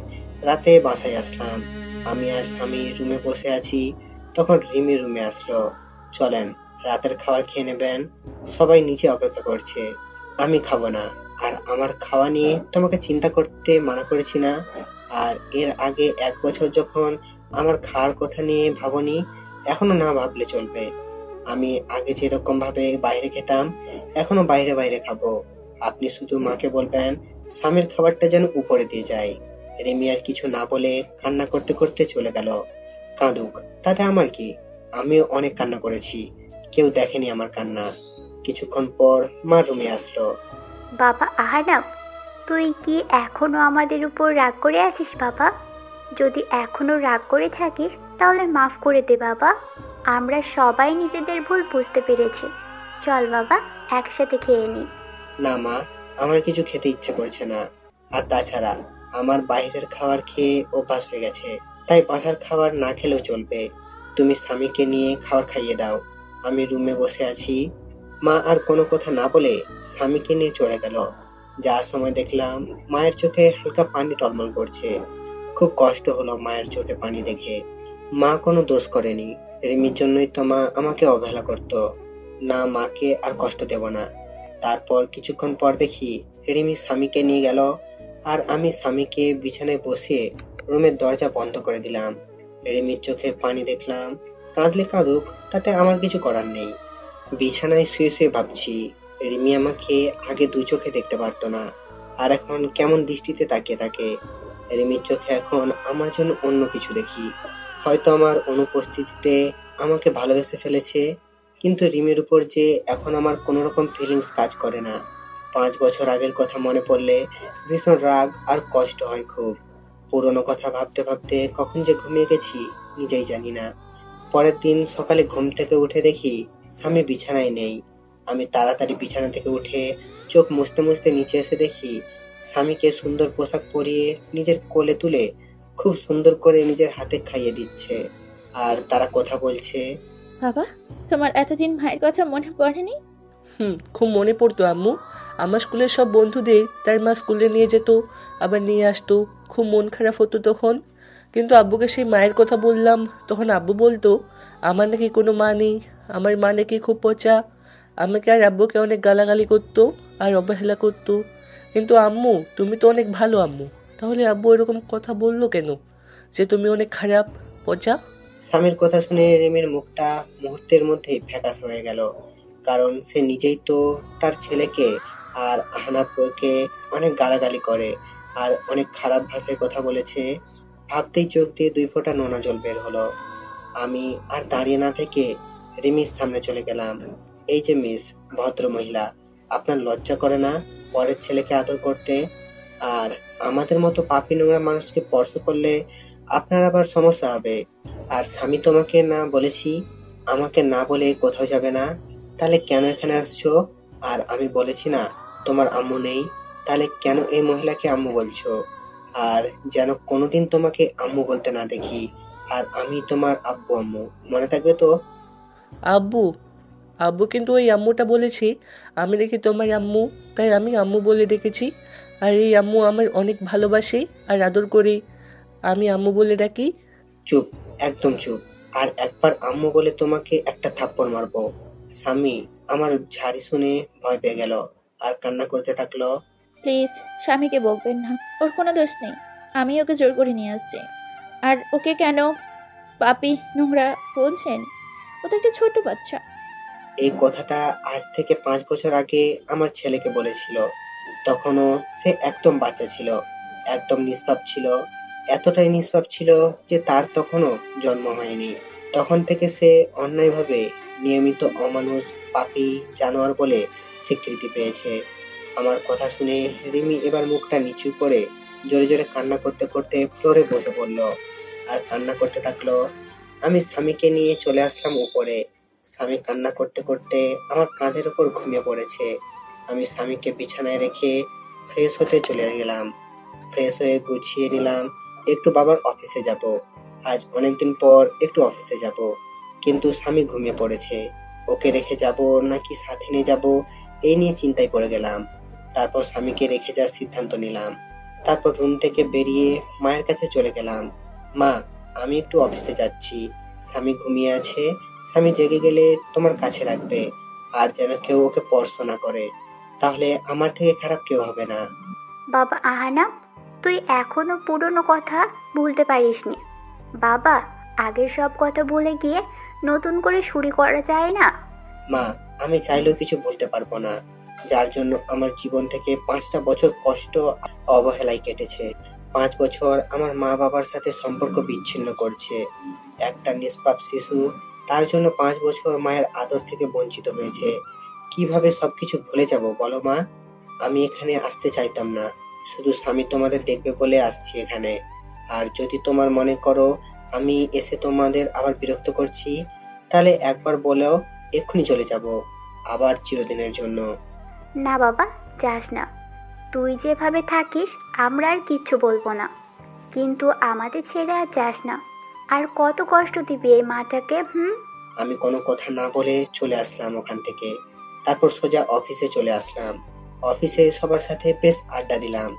Speaker 2: রাতে বাসায় আসলাম। আমি আর স্বামী রুমে বসে আছি, তখন রিমি রুমে আসলো। চলেন, রাতের খাবার খেয়ে নেবেন, সবাই নিচে অপেক্ষা করছে। আমি খাবো না, আর আমার খাওয়া নিয়ে তোমাকে চিন্তা করতে মানা করেছি না? আর এর আগে 1 বছর যখন আমার খাওয়ার কথা নিয়ে ভাবনি, এখনো না ভাবলে চলবে। আমি আগে যেরকম ভাবে বাইরে খেতাম, এখনো বাইরে বাইরে খাবো। আপনি শুধু মাকে বলবেন স্বামীর খাবারটা যেন উপরে দিয়ে যায়। রিমি আর কিছু না বলে কান্না করতে করতে চলে গেল। কাঁদুক, তাতে আমার কি? আমিও অনেক কান্না করেছি, কেউ দেখেনি আমার কান্না। কিছুক্ষণ পর মা রুমে আসলো।
Speaker 3: বাবা আহানাব, তুই কি এখনো আমাদের উপর রাগ করে আছিস বাবা? যদি এখনো রাগ করে থাকিস তাহলে মাফ করে দে বাবা। আমরা সবাই নিজেদের ভুল বুঝতে পেরেছি। চল বাবা, একসাথে খেয়ে নি।
Speaker 2: না মা, আমার কিছু খেতে ইচ্ছে করছে না। আর তাছাড়া আমার বাইরের খাবার খেয়ে অভ্যাস হয়ে গেছে, তাই বাসার খাবার না খেলেও চলবে। তুমি স্বামীকে নিয়ে খাবার খাইয়ে দাও, আমি রুমে বসে আছি। মা আর কোনো কথা না বলে স্বামীকে নিয়ে চলে গেল। যাওয়ার সময় দেখলাম মায়ের চোখে হালকা পানি টলমল করছে। খুব কষ্ট হলো মায়ের চোখে পানি দেখে। মা কোনো দোষ করেনি, রিমির জন্যই তো মা আমাকে অবহেলা করতো। না, মাকে আর কষ্ট দেব না। তারপর কিছুক্ষণ পর দেখি রিমি স্বামীকে নিয়ে গেল, আর আমি স্বামীকে বিছানায় বসিয়ে রুমের দরজা বন্ধ করে দিলাম। রিমির চোখে পানি দেখলাম, কাঁদলে কাঁদুক, তাতে আমার কিছু করার নেই। বিছানায় শুয়ে শুয়ে ভাবছি, রিমি আমাকে আগে 2 চোখে দেখতে পারতো না, আর এখন কেমন দৃষ্টিতে তাকিয়ে থাকে। রিমির চোখে এখন আমার জন্য অন্য কিছু দেখি। হয়তো আমার অনুপস্থিতিতে আমাকে ভালোবেসে ফেলেছে, কিন্তু রিমির উপর যে এখন আমার কোনো রকম ফিলিংস কাজ করে না। 5 বছর আগের কথা মনে পড়লে ভীষণ রাগ আর কষ্ট হয় খুব। পুরনো কথা ভাবতে ভাবতে কখন যে ঘুমিয়ে গেছি নিজেই জানি না। পরের দিন সকালে ঘুম থেকে উঠে দেখি স্বামী বিছানায় নেই। আমি তাড়াতাড়ি বিছানা থেকে উঠে চোখ মুছতে মুছতে নিচে এসে দেখি স্বামীকে সুন্দর পোশাক পরিয়ে নিজের কোলে তুলে খুব সুন্দর করে নিজের হাতে খাইয়ে দিচ্ছে, আর তারা কথা বলছে।
Speaker 1: বাবা, তোমার এতদিন ভাইয়ের কথা মনে পড়েনি?
Speaker 9: খুব মনে পড়তো আম্মু। আমার স্কুলের সব বন্ধুদের তার মা স্কুলে নিয়ে যেত, আবার নিয়ে আসতো। খুব মন খারাপ হতো তখন। কিন্তু আব্বুকে সেই মায়ের কথা বললাম, তখন আব্বু বলতো আমার নাকি কোনো মা নেই, আমার মা নাকি খুব পচা। আমাকে আর আব্বুকে অনেক গালাগালি করতো আর অবহেলা করতো। কিন্তু আম্মু, তুমি তো অনেক ভালো আম্মু, তাহলে আব্বু এরকম কথা বললো কেন যে তুমি অনেক খারাপ, পচা?
Speaker 2: স্বামীর কথা শুনে রিমির মুখটা মুহূর্তের মধ্যেই ফ্যাকাশ হয়ে গেল, কারণ সে নিজেই তো তার ছেলেকে আর আহনাফকে অনেক গালাগালি করে আর অনেক খারাপ ভাষায় কথা বলেছে। ভাবতেই চোখ দিয়ে 2 ফোঁটা নোনা জল বের হলো। আমি আর দাঁড়িয়ে না থেকে রিমির সামনে চলে গেলাম। এই যে মিস, ভদ্র মহিলা, আপনার লজ্জা করে না পরের ছেলেকে আদর করতে? আর আমাদের মতো পাপী নোংরা মানুষকে স্পর্শ করলে আপনার আবার সমস্যা হবে। আর স্বামী তোমাকে না বলেছি, আমাকে না বলে কোথাও যাবে না, তাহলে কেন এখানে আসছো? আর আমি বলেছি না তোমার আম্মু নেই, তাহলে কেন এই মহিলাকে আম্মু বলছো? আর যেন কোনোদিন তোমাকে আম্মু বলতে না দেখি, আর আমি তোমার আব্বু আম্মু, মনে থাকবে তো?
Speaker 9: আব্বু, আব্বু কিন্তু ওই আম্মুটা বলেছি আমি নাকি তোমার আম্মু, তাই আমি আম্মু বলে ডেকেছি। আর এই আম্মু আমার অনেক ভালোবাসে আর আদর করে, আমি আম্মু বলে ডাকি।
Speaker 2: চুপ, একদম চুপ। আর একবার আম্মু বলে তোমাকে একটা থাপ্পড় মারবো। স্বামী আমার ঝাড়ি শুনে ভয় পেয়ে গেল আর কান্না করতে থাকলো।
Speaker 1: প্লিজ স্বামীকে বকবেন না, ওর কোনো দোষ নেই। আমি ওকে জোর করে নিয়ে আসছি। আর ওকে কেন পাপি নোংরা বলছেন? ও তো একটা ছোট বাচ্চা।
Speaker 2: এই কথাটা আজ থেকে 5 বছর আগে আমার ছেলেকে বলেছিল। তখনও সে একদম বাচ্চা ছিল, একদম নিষ্পাপ ছিল। এতটাই নিষ্পাপ ছিল যে তার তখনও জন্ম হয়নি। তখন থেকে সে অন্যায়ভাবে নিয়মিত অমানুষ, পাপী, জানোয়ার বলে স্বীকৃতি পেয়েছে। আমার কথা শুনে রিমি এবার মুখটা নিচু করে জোরে জোরে কান্না করতে করতে ফ্লোরে বসে পড়ল আর কান্না করতে থাকলো। আমি স্বামীকে নিয়ে চলে আসলাম উপরে। স্বামী কান্না করতে করতে আমার কাঁধের উপর ঘুমিয়ে পড়েছে। আমি স্বামীকে বিছানায় রেখে ফ্রেশ হতে চলে গেলাম। ফ্রেশ হয়ে গুছিয়ে নিলাম, একটু বাবার অফিসে যাব। আজ অনেকদিন পর একটু অফিসে যাব, কিন্তু স্বামী ঘুমিয়ে পড়েছে। ওকে রেখে যাব নাকি সাথে নিয়ে যাব এই নিয়ে চিন্তায় পড়ে গেলাম। তারপর স্বামীকে রেখে যাওয়ার সিদ্ধান্ত নিলাম। তারপর রুম থেকে বেরিয়ে মায়ের কাছে চলে গেলাম। মা, আমি একটু অফিসে যাচ্ছি, স্বামী ঘুমিয়ে আছে, স্বামী জেগে গেলে তোমার কাছে রাখবে, আর যেন কেউ ওকে স্পর্শ না করে, তাহলে আমার থেকে খারাপ কেউ হবে না।
Speaker 3: বাবা আহানাব, তুই এখনো পুরনো কথা ভুলতে পারিসনি। বাবা, আগের সব কথা ভুলে গিয়ে নতুন করে শুরু করা যায় না?
Speaker 2: মা, আমি চাইলেও কিছু বলতে পারবো না, যার জন্য আমার জীবন থেকে 5টা বছর কষ্ট অবহেলায় কেটেছে। 5 বছর আমার মা বাবার সাথে সম্পর্ক বিচ্ছিন্ন করছে। একটা নিষ্পাপ শিশু, তার জন্য 5 বছর মায়ের আদর থেকে বঞ্চিত হয়েছে। কিভাবে সবকিছু ভুলে যাব বলো মা? আমি এখানে আসতে চাইতাম না, শুধু স্বামী তোমাদের দেখবে বলে আসছি এখানে। আর যদি তোমার মনে করো আমি এসে তোমাদের আবার বিরক্ত করছি, তাহলে একবার বলেও এক্ষুনি চলে যাব, আবার চিরদিনের জন্য।
Speaker 3: না বাবা, যাস না। তুই যেভাবে থাকিস আমরা আর কিচ্ছু বলবো না, কিন্তু আমাদের ছেড়ে আর যাস না। আর কত কষ্ট দিবি এই মাটাকে?
Speaker 2: আমি কোনো কথা না বলে চলে আসলাম ওখান থেকে। তারপর সোজা অফিসে চলে আসলাম। অফিসে সবার সাথে বেশ আড্ডা দিলাম,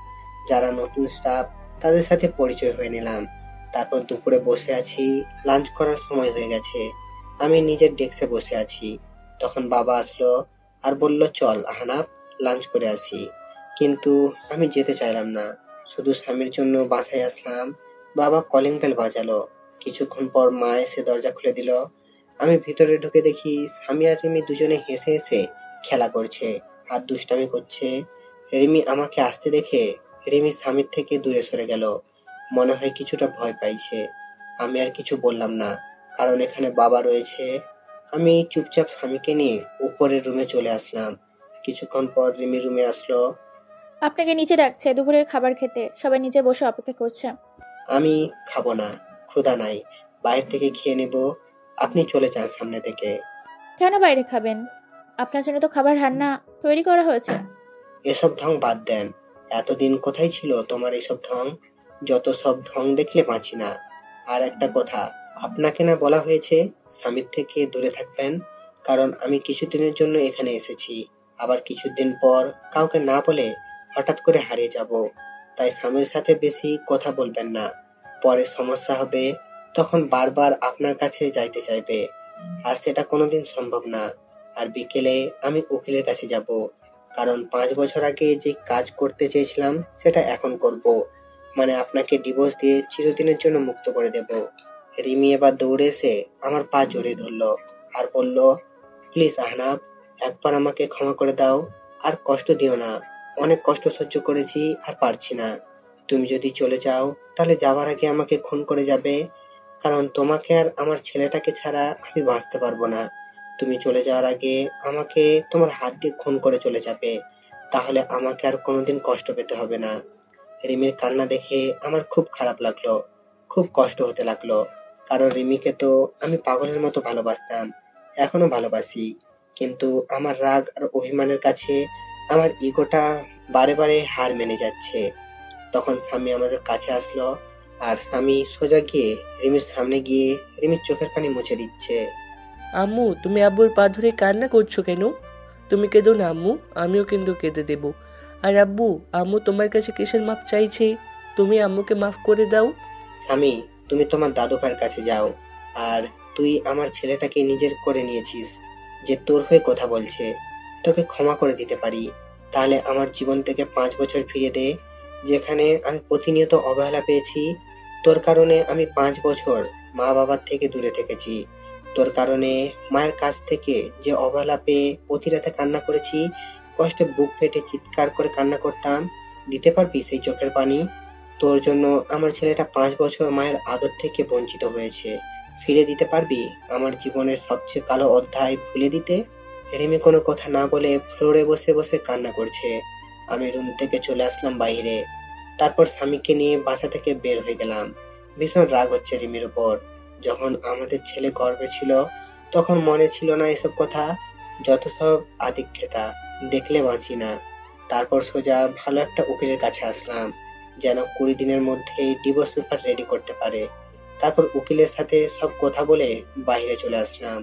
Speaker 2: যারা নতুন স্টাফ তাদের সাথে পরিচয় হয়ে নিলাম। তারপর দুপুরে বসে আছি, লাঞ্চ করার সময় হয়ে গেছে। আমি নিজের ডেস্কে বসে আছি, তখন বাবা আসলো আর বলল, চল আহনাব, লাঞ্চ করে আসি। কিন্তু আমি যেতে চাইলাম না, শুধু স্বামীর জন্য বাসায় আসলাম। বাবা কলিং বেল বাজালো। কিছুক্ষণ পর মা এসে দরজা খুলে দিল। আমি ভিতরে ঢুকে দেখি স্বামী আর রিমি দুজনে হেসে হেসে খেলা করছে আর দুষ্টামি করছে। রিমি আমাকে আসতে দেখে রিমি স্বামীর থেকে দূরে সরে গেল, মনে হয় কিছুটা ভয় পাইছে। আমি আর কিছু বললাম না, কারণ এখানে বাবা রয়েছে। আমি চুপচাপ স্বামীকে নিয়ে উপরের রুমে চলে আসলাম। কিছুক্ষণ পর রিমি রুমে আসলো।
Speaker 1: আপনাকে নিচে ডাকছে দুপুরের খাবার খেতে, সবাই নিচে বসে অপেক্ষা করছে।
Speaker 2: আমি খাবো না, ক্ষুধা নাই, বাইরে থেকে খেয়ে নেব, আপনি চলে যান সামনে থেকে।
Speaker 1: কেন বাইরে খাবেন? আপনার জন্য তো খাবার রান্না তৈরি করা হয়েছে।
Speaker 2: এসব ঢং বাদ দেন, এতদিন কোথায় ছিল তোমার এসব ঢং? যত সব ঢং দেখলে বাঁচি না। আর একটা কথা, আপনাকে না বলা হয়েছে স্বামীর থেকে দূরে থাকবেন? কারণ আমি কিছুদিনের জন্য এখানে এসেছি, আবার কিছুদিন পর কাউকে না বলে হঠাৎ করে হারিয়ে যাব। তাই স্বামীর সাথে বেশি কথা বলবেন না, পরে সমস্যা হবে, তখন বারবার আপনার কাছে যাইতে চাইবে, আর সেটা কোনোদিন সম্ভব না। আর বিকেলে আমি উকিলের কাছে যাব, কারণ 5 বছর আগে যে কাজ করতে চেয়েছিলাম সেটা এখন করব, মানে আপনাকে ডিভোর্স দিয়ে চিরদিনের জন্য মুক্ত করে দেব। রিমি এবার দৌড়ে এসে আমার পা জড়িয়ে ধরলো আর বলল, প্লিজ আহনাব, একবার আমাকে ক্ষমা করে দাও, আর কষ্ট দিও না, অনেক কষ্ট সহ্য করেছি আর পারছি না। তুমি যদি চলে যাও তাহলে যাওয়ার আগে আমাকে খুন করে যাবে, কারণ তোমাকে আর আমার ছেলেটাকে ছাড়া আমি বাঁচতে পারবো না। তুমি চলে যাওয়ার আগে আমাকে তোমার হাত দিয়ে খুন করে চলে যাবে, তাহলে আমাকে আর কোনোদিন কষ্ট পেতে হবে না। রিমির কান্না দেখে আমার খুব খারাপ লাগলো, খুব কষ্ট হতে লাগলো, কারণ রিমিকে তো আমি পাগলের মতো ভালোবাসতাম, এখনো ভালোবাসি। কিন্তু আমার রাগ আর অভিমানের কাছে আমার ইগোটা বারে বারে হার মেনে যাচ্ছে। তখন স্বামী আমাদের কাছে আসলো, আর স্বামী সোজা গিয়ে রিমির সামনে গিয়ে রিমির চোখের পানি মুছে দিচ্ছে।
Speaker 9: আম্মু, তুমি আব্বুর পা ধরে কান্না করছো কেন? তুমি কেঁদো না আম্মু, আমিও কিন্তু কেঁদে দেব। আর আব্বু, আম্মু তোমার কাছে কিসের মাপ চাইছে? তুমি আম্মুকে মাফ করে দাও।
Speaker 2: স্বামী, তুমি তোমার দাদু ভাইয়ের কাছে যাও, আর তুই আমার ছেলেটাকে নিজের করে নিয়েছিস, যে তোর হয়ে কথা বলছে, তোকে ক্ষমা করে দিতে পারি, তাহলে আমার জীবন থেকে 5 বছর ফিরিয়ে দে, যেখানে আমি প্রতিনিয়ত অবহেলা পেয়েছি। তোর কারণে আমি 5 বছর মা বাবার থেকে দূরে থেকেছি, তোর কারণে মায়ের কাছ থেকে যে অবহেলা পেয়ে প্রতি রাতে কান্না করেছি, কষ্টে বুক ফেটে চিৎকার করে কান্না করতাম, দিতে পারবি সেই চোখের পানি? তোর জন্য আমার ছেলেটা 5 বছর মায়ের আদর থেকে বঞ্চিত হয়েছে, ফিরে দিতে পারবি আমার জীবনের সবচেয়ে কালো অধ্যায় ভুলে দিতে? রিমি কোনো কথা না বলে ফ্লোরে বসে বসে কান্না করছে। আমি রুম থেকে চলে আসলাম বাইরে। তারপর স্বামীকে নিয়ে বাসা থেকে বের হয়ে গেলাম। ভীষণ রাগ হচ্ছে রিমির উপর। যখন আমাদের ছেলে গর্ভে ছিল তখন মনে ছিল না এসব কথা, যত সব আদিক্ষেতা, দেখলে বাঁচি না। তারপর সোজা ভালো একটা উকিলের কাছে আসলাম, যেন 20 দিনের মধ্যেই ডিভোর্স পেপার রেডি করতে পারে। তারপর উকিলের সাথে সব কথা বলে বাইরে চলে আসলাম।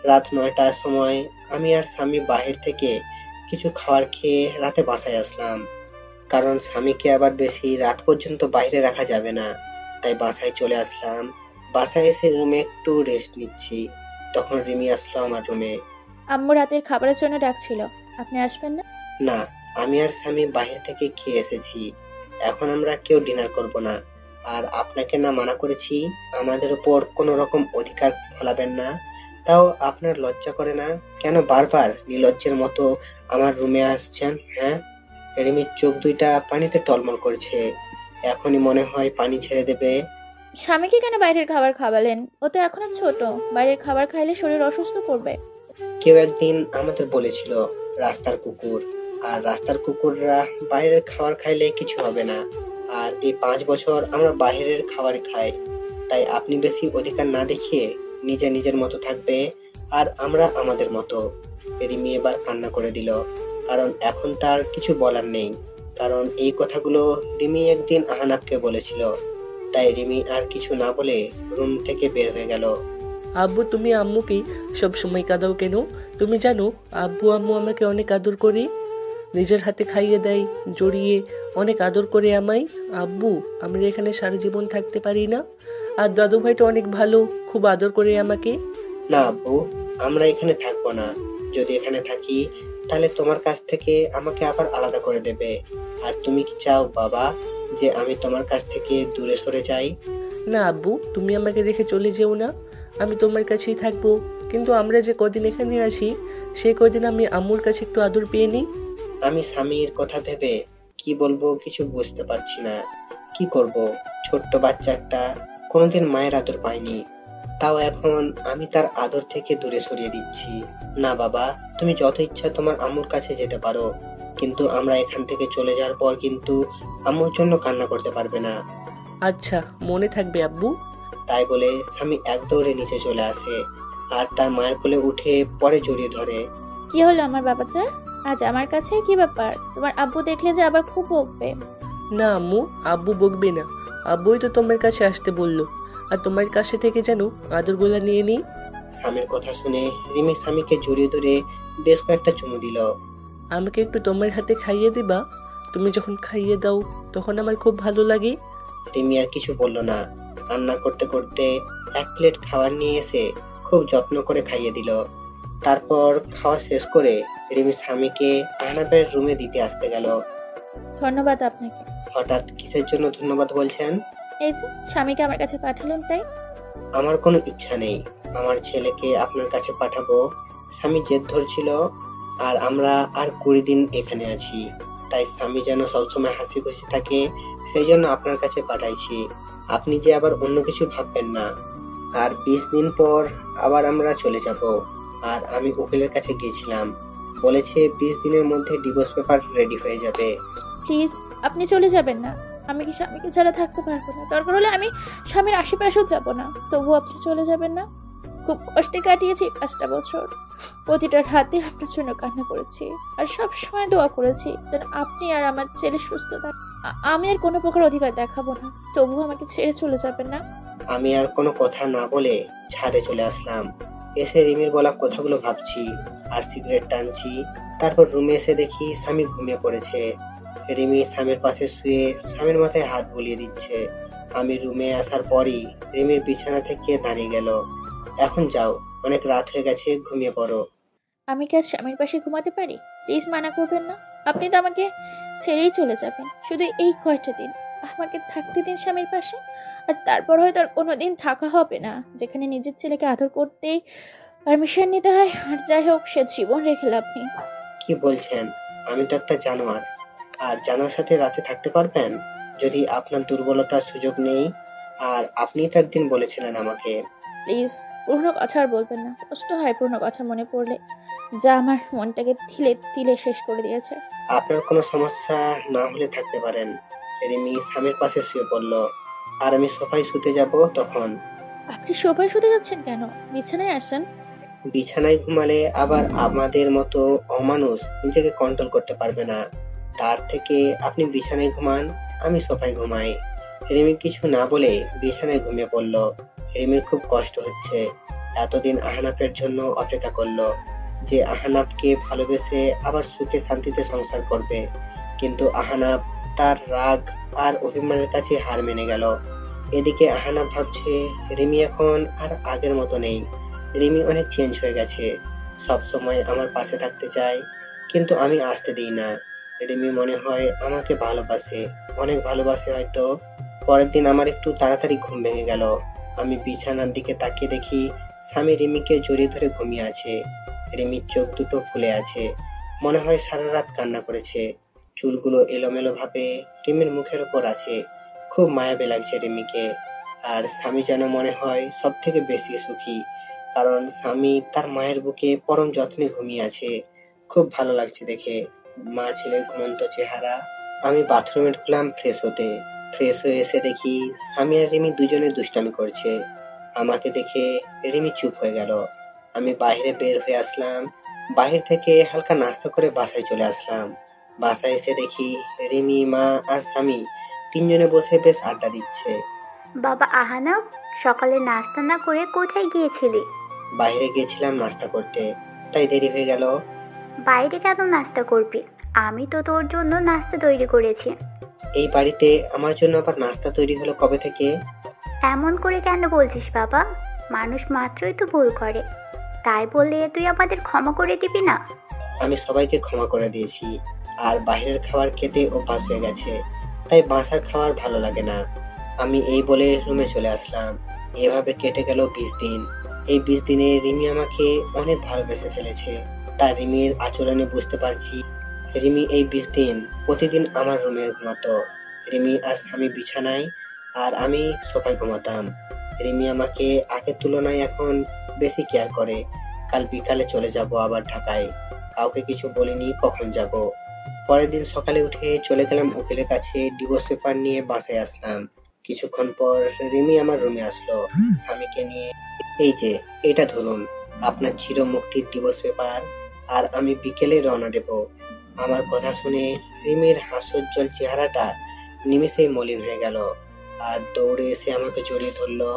Speaker 2: রাত 9টার সময় আমি আর স্বামী বাহির থেকে কিছু খাবার খেয়ে রাতে বাসায় আসলাম, কারণ স্বামীকে আবার বেশি রাত পর্যন্ত বাইরে রাখা যাবে না। তাই বাসায় চলে আসলাম। বাসায় এসে রুমে একটু রেস্ট নিচ্ছি, তখন রিমি আসলো আমার রুমে।
Speaker 1: আম্মু রাতের খাবারের জন্য ডাকছিল, আপনি আসবেন না?
Speaker 2: না, আমি আর স্বামী বাহির থেকে খেয়ে এসেছি, এখন আমরা কেউ ডিনার করব না। আর আপনাকে না মানা করেছি আমাদের উপর কোনো রকম অধিকার ফলাবেন না, তাও আপনার লজ্জা করে না? কেন বারবার নির্লজ্জের মতো আমার রুমে আসছেন? হ্যাঁ? রিমির চোখ দুইটা পানিতে টলমল করছে, এখনই মনে হয় পানি ছেড়ে দেবে।
Speaker 1: স্বামীকে কেন বাইরের খাবার খাওয়ালেন? ও তো এখনো ছোট, বাইরের খাবার খাইলে শরীর অসুস্থ করবে।
Speaker 2: কেউ একদিন আমাদের বলেছিল রাস্তার কুকুর, আর রাস্তার কুকুররা বাইরের খাবার খাইলে কিছু হবে না। আর এই 5 বছর আমরা বাইরের খাবার খাই, তাই আপনি বেশি অধিকার না দেখিয়ে নিজের মতো থাকবে, আর আমরা আমাদের মতো। রিমি এবার কান্না করে দিল, কারণ এখন তার কিছু বলার নেই, কারণ এই কথাগুলো রিমি একদিন আহনাফকে বলেছিল। তাই রিমি আর কিছু না বলে রুম থেকে বের হয়ে গেল।
Speaker 9: আব্বু, তুমি আম্মুকে সব সময় কাঁদাও কেন? তুমি জানো আব্বু আম্মু আমাকে অনেক আদর করে, নিজের হাতে খাইয়ে দেয়, জড়িয়ে অনেক আদর করে আমায়। আব্বু, আমরা এখানে সারা জীবন থাকতে পারি না? আর দাদু ভাইটা অনেক ভালো, খুব আদর করে আমাকে।
Speaker 2: না আব্বু, আমরা এখানে থাকবো না। যদি এখানে থাকি তাহলে তোমার কাছ থেকে আমাকে আবার আলাদা করে দেবে। আর তুমি কি চাও বাবা যে আমি তোমার কাছ থেকে দূরে সরে যাই?
Speaker 9: না আব্বু, তুমি আমাকে রেখে চলে যেও না, আমি তোমার কাছেই থাকবো। কিন্তু আমরা যে কদিন এখানে আছি সেই কদিন আমি আম্মুর কাছে একটু আদর পেয়ে নিই।
Speaker 2: আমি স্বামীর কথা ভেবে কি বলবো কিছু বুঝতে পারছি না। কি করব? ছোট্ট বাচ্চা একটা, কোনোদিন মায়ের আদর পাইনি, তাও এখন আমি তার আদর থেকে দূরে সরিয়ে দিচ্ছি। না বাবা, তুমি যত ইচ্ছা তোমার আম্মুর কাছে যেতে পারো, কিন্তু আমরা এখান থেকে চলে যাওয়ার পর কিন্তু আম্মুর জন্য কান্না করতে পারবে না।
Speaker 9: আচ্ছা, মনে থাকবে আব্বু।
Speaker 2: তাই বলে স্বামী এক দৌড়ে নিচে চলে আসে, আর তার মায়ের কোলে উঠে পরে জড়িয়ে ধরে।
Speaker 1: কি হলো আমার বাবাটা আজ আমার কাছে? কি ব্যাপার? তোমার আব্বু দেখলে যে আবার খুব বকবে।
Speaker 9: না আম্মু, আব্বু বকবে না, আব্বুই তো তোমার কাছে আসতে বললো, আর তোমার কাছে থেকে যেন আদরগুলা নিয়ে নিই।
Speaker 2: স্বামীর কথা শুনে রিমি স্বামীকে জড়িয়ে ধরে বেশ কয়েকটা চুমু দিল।
Speaker 9: আমাকে একটু তোমার হাতে খাইয়ে দিবা? তুমি যখন খাইয়ে দাও তখন আমার খুব ভালো লাগে।
Speaker 2: রিমি আর কিছু বলল না, কান্না করতে করতে এক প্লেট খাবার নিয়ে এসে খুব যত্ন করে খাইয়ে দিল। তারপর খাওয়া শেষ করে রিমি স্বামীকে আহনাফের রুমে দিতে আসতে গেল।
Speaker 1: ধন্যবাদ আপনাকে।
Speaker 2: হঠাৎ কিসের জন্য ধন্যবাদ বলছেন?
Speaker 1: এই যে স্বামীকে আমার কাছে পাঠালেন তাই।
Speaker 2: আমার কোনো ইচ্ছা নেই আমার ছেলেকে আপনার কাছে পাঠাবো। স্বামী জেদ ধরছিল, আর আমরা আর 20 দিন এখানে আছি, তাই স্বামী যেন সবসময় হাসি খুশি থাকে, সেই জন্য আপনার কাছে পাঠাইছি। আপনি যে আবার অন্য কিছু ভাববেন না। আর 20 দিন পর আবার আমরা চলে যাব। আর আমি উকিলের কাছে গিয়েছিলাম, বলেছে 20 দিনের মধ্যে ডিভোর্স পেপার রেডি হয়ে যাবে।
Speaker 1: প্লিজ আপনি চলে যাবেন না। আমি কি স্বামীকে ছাড়া থাকতে পারবো না? দরকার হলে আমি স্বামীর আশেপাশেও যাব না, তবু আপনি চলে যাবেন না? খুব কষ্টে কাটিয়েছি 5টা বছর, প্রতিটা রাতে আপনার জন্য কান্না করেছি, আর সব সময় দোয়া করেছি যেন আপনি আর আমার ছেলে সুস্থ থাকে। আমি আর কোনো প্রকার অধিকার দেখাবো না, তবু আমাকে ছেড়ে চলে যাবেন না।
Speaker 2: আমি আর কোনো কথা না বলে ছাদে চলে আসলাম। এসে রিমির বলা কথাগুলো ভাবছি আর সিগারেট টানছি। তারপর রুমে এসে দেখি স্বামী ঘুমিয়ে পড়েছে। রিমি স্বামীর পাশে শুয়ে স্বামীর মাথায় হাত বুলিয়ে দিচ্ছে। আমি রুমে আসার পরই রিমির বিছানা থেকে দাঁড়িয়ে গেল। এখন যাও, অনেক রাত হয়ে গেছে, ঘুমিয়ে পড়ো।
Speaker 1: আমি কি আজ স্বামীর পাশে ঘুমাতে পারি? প্লিজ মানা করবেন না। আপনি তো আমাকে ছেড়েই চলে যাবেন, শুধু এই কয়টা দিন আমাকে থাকতে দিন স্বামীর পাশে। আর তারপর হয়তো আর কোনোদিন থাকা হবে না, যেখানে নিজের ছেলেকে আদর করতেই পারমিশন নিতে হয়। আর যাই হোক, সে জীবন রেখে লাভ নেই।
Speaker 2: কি বলছেন? আমি তো একটা জানোয়ার, আর জানোয়ার সাথে রাতে থাকতে পারবেন? যদি আপনার দুর্বলতার সুযোগ নেই। আর আপনি তো একদিন বলেছিলেন আমাকে।
Speaker 1: প্লিজ পুরনো কথা আর বলবেন না, কষ্ট হয় পুরনো কথা মনে পড়লে, যা আমার মনটাকে তিলে তিলে শেষ করে দিয়েছে।
Speaker 2: আপনার কোনো সমস্যা না হলে থাকতে পারেন। রিমি স্বামীর পাশে শুয়ে পড়ল, আর আমি সোফায় শুতে যাব তখন।
Speaker 1: আপনি সোফায় শুতে যাচ্ছেন কেন? বিছানায় আসেন।
Speaker 2: বিছানায় ঘুমালে আবার আমাদের মতো অমানুষ নিজেকে কন্ট্রোল করতে পারবে না। তার থেকে আপনি বিছানায় ঘুমান, আমি সোফায় ঘুমাই। রিমি কিছু না বলে বিছানায় ঘুমিয়ে পড়ল। রিমির খুব কষ্ট হচ্ছে। এতদিন আহনাফের জন্য অপেক্ষা করলো যে আহনাফকে ভালোবেসে আবার সুখে শান্তিতে সংসার করবে, কিন্তু আহনাফ তার রাগ আর অভিমানের কাছে হার মেনে গেল। এদিকে আহনাফ ভাবছে রিমি এখন আর আগের মতো নেই। রিমি অনেক চেঞ্জ হয়ে গেছে, সব সময় আমার পাশে থাকতে চায়, কিন্তু আমি আসতে দিই না। রিমি মনে হয় আমাকে ভালোবাসে, অনেক ভালোবাসে হয়তো। পরের দিন আমার একটু তাড়াতাড়ি ঘুম ভেঙে গেল। আমি বিছানার দিকে তাকিয়ে দেখি স্বামী রিমিকে জড়িয়ে ধরে ঘুমিয়ে আছে। রিমির চোখ দুটো ফুলে আছে, মনে হয় সারা রাত কান্না করেছে। চুলগুলো এলোমেলো ভাবে রিমির মুখের ওপর আছে। খুব মায়াবী লাগছে রিমিকে। আর স্বামী যেন মনে হয় সব থেকে বেশি সুখী, কারণ স্বামী তার মায়ের বুকে পরম যত্নে ঘুমিয়ে আছে। খুব ভালো লাগছে দেখে মা ছেলের ঘুমন্ত চেহারা। আমি বাথরুমে ঢুকলাম ফ্রেশ হতে। ফ্রেশ হয়ে এসে দেখি স্বামী আর রিমি দুজনে দুষ্টামি করছে। আমাকে দেখে রিমি চুপ হয়ে গেল। আমি বাইরে বের হয়ে আসলাম। বাহির থেকে হালকা নাস্তা করে বাসায় চলে আসলাম। বাসায় এসে দেখি রিমি, মা আর স্বামী তিনজনে বসে বেশ আড্ডা দিচ্ছে।
Speaker 3: বাবা আহানাফ, সকালে নাস্তা না করে কোথায় গিয়েছিলি?
Speaker 2: বাইরে গিয়েছিলাম নাস্তা করতে, তাই দেরি হয়ে গেল।
Speaker 3: বাইরে কেন নাস্তা করবি? আমি তো তোর জন্য নাস্তা তৈরি করেছি।
Speaker 2: এই বাড়িতে আমার জন্য আবার নাস্তা তৈরি হলো কবে থেকে?
Speaker 3: এমন করে কেন বলছিস বাবা? মানুষ মাত্রই তো ভুল করে, তাই বলে তুই আমাদের ক্ষমা করে দিবি না?
Speaker 2: আমি সবাইকে ক্ষমা করে দিয়েছি, আর বাইরের খাবার খেতে অভ্যাস হয়ে গেছে, তাই বাসার খাবার ভালো লাগে না। আমি এই বলে রুমে চলে আসলাম। এভাবে কেটে গেল 20 দিন। এই 20 দিনে রিমি আমাকে অনেক ভালোবেসে ফেলেছে। তার রিমির আচরণে বুঝতে পারছি রিমি এই 20 দিন প্রতিদিন আমার রুমে ঘুমাতো। রিমি আর স্বামী বিছানায় আর আমি সোফায় ঘুমাতাম। রিমি আমাকে আগের তুলনায় এখন বেশি কেয়ার করে। কাল বিকালে চলে যাব আবার ঢাকায়। কাউকে কিছু বলিনি কখন যাব। পরের দিন সকালে উঠে চলে গেলাম উকিলের কাছে, ডিভোর্স পেপার নিয়ে বাসায় আসলাম। কিছুক্ষণ পর রিমি আমার রুমে আসলো স্বামীকে নিয়ে। এই যে এটা ধরুন, আপনার চির মুক্তির ডিভোর্স পেপার, আর আমি বিকেলে রওনা দেব। আমার কথা শুনে রিমির হাস্যোজ্জ্বল চেহারাটা নিমেষেই মলিন হয়ে গেল, আর দৌড়ে এসে আমাকে জড়িয়ে ধরলো।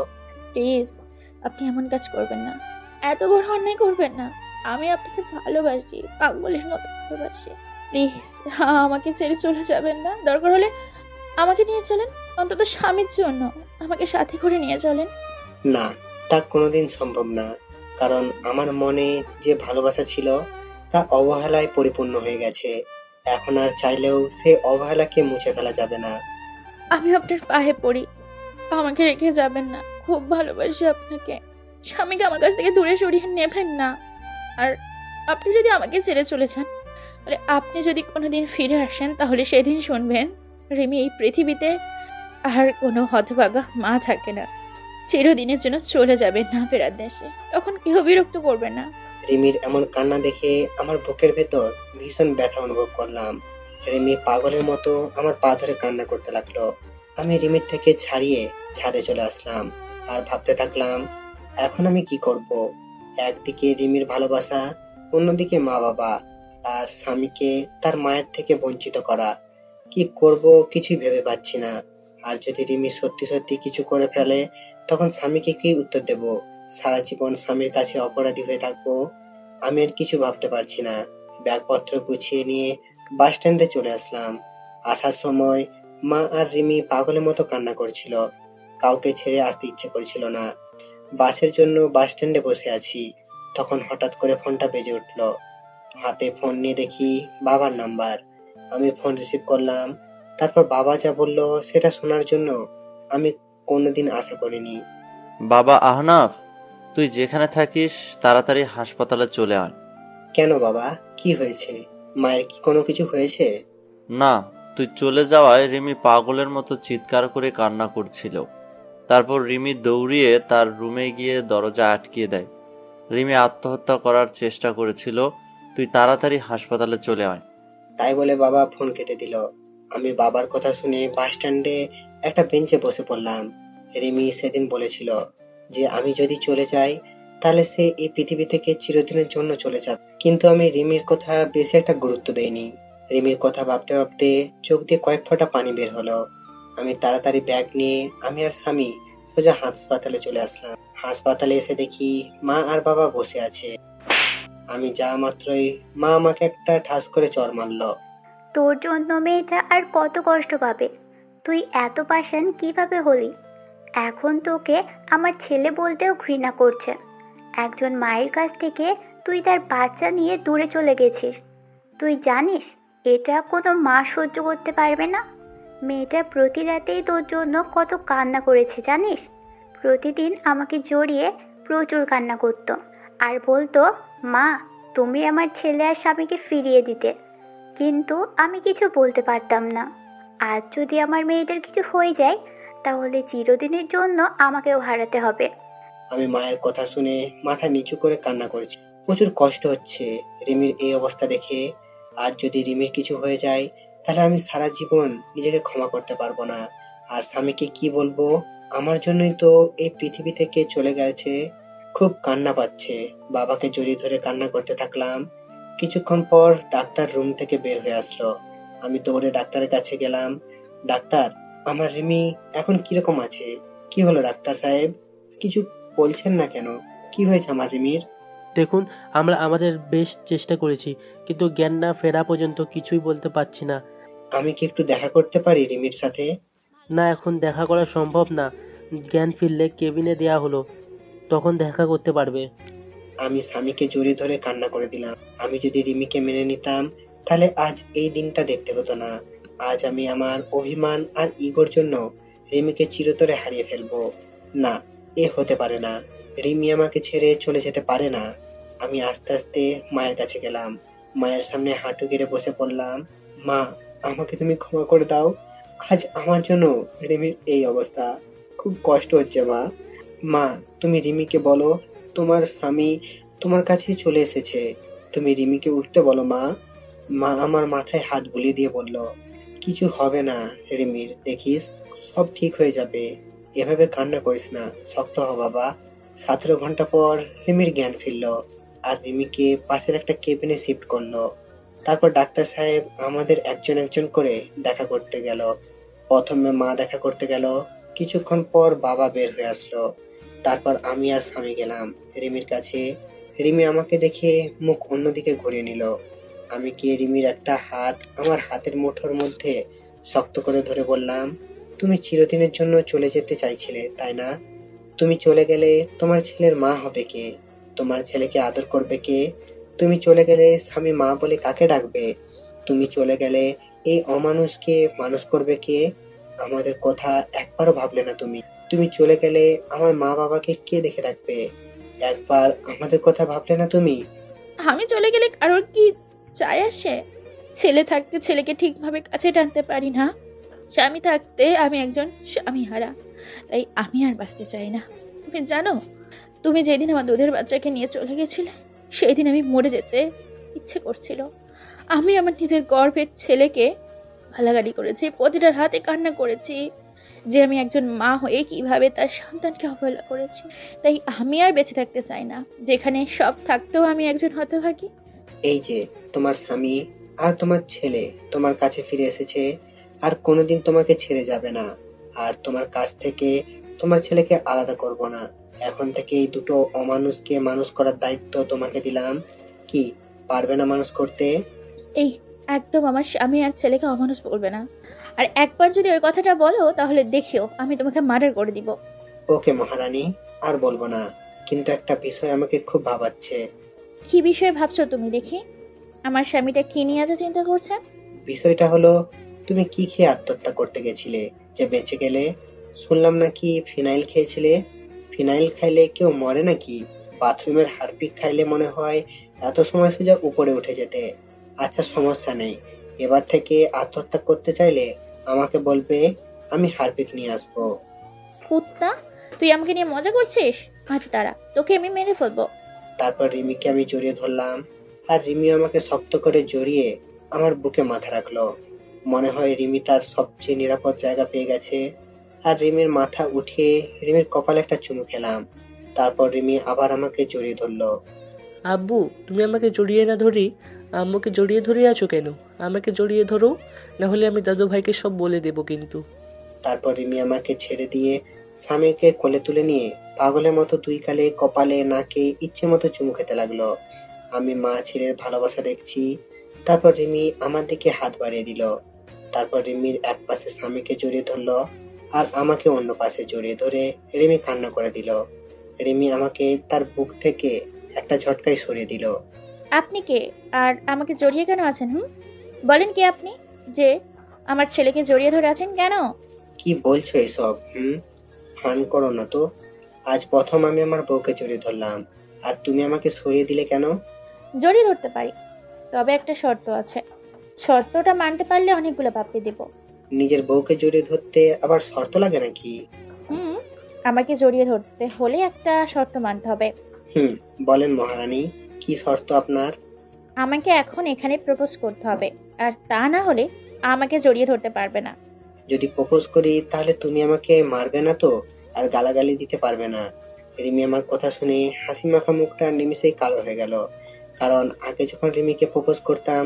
Speaker 1: প্লিজ, আপনি এমন কাজ করবেন না, এত বড় অন্যায় করবেন না। আমি আপনাকে ভালোবাসি, পাগলের মতো ভালোবাসি। প্লিজ আমাকে ছেড়ে চলে যাবেন না। দরকার হলে আমাকে নিয়ে চলেন, অন্তত স্বামীর জন্য আমাকে সাথে করে নিয়ে চলেন।
Speaker 2: না, তা কোনোদিন সম্ভব না, কারণ আমার মনে যে ভালোবাসা ছিল তা অবহেলায় পরিপূর্ণ হয়ে গেছে। এখন আর চাইলেও সে অবহেলাকে মুছে ফেলা যাবে না।
Speaker 1: আমি আপনার পায়ে পড়ি, আমাকে রেখে যাবেন না। খুব ভালোবাসি আপনাকে। স্বামীকে আমার কাছ থেকে দূরে সরিয়ে নেবেন না। আর আপনি যদি আমাকে ছেড়ে চলে যান, তাহলে আপনি যদি কোনোদিন ফিরে আসেন, তাহলে সেদিন শুনবেন রিমি এই পৃথিবীতে আর কোনো হতভাগা মা থাকে না। চিরদিনের জন্য চলে যাবেন না ফেরার দেশে, তখন কেউ বিরক্ত করবে না।
Speaker 2: রিমির এমন কান্না দেখে আমার বুকের ভেতর ভীষণ ব্যথা অনুভব করলাম। রিমি পাগলের মতো আমার পা ধরে কান্না করতে লাগলো। আমি রিমির থেকে ছাড়িয়ে ছাদে চলে আসলাম আর ভাবতে থাকলাম এখন আমি কি করব। একদিকে রিমির ভালোবাসা, অন্যদিকে মা বাবা আর স্বামীকে তার মায়ের থেকে বঞ্চিত করা। কি করব কিছুই ভেবে পাচ্ছি না। আর যদি রিমি সত্যি সত্যি কিছু করে ফেলে, তখন স্বামীকে কি উত্তর দেব? সারা জীবন স্বামীর কাছে অপরাধী হয়ে থাকবো। আমি আর কিছু ভাবতে পারছি না। ব্যাগপত্র গুছিয়ে নিয়ে বাস স্ট্যান্ডে চলে আসলাম। আসার সময় মা আর রিমি পাগলের মতো কান্না করছিল। কাউকে ছেড়ে আসতে ইচ্ছে করছিল না। বাসের জন্য বাস স্ট্যান্ডে বসে আছি, তখন হঠাৎ করে ফোনটা বেজে উঠল। হাতে ফোন নিয়ে দেখি বাবার নাম্বার। আমি ফোন রিসিভ করলাম। তারপর বাবা যা বলল সেটা শোনার জন্য আমি কোনোদিন আশা করিনি।
Speaker 4: বাবা আহনাফ, তুই যেখানে থাকিস তাড়াতাড়ি হাসপাতালে চলে আয়।
Speaker 2: কেন বাবা, কি হয়েছে? মায়ের কি কোনো কিছু হয়েছে?
Speaker 4: না, তুই চলে যাওয়ায় রিমি পাগলের মতো চিৎকার করে কান্না করছিল। তারপর রিমি দৌড়িয়ে তার রুমে গিয়ে দরজা আটকিয়ে দেয়। রিমি আত্মহত্যা করার চেষ্টা করেছিল। তুই তাড়াতাড়ি হাসপাতালে চলে আয়।
Speaker 2: তাই বলে বাবা ফোন কেটে দিল। আমি বাবার কথা শুনে বাস স্ট্যান্ডে একটা বেঞ্চে বসে পড়লাম। রিমি সেদিন বলেছিল যে আমি যদি চলে যাই তাহলে সে এই পৃথিবী থেকে চিরদিনের জন্য চলে যাবে, কিন্তু আমি রিমির কথা বেশি একটা গুরুত্ব দেইনি। রিমির কথা ভাবতে ভাবতে চোখ দিয়ে কয়েক ফোঁটা পানি বের হলো। আমি তাড়াতাড়ি ব্যাগ নিয়ে আমি আর স্বামী সোজা হাসপাতালে চলে আসলাম। হাসপাতালে এসে দেখি মা আর বাবা বসে আছে। আমি যাওয়া মাত্রই মা আমাকে একটা ঠাস করে চড় মারলো।
Speaker 3: তোর জন্য মেয়েটা আর কত কষ্ট পাবে। তুই এত পাষাণ কিভাবে হলি? এখন তোকে আমার ছেলে বলতেও ঘৃণা করছে। একজন মায়ের কাছ থেকে তুই তার বাচ্চা নিয়ে দূরে চলে গেছিস। তুই জানিস এটা কোনো মা সহ্য করতে পারবে না। মেয়েটা প্রতি রাতেই তোর জন্য কত কান্না করেছে জানিস। প্রতিদিন আমাকে জড়িয়ে প্রচুর কান্না করতো আর বলতো, মা তুমি আমার ছেলে আর স্বামীকে ফিরিয়ে দিতে। কিন্তু আমি কিছু বলতে পারতাম না। আজ যদি আমার মেয়েটার কিছু হয়ে যায় তাহলে চিরদিনের জন্য আমাকেও হারাতে হবে।
Speaker 2: আমি মায়ের কথা শুনে মাথা নিচু করে কান্না করেছি। প্রচুর কষ্ট হচ্ছে রিমির এই অবস্থা দেখে। আজ যদি রিমির কিছু হয়ে যায় তাহলে আমি সারা জীবন নিজেকে ক্ষমা করতে পারবো না। আর স্বামীকে কি বলবো? আমার জন্যই তো এই পৃথিবী থেকে চলে গেছে। খুব কান্না পাচ্ছে। বাবাকে জড়িয়ে ধরে কান্না করতে থাকলাম। কিছুক্ষণ পর ডাক্তার রুম থেকে বের হয়ে আসলো। আমি দৌড়ে ডাক্তারের কাছে গেলাম। ডাক্তার, আমার রিমি এখন কিরকম আছে? কি হলো ডাক্তার সাহেব? কিছু বলছেন না কেন? কি হয়েছে আমার রিমির?
Speaker 6: দেখুন, আমরা আমাদের বেশ চেষ্টা করেছি, কিন্তু জ্ঞান না ফেরা পর্যন্ত কিছুই বলতে পারছি না।
Speaker 2: আমি কি একটু দেখা করতে পারি রিমির সাথে?
Speaker 6: না, এখন দেখা করা সম্ভব না। জ্ঞান ফিরলে কেবিনে দেয়া হলো, তখন দেখা করতে পারবে।
Speaker 2: আমি স্বামীকে জড়িয়ে ধরে কান্না করে দিলাম। আমি যদি রিমিকে মেনে নিতাম তাহলে আজ এই দিনটা দেখতে হতো না। আজ আমি আমার অভিমান আর ইগোর জন্য রিমিকে চিরতরে হারিয়ে ফেলবো। না, এ হতে পারে না। রিমি আমাকে ছেড়ে চলে যেতে পারে না। আমি আস্তে আস্তে মায়ের কাছে গেলাম। মায়ের সামনে হাঁটু গেড়ে বসে পড়লাম। মা, আমাকে তুমি ক্ষমা করে দাও। আজ আমার জন্য রিমির এই অবস্থা। খুব কষ্ট হচ্ছে মা। মা, তুমি রিমিকে বলো তোমার স্বামী তোমার কাছে চলে এসেছে। তুমি রিমিকে উঠতে বলো মা। মা আমার মাথায় হাত বুলিয়ে দিয়ে বলল, কিছু হবে না রিমির, দেখিস সব ঠিক হয়ে যাবে। এভাবে কান্না করিস না, শক্ত হ বাবা। 17 ঘন্টা পর রিমির জ্ঞান ফিরল আর রিমিকে পাশের একটা কেবিনে শিফট করলো। তারপর ডাক্তার সাহেব আমাদের একজন একজন করে দেখা করতে গেল। প্রথমে মা দেখা করতে গেল। কিছুক্ষণ পর বাবা বের হয়ে আসলো। তারপর আমি আর স্বামী গেলাম রিমির কাছে। রিমি আমাকে দেখে মুখ অন্যদিকে ঘুরিয়ে নিল। আমি গিয়ে রিমির একটা হাত আমার হাতের মুঠোর মধ্যে শক্ত করে ধরে বললাম, তুমি চিরদিনের জন্য চলে যেতে চাইছিলে, তাই না? তুমি চলে গেলে তোমার ছেলের মা হবে কে? তোমার ছেলেকে আদর করবে কে? তুমি চলে গেলে স্বামী মা বলে কাকে ডাকবে? তুমি চলে গেলে এই অমানুষকে মানুষ করবে কে? আমাদের কথা একবারও ভাবলে না তুমি। তুমি চলে গেলে আমার মা বাবাকে কে দেখে রাখবে? একবার আমাদের কথা ভাবলে না তুমি?
Speaker 1: আমি চলে গেলে কারোর কি চায় আসে? ছেলে থাকতে ছেলেকে ঠিকভাবে কাছে টানতে পারি না। স্বামী থাকতে আমি একজন স্বামী হারা। তাই আমি আর বাঁচতে চাই না। তুমি জানো, তুমি যেদিন আমার দুধের বাচ্চাকে নিয়ে চলে গেছিলে সেই দিন আমি মরে যেতে ইচ্ছে করছিল। আমি আমার নিজের গর্ভের ছেলেকে গালাগালি করেছি, প্রতিটার হাতে কান্না করেছি যে আমি একজন মা হয়ে কিভাবে তার সন্তানকে অবহেলা করেছি। তাই আমি আর বেঁচে থাকতে চাই না, যেখানে সব থাকতেও আমি একজন হতভাগী।
Speaker 2: এই যে তোমার স্বামী আর তোমার ছেলে তোমার কাছে ফিরে এসেছে, আর কোনোদিন তোমাকে ছেড়ে যাবে না। আর তোমার কাছ থেকে তোমার ছেলেকে আলাদা করব না। এখন থেকে এই দুটো অমানুষকে মানুষ করার দায়িত্ব তোমাকে দিলাম। কি পারবে না মানুষ করতে?
Speaker 1: এই একদম আমার স্বামী আর ছেলেকে অমানুষ বলবে না। আর একবার যদি ওই কথাটা বলো তাহলে দেখিও আমি তোমাকে মার্ডার করে দিব।
Speaker 2: ওকে মহারানী, আর বলবো না। কিন্তু একটা বিষয় আমাকে খুব ভাবাচ্ছে।
Speaker 1: কি বিষয়ে ভাবছো তুমি দেখি? আমার স্বামীটা কি নিয়ে এত চিন্তা করছে?
Speaker 2: বিষয়টা হলো, তুমি কি খেয়ে আত্মহত্যা করতে গেছিলে যে বেঁচে গেলে? শুনলাম নাকি ফিনাইল খেয়েছিলে। ফিনাইল খাইলে কেউ মরে নাকি? বাথরুমের হারপিক খাইলে মনে হয় এত সময় সোজা উপরে উঠে যেতে। আচ্ছা সমস্যা নেই, এবার থেকে আত্মহত্যা করতে চাইলে আমাকে বলবে, আমি হারপিক নিয়ে আসবো।
Speaker 1: কুত্তা, তুই আমাকে নিয়ে মজা করছিস? আজ দাঁড়া, তোকে আমি মেরে ফেলবো।
Speaker 2: তারপর রিমিকে আমি জড়িয়ে ধরলাম আর রিমি আমাকে শক্ত করে জড়িয়ে আমার বুকে মাথা রাখলো। মনে হয় রিমি তার সবচেয়ে নিরাপদ জায়গা পেয়ে গেছে। আর রিমির মাথা উঠিয়ে রিমির কপালে একটা চুমু খেলাম। তারপর রিমি আবার আমাকে জড়িয়ে ধরলো।
Speaker 9: আব্বু, তুমি আমাকে জড়িয়ে না ধরি আম্মুকে জড়িয়ে ধরে আছো কেন? আমাকে জড়িয়ে ধরো, না হলে আমি দাদু ভাইকে সব বলে দেবো কিন্তু।
Speaker 2: তারপর রিমি আমাকে ছেড়ে দিয়ে স্বামীকে কোলে তুলে নিয়ে পাগলের মতো দুই গালে, কপালে, নাকে ইচ্ছে মতো চুমু খেতে লাগলো। আমি মা ছেলের ভালোবাসা দেখছি। তারপর রিমি আমার দিকে হাত বাড়িয়ে দিল। তারপর রিমির এক পাশে স্বামীকে জড়িয়ে ধরলো আর আমাকে অন্য পাশে জড়িয়ে ধরে রিমি কান্না করে দিল। রিমি আমাকে তার বুক থেকে একটা ঝটকায় সরিয়ে দিল।
Speaker 1: আপনি কে? আর আমাকে জড়িয়ে কেন আছেন? বলেন কে আপনি, যে আমার ছেলেকে জড়িয়ে ধরে আছেন কেন?
Speaker 2: কি বলছো এসব? ফান করো না তো। আজ প্রথম আমি আমার বউকে জড়িয়ে ধরলাম, আর তুমি আমাকে সরিয়ে দিলে কেন?
Speaker 1: জড়িয়ে ধরতে পারি, তবে একটা শর্ত আছে। শর্তটা মানতে পারলে অনেকগুলো পাপ্পি দেব।
Speaker 2: নিজের বউকে জড়িয়ে ধরতে আবার শর্ত লাগে নাকি?
Speaker 1: আমাকে জড়িয়ে ধরতে হলে একটা শর্ত মানতে হবে।
Speaker 2: বলেন মহারানী, কি শর্ত আপনার?
Speaker 1: আমাকে এখন এখানে প্রপোজ করতে হবে, আর তা না হলে আমাকে জড়িয়ে ধরতে পারবে না।
Speaker 2: যদি প্রপোজ করি তাহলে তুমি আমাকে মারবে না তো, আর গালাগালি দিতে পারবে না? রিমি আমার কথা শুনে হাসি মাখা মুখটা নিমিষেই কালো হয়ে গেল। কারণ আগে যখন রিমিকে প্রপোজ করতাম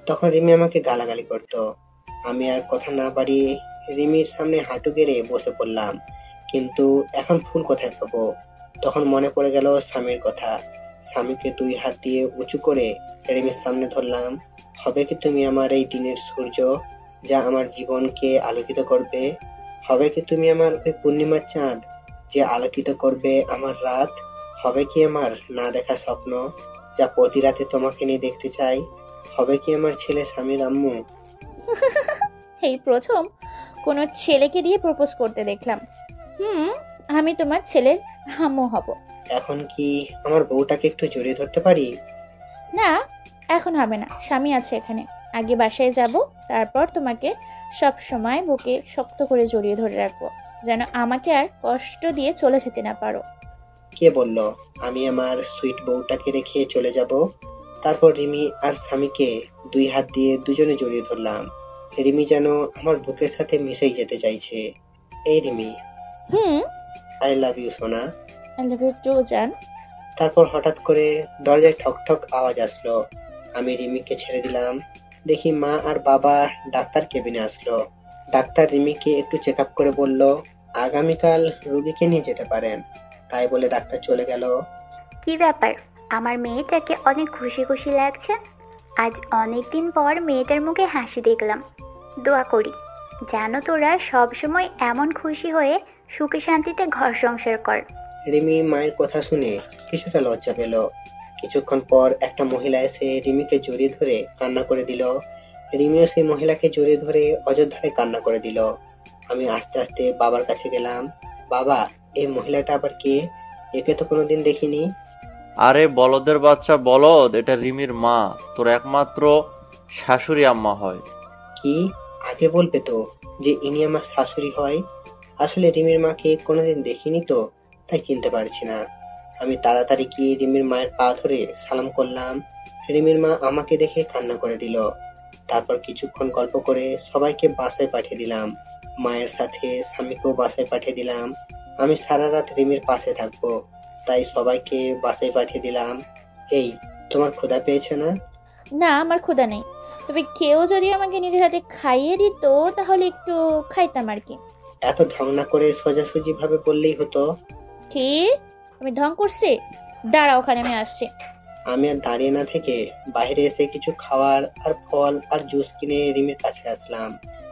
Speaker 2: তখন রিমি আমাকে গালাগালি করতো। আমি আর কথা না বাড়িয়ে রিমির সামনে হাঁটু গেড়ে বসে পড়লাম। কিন্তু এখন ফুল কোথায় পাবো? তখন মনে পড়ে গেল স্বামীর কথা। স্বামীকে দুই হাত দিয়ে উঁচু করে রিমির সামনে ধরলাম। হবে কি তুমি আমার এই দিনের সূর্য, যা আমার জীবনকে আলোকিত করবে? হবে কি তুমি আমার ওই পূর্ণিমার চাঁদ, যে আলোকিত করবে আমার রাত? হবে কি আমার না দেখা স্বপ্ন, যা প্রতি রাতে তোমাকে নিয়ে দেখতে চাই? হবে কি আমার ছেলে স্বামীর আম্মু?
Speaker 1: এই প্রথম কোনো ছেলেকে দিয়ে প্রপোজ করতে দেখলাম। আমি তোমার ছেলের আম্মু হব।
Speaker 2: এখন কি আমার বউটাকে একটু জড়িয়ে ধরতে পারি?
Speaker 1: না, এখন হবে না, স্বামী আছে এখানে। আগে বাসায় যাব, তারপর তোমাকে সব সময় বুকে শক্ত করে জড়িয়ে ধরে রাখবো, যেন আমাকে আর কষ্ট দিয়ে চলে যেতে না পারো।
Speaker 2: কে বলল আমি আমার সুইট বউটাকে রেখে চলে যাব? তারপর রিমি আর স্বামীকে দুই হাত দিয়ে দুজনে জড়িয়ে ধরলাম। রিমি যেন আমার বুকের সাথে মিশেই যেতে চাইছে। এই রিমি, আই লাভ ইউ সোনা।
Speaker 1: আই লাভ ইউ টু জান।
Speaker 2: তারপর হঠাৎ করে দরজায় ঠক ঠক আওয়াজ আসলো। আমি রিমিকে ছেড়ে দিলাম। দেখি মা আর বাবা ডাক্তার কেবিনে আসলো। ডাক্তার রিমিকে একটু চেক আপ করে বলল, আগামীকাল রোগীকে নিয়ে যেতে পারেন। তাই বলে ডাক্তার চলে গেল।
Speaker 3: কি ব্যাপার, আমার মেয়েটাকে অনেক খুশি খুশি লাগছে। আজ অনেক দিন পর মেয়েটার মুখে হাসি দেখলাম। দোয়া করি যেন তোরা সবসময় এমন খুশি হয়ে সুখে শান্তিতে ঘর সংসার কর।
Speaker 2: রিমি মায়ের কথা শুনে কিছুটা লজ্জা পেল। কিছুক্ষণ পর একটা মহিলা এসে রিমিকে জড়িয়ে ধরে কান্না করে দিল। রিমিও সেই মহিলাকে জড়িয়ে ধরে অযোধ্যায় কান্না করে দিল। আমি আস্তে আস্তে বাবার কাছে গেলাম। বাবা, এই মহিলাটা আবার কে? একে তো কোনোদিন দেখিনি।
Speaker 4: আরে বলদের বাচ্চা বলদ, এটা রিমির মা, তোর একমাত্র শাশুড়ি আম্মা হয়।
Speaker 2: কি? আগে বলবে তো যে ইনি আমার শাশুড়ি হয়। আসলে রিমির মাকে কোনোদিন দেখিনি তো, তাই চিনতে পারছি না। আমি তাড়াতাড়ি গিয়ে রিমির মায়ের পা ধরে সালাম করলাম। রিমির মা আমাকে দেখে কান্না করে দিল। তারপর কিছুক্ষণ গল্প করে সবাইকে বাসায় পাঠিয়ে দিলাম। মায়ের সাথে স্বামীকেও বাসায় পাঠিয়ে দিলাম। আমি সারা রাত রিমির পাশে থাকবো, তাই সবাইকে বাসায় পাঠিয়ে দিলাম। এই, তোমার ক্ষুধা পেয়েছে না?
Speaker 1: না, আমার ক্ষুধা নেই, তবে কেউ যদি আমাকে নিজের হাতে খাইয়ে দিত তাহলে একটু খাইতাম আর কি।
Speaker 2: এত ঢং না করে সোজাসুজি ভাবে বললেই হতো।
Speaker 1: কি? আমি ঢং করছি? দাঁড়া, ওখানে আমি আসছি।
Speaker 2: আমি আর দাঁড়িয়ে না থেকে বাইরে এসে কিছু খাওয়ার আর ফল আর জুস কিনে রিমির কাছে আসলাম।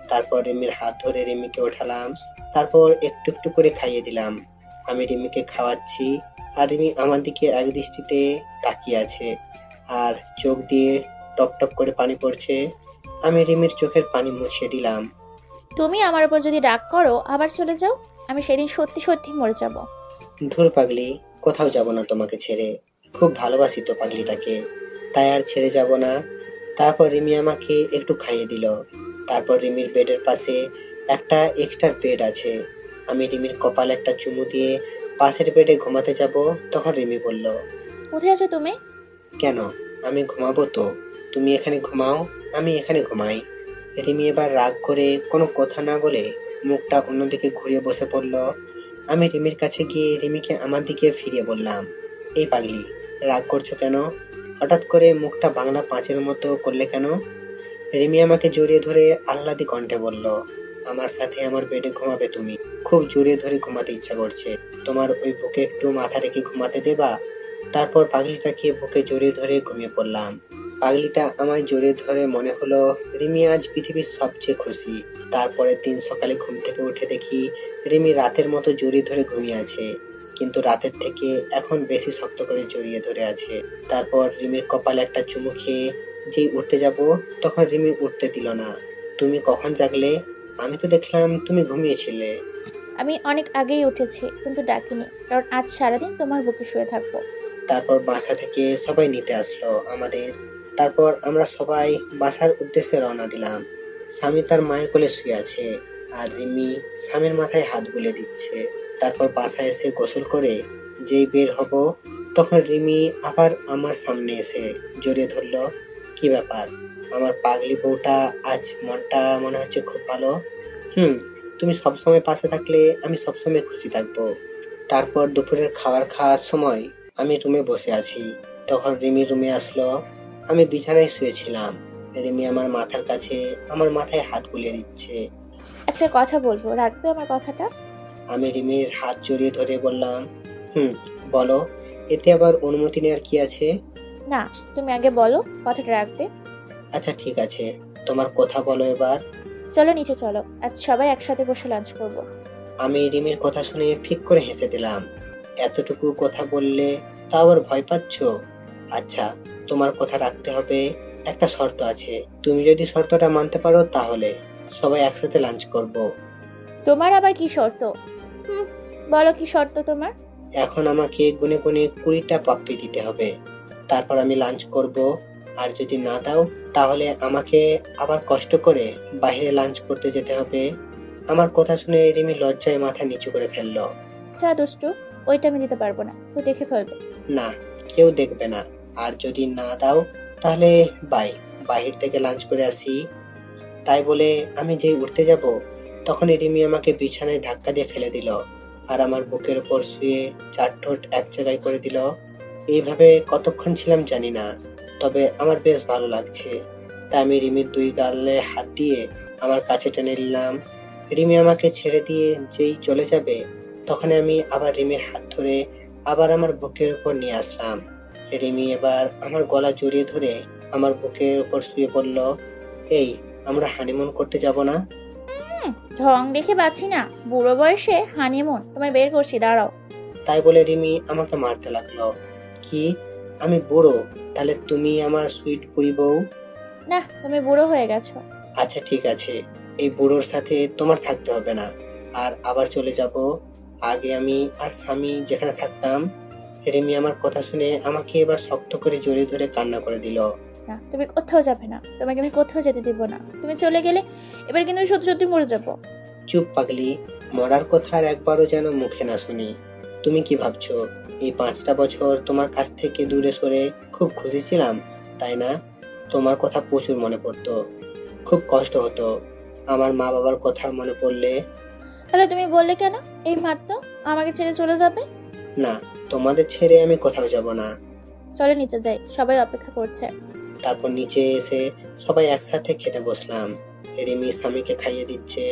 Speaker 2: তারপর রিমির হাত ধরে রিমিকে ওঠালাম। তারপর একটু একটু করে খাইয়ে দিলাম। আমি রিমিকে খাওয়াচ্ছি আর রিমি আমার দিকে এক দৃষ্টিতে তাকিয়ে আছে, আর চোখ দিয়ে টপ টপ করে পানি পড়ছে। আমি রিমির চোখের পানি মুছিয়ে দিলাম।
Speaker 1: তুমি আমার উপর যদি রাগ করো আবার চলে যাও, আমি সেদিন সত্যি সত্যি মরে যাব।
Speaker 2: ধুর পাগলি, কোথাও যাব না তোমাকে ছেড়ে। খুব ভালোবাসি তো পাগলিটাকে, তাই আর ছেড়ে যাব না। তারপর রিমি আমাকে একটু খাইয়ে দিল। তারপর রিমির বেডের পাশে একটা এক্সট্রা বেড আছে। আমি রিমির কপালে একটা চুমু দিয়ে পাশের বেডে ঘুমাতে যাব, তখন রিমি বলল,
Speaker 1: কোথায় আছো তুমি?
Speaker 2: কেন? আমি ঘুমাবো তো, তুমি এখানে ঘুমাও, আমি এখানে ঘুমাই। রিমি এবার রাগ করে কোনো কথা না বলে মুখটা অন্যদিকে ঘুরিয়ে বসে পড়ল। আমি রিমির কাছে গিয়ে রিমিকে আমার দিকে ফিরিয়ে বললাম, এই পাগলি, রাগ করছো কেন? হঠাৎ করে মুখটা বাংলা পাঁচের মতো করলে কেন? রিমি আমাকে জড়িয়ে ধরে আহ্লাদি কণ্ঠে বলল, আমার সাথে আমার বেডে ঘুমাবে তুমি। খুব জোরে ধরে ঘুমাতে ইচ্ছা করছে। তোমার ওই বুকে একটু মাথা রেখে ঘুমাতে দেবা? তারপর পাগলিটাকে বুকে জড়িয়ে ধরে ঘুমিয়ে পড়লাম। পাগলিটা আমায় জড়িয়ে ধরে মনে হলো রিমি আজ পৃথিবীর সবচেয়ে খুশি। তারপরের দিন সকালে ঘুম থেকে উঠে দেখি রিমি রাতের মতো জড়িয়ে ধরে ঘুমিয়ে আছে, কিন্তু রাতের থেকে এখন বেশি শক্ত করে জড়িয়ে ধরে আছে। তারপর রিমির কপালে একটা চুমু খেয়ে যেই উঠতে যাব তখন রিমি উঠতে দিল না। তুমি কখন জাগলে? আমি তো দেখলাম তুমি ঘুমিয়েছিলে।
Speaker 1: আমি অনেক আগেই উঠেছি, কিন্তু ডাকিনি, কারণ আজ সারাদিন তোমার বুকে শুয়ে থাকবো।
Speaker 2: তারপর বাসা থেকে সবাই নিতে আসলো আমাদের। তারপর আমরা সবাই বাসার উদ্দেশ্যে রওনা দিলাম। স্বামী তার মায়ের কোলে শুয়ে আছে, আর রিমি স্বামীর মাথায় হাত বুলিয়ে দিচ্ছে। তারপর বাসায় এসে গোসল করে যেই বের হব তখন রিমি আবার আমার সামনে এসে জড়িয়ে ধরলো। কি ব্যাপার, আমার পাগলি বউটা আজ মনটা মনে হচ্ছে খুব ভালো। তুমি সবসময় পাশে থাকলে আমি সবসময় খুশি থাকবো। তারপর দুপুরের খাবার খাওয়ার সময় আমি রুমে বসে আছি, তখন রিমি রুমে আসলো। আমি বিছানায় শুয়েছিলাম, রিমি আমার মাথার কাছে আমার মাথায় হাত বুলিয়ে দিচ্ছে।
Speaker 1: একটা কথা বলবো, রাখবে আমার কথাটা?
Speaker 2: আমি রিমির হাত জড়িয়ে ধরে বললাম, বলো। এতে আবার অনুমতি নেওয়ার কি আছে?
Speaker 1: না, তুমি আগে বলো কথাটা রাখবে।
Speaker 2: আচ্ছা ঠিক আছে, তোমার কথা বলো এবার।
Speaker 1: চলো নিচে চলো, আজ সবাই একসাথে বসে লাঞ্চ করব।
Speaker 2: আমি রিমির কথা শুনে ফিক করে হেসে দিলাম। এতটুকু কথা বললে তা আবার ভয় পাচ্ছ? আচ্ছা, তোমার কথা রাখতে হবে, একটা শর্ত আছে। তুমি যদি শর্তটা মানতে পারো তাহলে সবাই একসাথে লাঞ্চ করব।
Speaker 1: তোমার আবার কি শর্ত? বলো কি শর্ত তোমার?
Speaker 2: এখন আমাকে গুনে গুনে 20টা পাপ্পি দিতে হবে, তারপর আমি লাঞ্চ করব। আর যদি না দাও তাহলে আমাকে আবার কষ্ট করে বাইরে লাঞ্চ করতে যেতে হবে। আমার কথা শুনে রিমি লজ্জায় মাথা নিচু করে ফেললো।
Speaker 1: চা দুষ্টু, ওইটা আমি দিতে পারবো না, তুই দেখে ফেলবে।
Speaker 2: না, কেউ দেখবে না। আর যদি না দাও তাহলে বাহির থেকে লাঞ্চ করে আসি। তাই বলে আমি যেই উঠতে যাব তখনই রিমি আমাকে বিছানায় ধাক্কা দিয়ে ফেলে দিল, আর আমার বুকের উপর শুয়ে 4 ঠোঁট এক জায়গায় করে দিল। এইভাবে কতক্ষণ ছিলাম জানি না, তবে আমার বেশ ভালো লাগছে। তাই আমি রিমির 2 গালে হাত দিয়ে আমার কাছে টেনে নিলাম। রিমি আমাকে ছেড়ে দিয়ে যেই চলে যাবে তখন আমি আবার রিমির হাত ধরে আবার আমার বুকের উপর নিয়ে আসলাম। রিমি এবার আমার গলা জড়িয়ে ধরে আমার বুকের উপর শুয়ে পড়ল। এই, আমরা হানিমুন করতে যাব না?
Speaker 1: ঢং দেখে পাচ্ছি না, বুড়ো বয়সে হানিমুন? তোমায় বের করছি, দাঁড়াও।
Speaker 2: তাই বলে রিমি আমাকে মারতে লাগলো। কি, আমি বুড়ো? তাহলে তুমি আমার সুইট বুড়ি বউ?
Speaker 1: না, তুমি বুড়ো হয়ে গেছো।
Speaker 2: আচ্ছা ঠিক আছে, এই বুড়োর সাথে তোমার থাকতে হবে না, আর আবার চলে যাব আগে আমি আর স্বামী যেখানে থাকতাম। রিমি আমার কথা শুনে আমাকে এবার শক্ত করে জড়িয়ে ধরে কান্না করে দিল।
Speaker 1: না, তুমি কোথাও যাবে না, তোমাকে আমি কোথাও যেতে দিব না। তুমি চলে গেলে এবার কিন্তু সত্যি সত্যি মরে যাবো।
Speaker 2: চুপ পাগলি, মরার কথা আর একবারও যেন মুখে না শুনি। তুমি কি ভাবছো এই 5টা বছর তোমার কাছ থেকে দূরে সরে খুব খুশি ছিলাম, তাই না? তোমার কথা প্রচুর মনে পড়তো, খুব কষ্ট হতো। আমার মা বাবার কথা মনে পড়লে।
Speaker 1: তাহলে তুমি বললে কেন এই মাত্র আমাকে ছেড়ে চলে যাবে?
Speaker 2: না, তোমাদের ছেড়ে আমি কোথাও যাব না।
Speaker 1: চলে নিচে যাই, সবাই অপেক্ষা করছে।
Speaker 2: তারপর নিচে এসে সবাই একসাথে খেতে বসলাম। রিমি স্বামীকে খাইয়ে দিচ্ছে।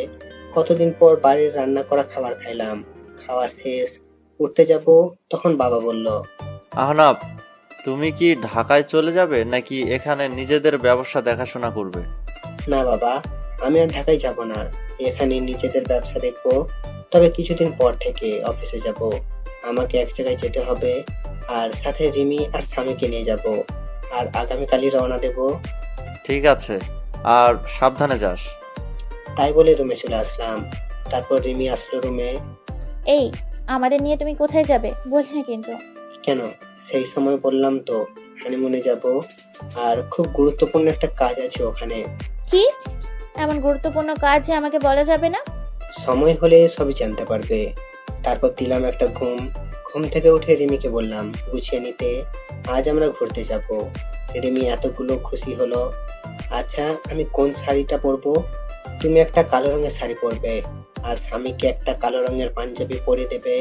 Speaker 2: কতদিন পর বাড়ির রান্না করা খাবার খাইলাম। খাওয়া শেষ, উঠতে যাব তখন বাবা বলল,
Speaker 4: আহনাব, তুমি কি ঢাকায় চলে যাবে নাকি এখানে নিজেদের ব্যবসা দেখাশোনা করবে?
Speaker 2: না বাবা, আমি আর ঢাকায় যাব না, এখানে নিজেদের ব্যবসা দেখবো। তবে কিছুদিন পর থেকে অফিসে যাব। আমাকে এক জায়গায় যেতে হবে, আর সাথে রিমি আর স্বামীকে নিয়ে যাব, আর আগামীকালই রওনা দেব।
Speaker 4: ঠিক আছে, আর সাবধানে যাস।
Speaker 2: তাই বলে রুমে চলে আসলাম। তারপর রিমি আসলো রুমে।
Speaker 1: এই, আমাদের নিয়ে তুমি কোথায় যাবে বলি না কিন্তু।
Speaker 2: কেন, সেই সময় বললাম তো হানিমুনে যাব, আর খুব গুরুত্বপূর্ণ একটা কাজ আছে ওখানে।
Speaker 1: কি এমন গুরুত্বপূর্ণ কাজ যে আমাকে বলা যাবে না?
Speaker 2: সময় হলে সবই জানতে পারবে। তারপর দিলাম একটা ঘুম। ঘুম থেকে উঠে রিমিকে বললাম গুছিয়ে নিতে, আজ আমরা ঘুরতে যাব। রিমি এতগুলো খুশি হলো। আচ্ছা, আমি কোন শাড়িটা পরবো? তুমি একটা কালো রঙের শাড়ি পরবে, আর স্বামীকে একটা কালো রঙের পাঞ্জাবি পরে দেবে,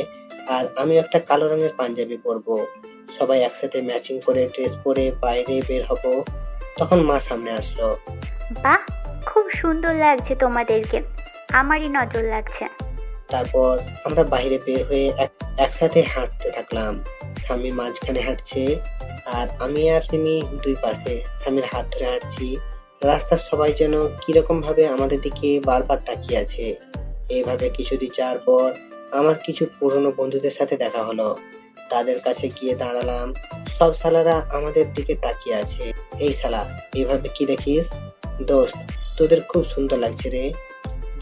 Speaker 2: আর আমি একটা কালো রঙের পাঞ্জাবি পরবো। সবাই একসাথে ম্যাচিং করে ড্রেস পরে বাইরে বের হব। তখন মা সামনে আসলো।
Speaker 3: বাহ, খুব সুন্দর লাগছে তোমাদেরকে। আমারই নজর লাগছে।
Speaker 2: তারপর আমরা বাইরে বের হয়ে একসাথে হাঁটতে থাকলাম। স্বামী মাঝখানে হাঁটছে আর আমি আর রিমি দুই পাশে স্বামীর হাত ধরে হাঁটছি। রাস্তার সবাই যেন কিরকম ভাবে আমাদের দিকে বারবার তাকিয়ে আছে। এইভাবে কিছুদিন যাওয়ার পর আমার কিছু পুরনো বন্ধুদের সাথে দেখা হলো। তাদের কাছে গিয়ে দাঁড়ালাম। সব শালারা আমাদের দিকে তাকিয়ে আছে। এই শালা, এইভাবে কি দেখিস? দোস্ত, তোদের খুব সুন্দর লাগছে রে।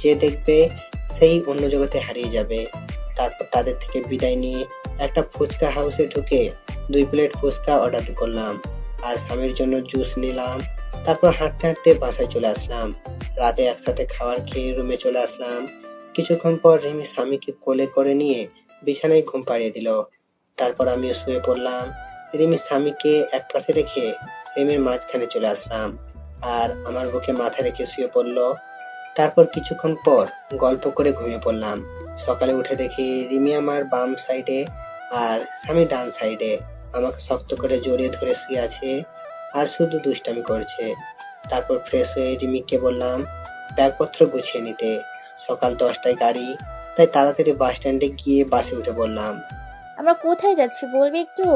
Speaker 2: যে দেখবে সেই অন্য জগতে হারিয়ে যাবে। তারপর তাদের থেকে বিদায় নিয়ে একটা ফুচকা হাউসে ঢুকে 2 প্লেট ফুচকা অর্ডার করলাম আর স্বামীর জন্য জুস নিলাম। তারপর হাঁটতে হাঁটতে বাসায় চলে আসলাম। রাতে একসাথে খাবার খেয়ে রুমে চলে আসলাম। কিছুক্ষণ পর রিমি স্বামীকে কোলে করে নিয়ে বিছানায় ঘুম পাড়িয়ে দিল। তারপর আমিও শুয়ে পড়লাম। রিমির স্বামীকে এক পাশে রেখে রিমির মাঝখানে চলে আসলাম আর আমার বুকে মাথা রেখে শুয়ে পড়লো। তারপর কিছুক্ষণ পর গল্প করে ঘুমিয়ে পড়লাম। সকালে উঠে দেখি রিমি আমার বাম সাইডে আর স্বামী ডান সাইডে আমাকে শক্ত করে জড়িয়ে ধরে শুয়ে আছে আর শুধু দুষ্টামি করছে। তারপর ফ্রেশ হয়ে রিমিকে বললাম ব্যাগপত্র গুছিয়ে নিতে। সকাল 10টায় গাড়ি, তাই তাড়াতাড়ি বাস স্ট্যান্ডে গিয়ে বাসে উঠে বললাম।
Speaker 1: আমরা কোথায় যাচ্ছি বলবি একটু?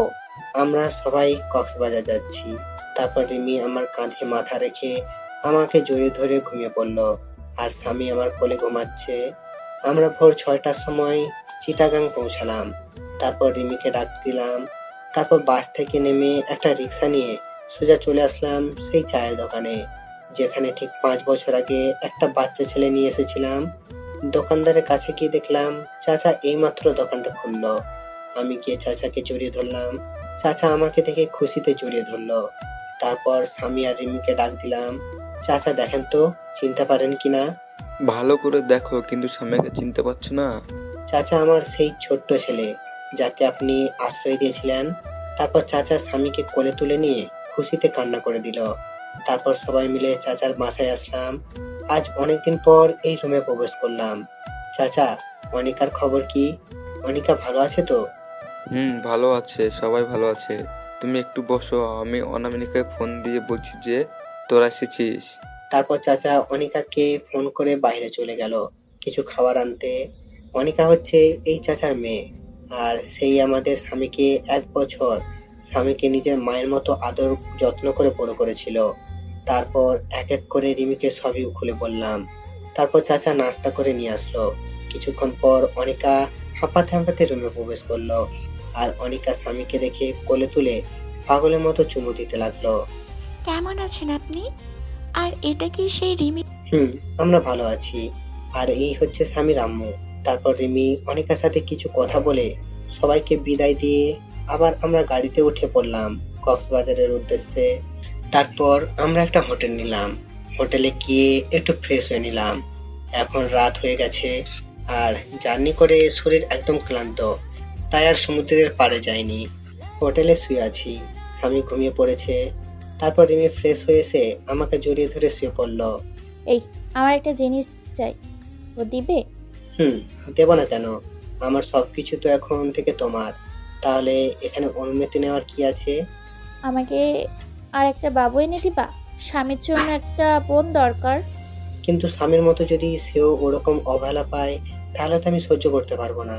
Speaker 2: আমরা সবাই কক্সবাজার যাচ্ছি। তারপর রিমি আমার কাঁধে মাথা রেখে আমাকে জড়িয়ে ধরে ঘুমিয়ে পড়লো আর স্বামী আমার কোলে ঘুমাচ্ছে। আমরা ভোর 6টার সময় চিটাগাং পৌঁছালাম। তারপর রিমিকে ডাক দিলাম। তারপর বাস থেকে নেমে একটা রিক্সা নিয়ে সোজা চলে আসলাম সেই চায়ের দোকানে, যেখানে ঠিক 5 বছর আগে একটা বাচ্চা ছেলে নিয়ে এসেছিলাম। দোকানদারের কাছে গিয়ে দেখলাম চাচা এইমাত্র দোকানটা খুললো। আমি গিয়ে চাচাকে জড়িয়ে ধরলাম। চাচা আমাকে দেখে খুশিতে জড়িয়ে ধরলো। তারপর স্বামী আর রিমিকে ডাক দিলাম। চাচা দেখেন তো চিনতে পারেন কিনা।
Speaker 10: ভালো করে দেখো, কিন্তু স্বামীকে চিনতে পারছো না।
Speaker 2: চাচা আমার সেই ছোট্ট ছেলে যাকে আপনি আশ্রয় দিয়েছিলেন। তারপর চাচা স্বামীকে কোলে তুলে নিয়ে খুশিতে কান্না করে দিল। তারপর সবাই মিলে চাচার বাসায় আসলাম। আজ অনেকদিন পর এই রুমে প্রবেশ করলাম। চাচা, অনিকার খবর কি? অনিকা ভালো আছে তো?
Speaker 10: ভালো আছে, সবাই ভালো আছে। তুমি একটু বসো, আমি অনামিকাকে ফোন দিয়ে বলছি যে তোরা এসেছিস।
Speaker 2: তারপর চাচা অনিকাকে ফোন করে বাইরে চলে গেল কিছু খাবার আনতে। অনিকা হচ্ছে এই চাচার মেয়ে আর সেই আমাদের স্বামীকে 1 বছর স্বামীকে নিজের মায়ের মতো আদর যত্ন করে বড় করেছিল। তারপর এক এক করে রিমিকে সবই খুলে বললাম। তারপর চাচা নাস্তা করে নিয়ে আসলো। কিছুক্ষণ পর অনিকা হাঁপাতে হাঁপাতে রুমে প্রবেশ করলো আর অনিকা স্বামীকে দেখে কোলে তুলে পাগলের মতো চুমু দিতে লাগলো।
Speaker 11: কেমন আছেন আপনি? আর এটা কি সেই রিমি?
Speaker 2: আমরা ভালো আছি। আর এই হচ্ছে স্বামীর আম্মু। তারপর রিমি অনিকার সাথে কিছু কথা বলে সবাইকে বিদায় দিয়ে আবার আমরা গাড়িতে উঠে পড়লাম কক্সবাজারের উদ্দেশ্যে। তারপর আমরা একটা হোটেল নিলাম। হোটেলে গিয়ে একটু ফ্রেশ হয়ে নিলাম। এখন রাত হয়ে গেছে আর জার্নি করে শরীর একদম ক্লান্ত, তাই আর সমুদ্রের পাড়ে যাইনি। হোটেলে শুয়ে আছি, স্বামী ঘুমিয়ে পড়েছে। তারপর রিমি ফ্রেশ হয়ে এসে আমাকে জড়িয়ে ধরে শুয়ে পড়লো।
Speaker 1: এই, আমার একটা জিনিস চাই, ও দিবে?
Speaker 2: দেব না কেন? আমার সবকিছু তো এখন থেকে তোমার। তাহলে এখানে অনুমতি নেওয়ার কি আছে?
Speaker 1: আমাকে আর একটা বাবু এনে দিবা? স্বামীর জন্য একটা বোন দরকার।
Speaker 2: কিন্তু স্বামীর মতো যদি সেও ওরকম অবহেলা পায় তাহলে তো আমি সহ্য করতে পারবো না।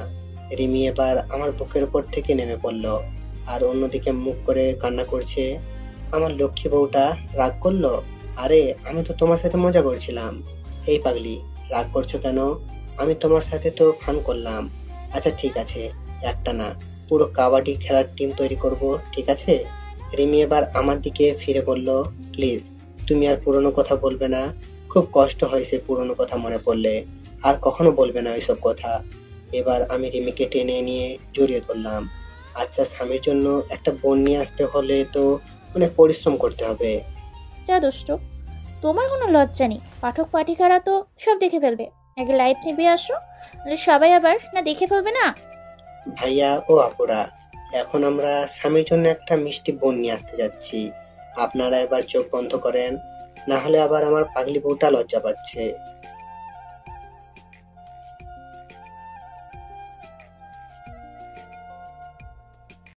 Speaker 2: রিমি এবার আমার বুকের উপর থেকে নেমে পড়লো আর অন্যদিকে মুখ করে কান্না করছে। আমার লক্ষ্মী বউটা রাগ করলো। আরে আমি তো তোমার সাথে মজা করছিলাম। এই পাগলি, রাগ করছো কেন? আমি তোমার সাথে তো ফান করলাম। আচ্ছা ঠিক আছে, একটা না, পুরো কাবাডি খেলার টিম তৈরি করব, ঠিক আছে? রিমি এবার আমার দিকে ফিরে বলল, প্লিজ তুমি আর পুরনো কথা বলবে না। খুব কষ্ট হয় সে পুরনো কথা মনে পড়লে। আর কখনো বলবে না ওইসব কথা। এবার আমি রিমিকে টেনে নিয়ে জড়িয়ে ধরলাম। আচ্ছা, স্বামীর জন্য একটা বোন নিয়ে আসতে হলে তো অনেক পরিশ্রম করতে হবে।
Speaker 1: যা দুষ্ট, তোমার কোনো লজ্জা নেই। পাঠক পাঠিকারা তো সব দেখে ফেলবে। আগে লাইট নিভে আসো, নাহলে সবাই আবার না দেখে ফেলবে না।
Speaker 2: ভাইয়া ও আপুরা, এখন আমরা স্বামীর জন্য একটা মিষ্টি বোন নিয়ে আসতে যাচ্ছি। আপনারা এবার চোখ বন্ধ করেন, না হলে আবার আমার পাগলি বউটা লজ্জা পাচ্ছে।